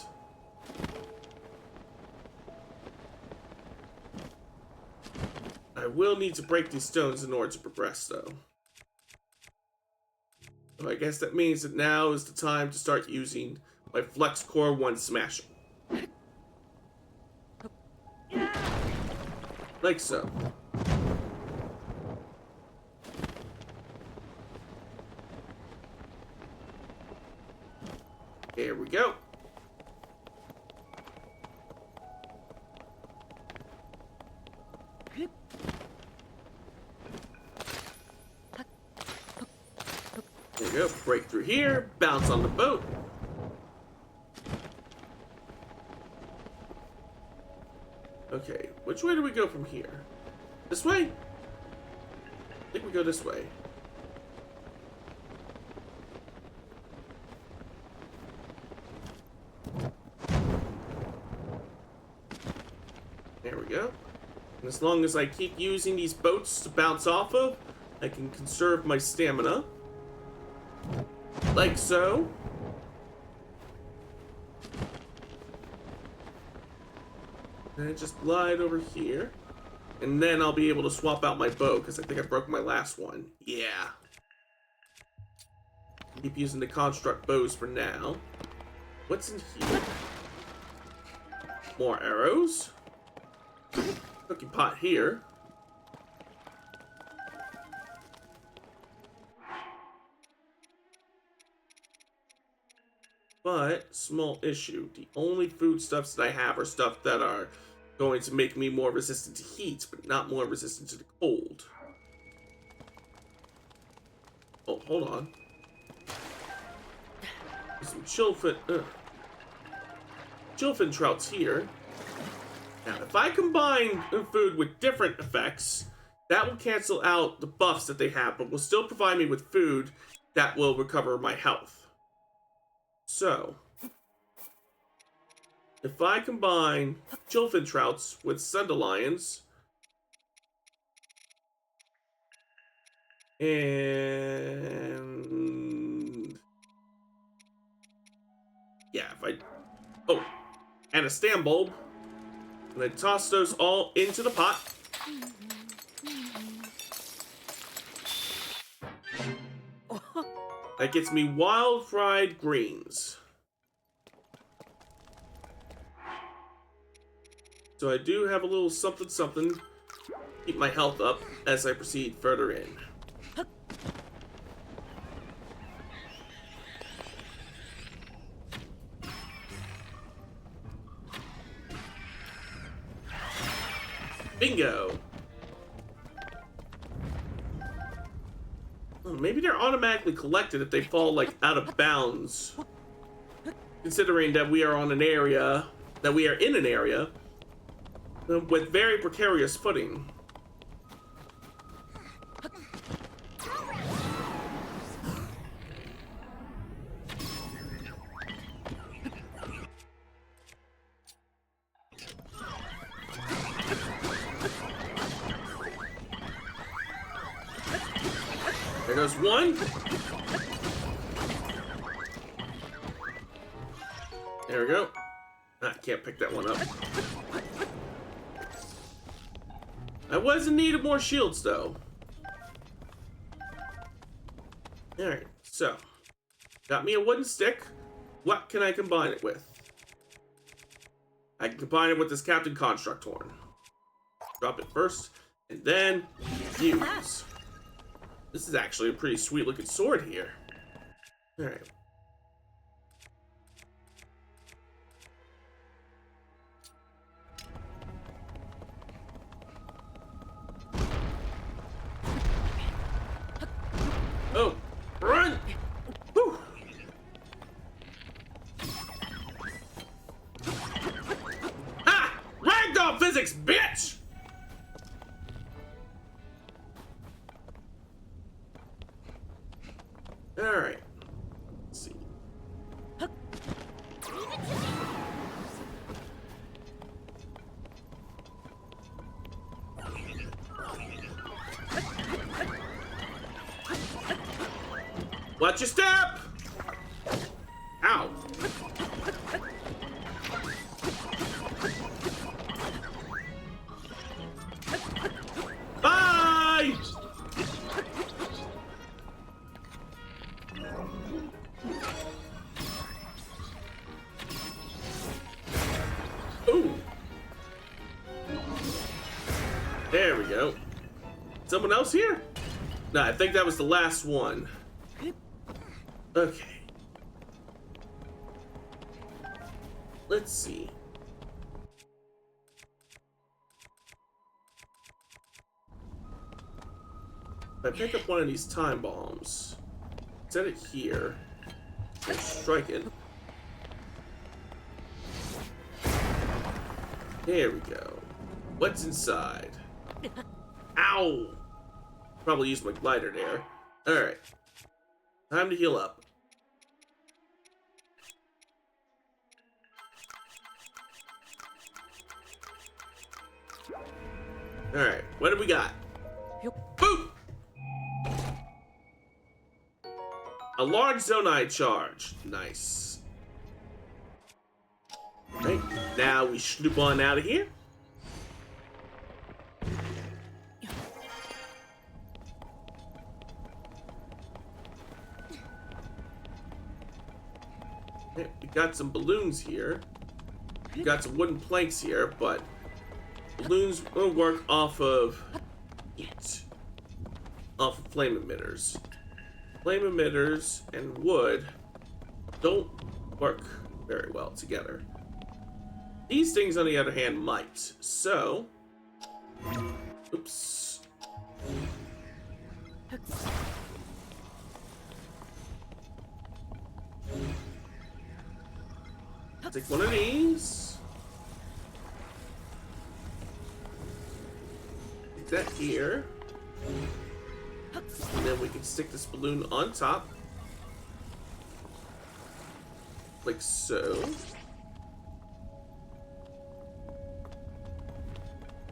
I will need to break these stones in order to progress, though. So I guess that means that now is the time to start using my Flex Core 1 Smasher. Like so. Here we go. There we go. Break through here. Bounce on the boat. Okay, which way do we go from here? This way? I think we go this way. There we go. And as long as I keep using these boats to bounce off of, I can conserve my stamina. Like so. And I just glide over here. And then I'll be able to swap out my bow, because I think I broke my last one. Yeah. Keep using the construct bows for now. What's in here? More arrows. Cookie pot here. But, small issue. The only foodstuffs that I have are stuff that are going to make me more resistant to heat, but not more resistant to the cold. Oh, hold on. There's some chillfin trouts here. Now, if I combine food with different effects, that will cancel out the buffs that they have, but will still provide me with food that will recover my health. So, if I combine chillfin trouts with sundelions, and yeah, and a stam bulb, and I toss those all into the pot. That gets me wild fried greens. So I do have a little something something to keep my health up as I proceed further in. Bingo! Maybe they're automatically collected if they fall, like, out of bounds. Considering that we are in an area with very precarious footing. There goes one. There we go. I can't pick that one up. I was in need of more shields, though. Alright, so. Got me a wooden stick. What can I combine it with? I can combine it with this Captain Construct Horn. Drop it first, and then use. This is actually a pretty sweet looking sword here. Alright. Oh, run! Whew. Ah! Ragdoll physics, bitch! Alright. Let's see. Watch your step! Ow. Bye! Ooh. There we go. Someone else here? No, I think that was the last one. Okay. Let's see. If I pick up one of these time bombs, set it here, and strike it. There we go. What's inside? Ow! Probably used my glider there. Alright. Time to heal up. Alright, what do we got? Boom! A large Zonai charge. Nice. Right, now we snoop on out of here. Okay, we got some balloons here. We got some wooden planks here, but balloons will work off of heat. Off of flame emitters. Flame emitters and wood don't work very well together. These things, on the other hand, might. So, oops. Take one of these. Take that here. And then we can stick this balloon on top. Like so.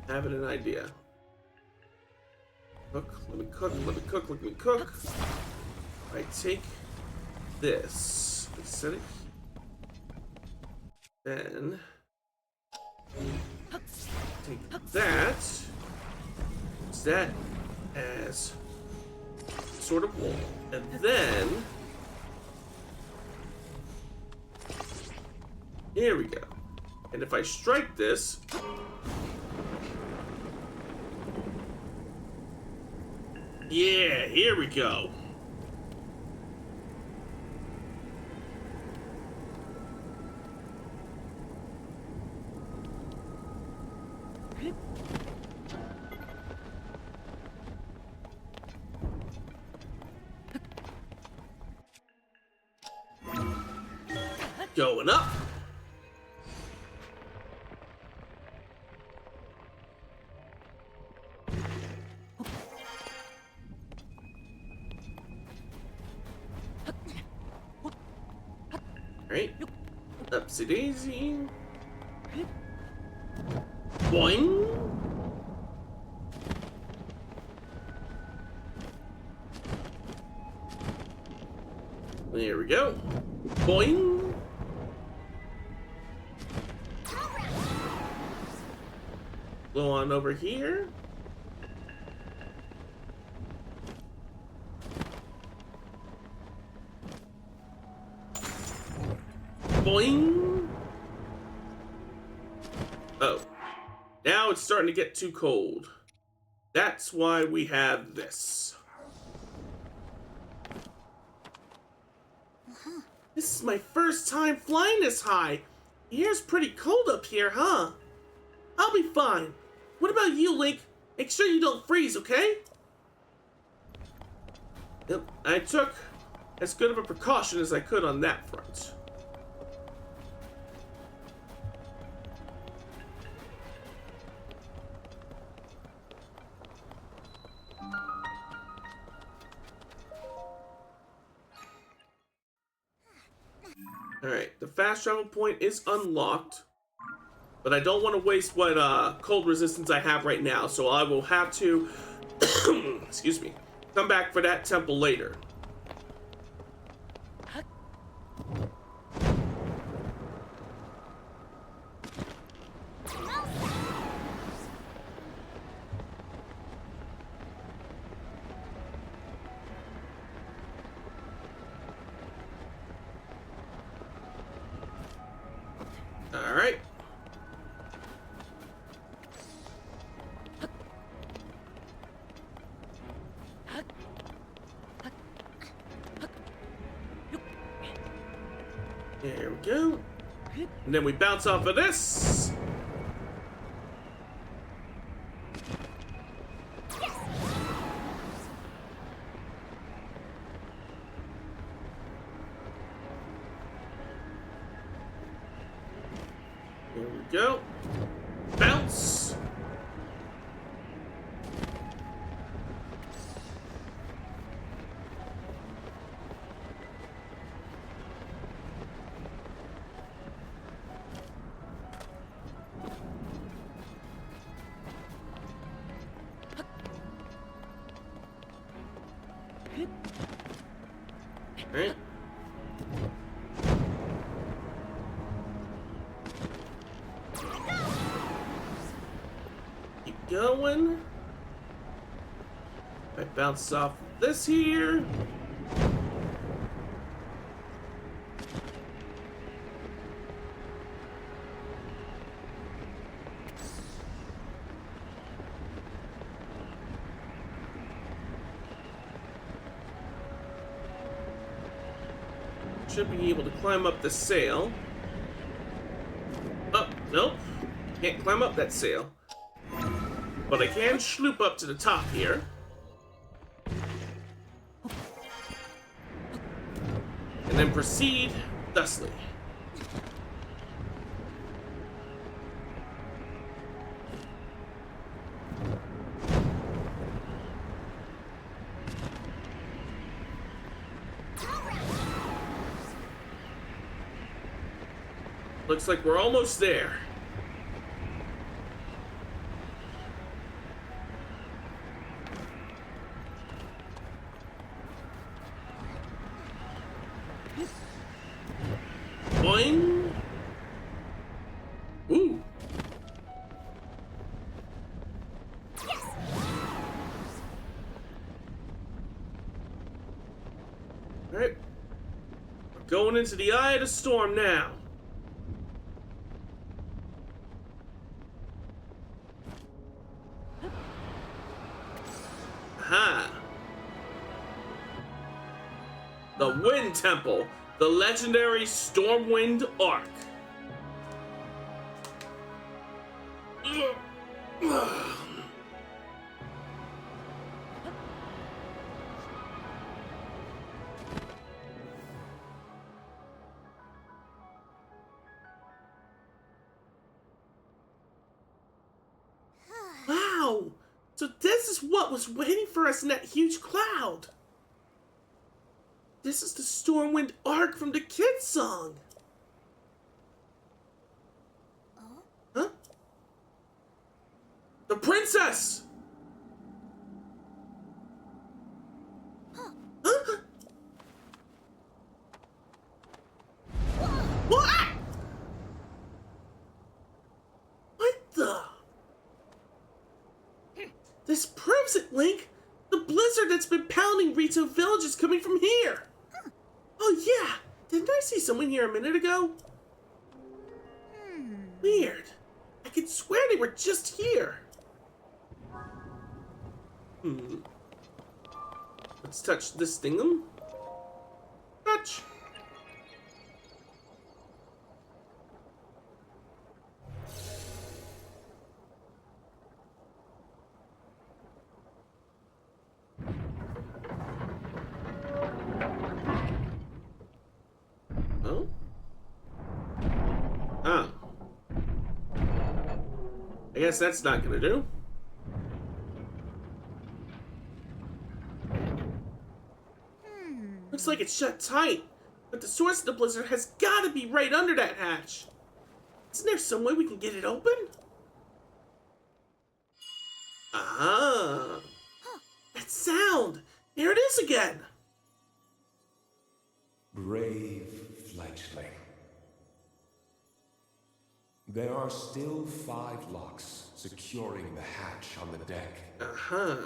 Having an idea. Cook, let me cook, let me cook, let me cook. I take this, I set it here. Then take that, use that as sort of wall, and then here we go. And if I strike this, yeah, here we go. Going up. Right. Upsy daisy. Boing. There we go. Boing. Go on over here. Boing. Oh. Now it's starting to get too cold. That's why we have this. This is my first time flying this high. The air's pretty cold up here, huh? I'll be fine. What about you, Link? Make sure you don't freeze, okay? Yep, I took as good of a precaution as I could on that front. Alright, the fast travel point is unlocked. But I don't want to waste what cold resistance I have right now, so I will have to, excuse me, come back for that temple later. All right. There we go. And then we bounce off of this. go. Bounce. Right. Keep going. I bounce off this here. Should be able to climb up the sail. Oh, nope. Can't climb up that sail. But I can sloop up to the top here. And then proceed thusly. Looks like we're almost there. Boing. Ooh. All right. We're going into the eye of the storm now. Aha. The Wind Temple, the legendary Stormwind Ark. Wow! So this is what was waiting for us in that huge cloud. This is the Stormwind Ark from the kids' song. Huh? The princess! Huh? What? What the? This proves it, Link! The blizzard that's been pounding Rito Village is coming from here! Oh yeah! Didn't I see someone here a minute ago? Weird. I could swear they were just here. Let's touch this thingum. Touch! Oh? Ah. I guess that's not gonna do. Looks like it's shut tight, but the source of the blizzard has gotta be right under that hatch. Isn't there some way we can get it open? Ah. That sound! There it is again! Brave fledgling. There are still 5 locks securing the hatch on the deck. Uh-huh.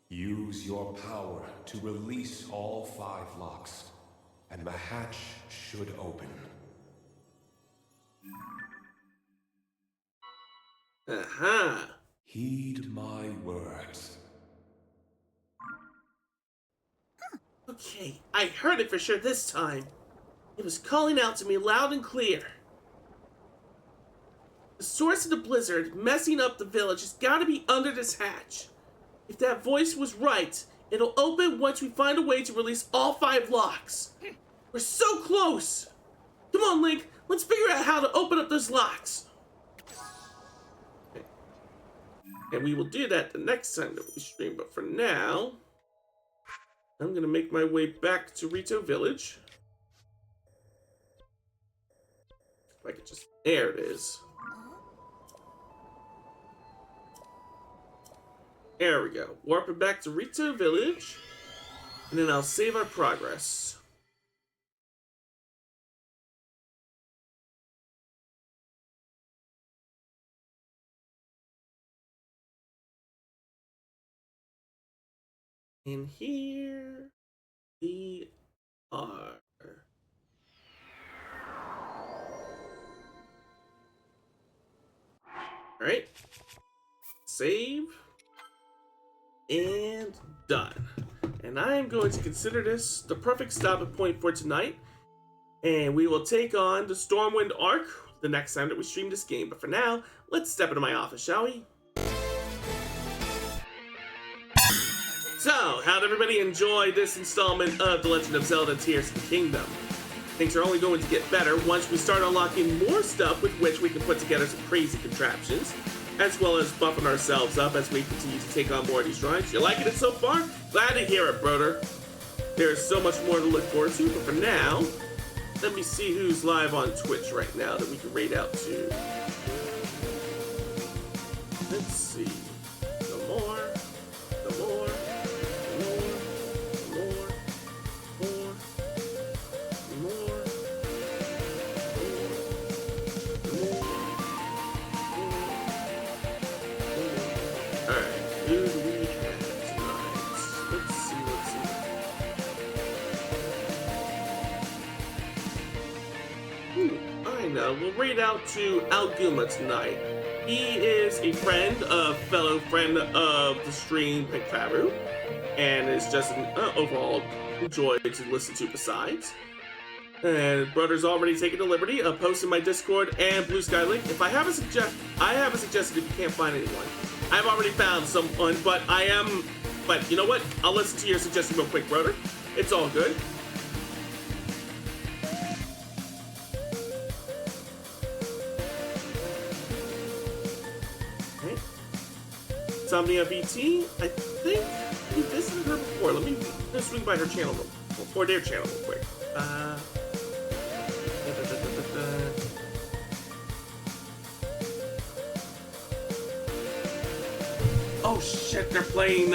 Use your power to release all 5 locks, and the hatch should open. Uh-huh. Heed my words. Okay, I heard it for sure this time. It was calling out to me loud and clear. The source of the blizzard messing up the village has got to be under this hatch. If that voice was right, it'll open once we find a way to release all 5 locks. We're so close! Come on, Link, Let's figure out how to open up those locks. Okay. And we will do that the next time that we stream. But for now, I'm going to make my way back to Rito Village. If I could just... There it is. There we go. Warping back to Rito Village. And then I'll save our progress. And here we are. Alright. Save. And done. And I am going to consider this the perfect stopping point for tonight. And we will take on the Stormwind arc the next time that we stream this game. But for now, let's step into my office, shall we? So, how'd everybody enjoy this installment of The Legend of Zelda Tears of the Kingdom? Things are only going to get better once we start unlocking more stuff with which we can put together some crazy contraptions, as well as buffing ourselves up as we continue to take on more of these shrines. You liking it so far? Glad to hear it, brother. There's so much more to look forward to, but for now, let me see who's live on Twitch right now that we can raid out to. Let's see. No more. No more. We'll raid out to Alguma tonight. He is a fellow friend of the stream, Pekfaru, and is just an overall joy to listen to besides. And brother's already taken the liberty of posting my Discord and Blue Sky link. If I haven't suggested if you can't find anyone. I've already found someone, but you know what? I'll listen to your suggestion real quick, brother. It's all good. Somnia VT, I think we visited her before. Let me swing by her channel or their channel real quick. Oh shit, they're playing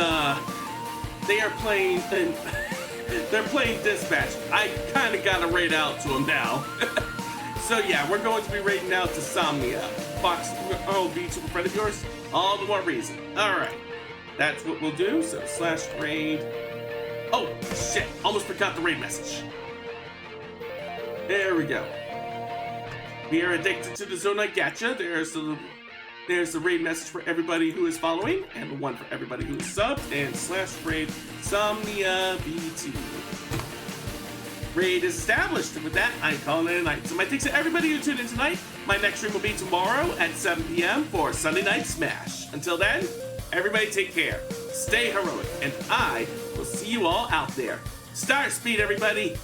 Dispatch. I kind of got to raid out to them now. So yeah, we're going to be raiding out to Somnia. Fox, VTuber friend of yours? All the more reason. Alright. That's what we'll do. So /raid. Oh, shit. Almost forgot the raid message. There we go. We are addicted to the Zonite Gacha. There's the raid message for everybody who is following, and the one for everybody who is subbed, and /raid Somnia VT. Raid is established, and with that, I'm calling it a night. So my thanks to everybody who tuned in tonight. My next stream will be tomorrow at 7 p.m. for Sunday Night Smash. Until then, everybody take care, stay heroic, and I will see you all out there. Star speed, everybody!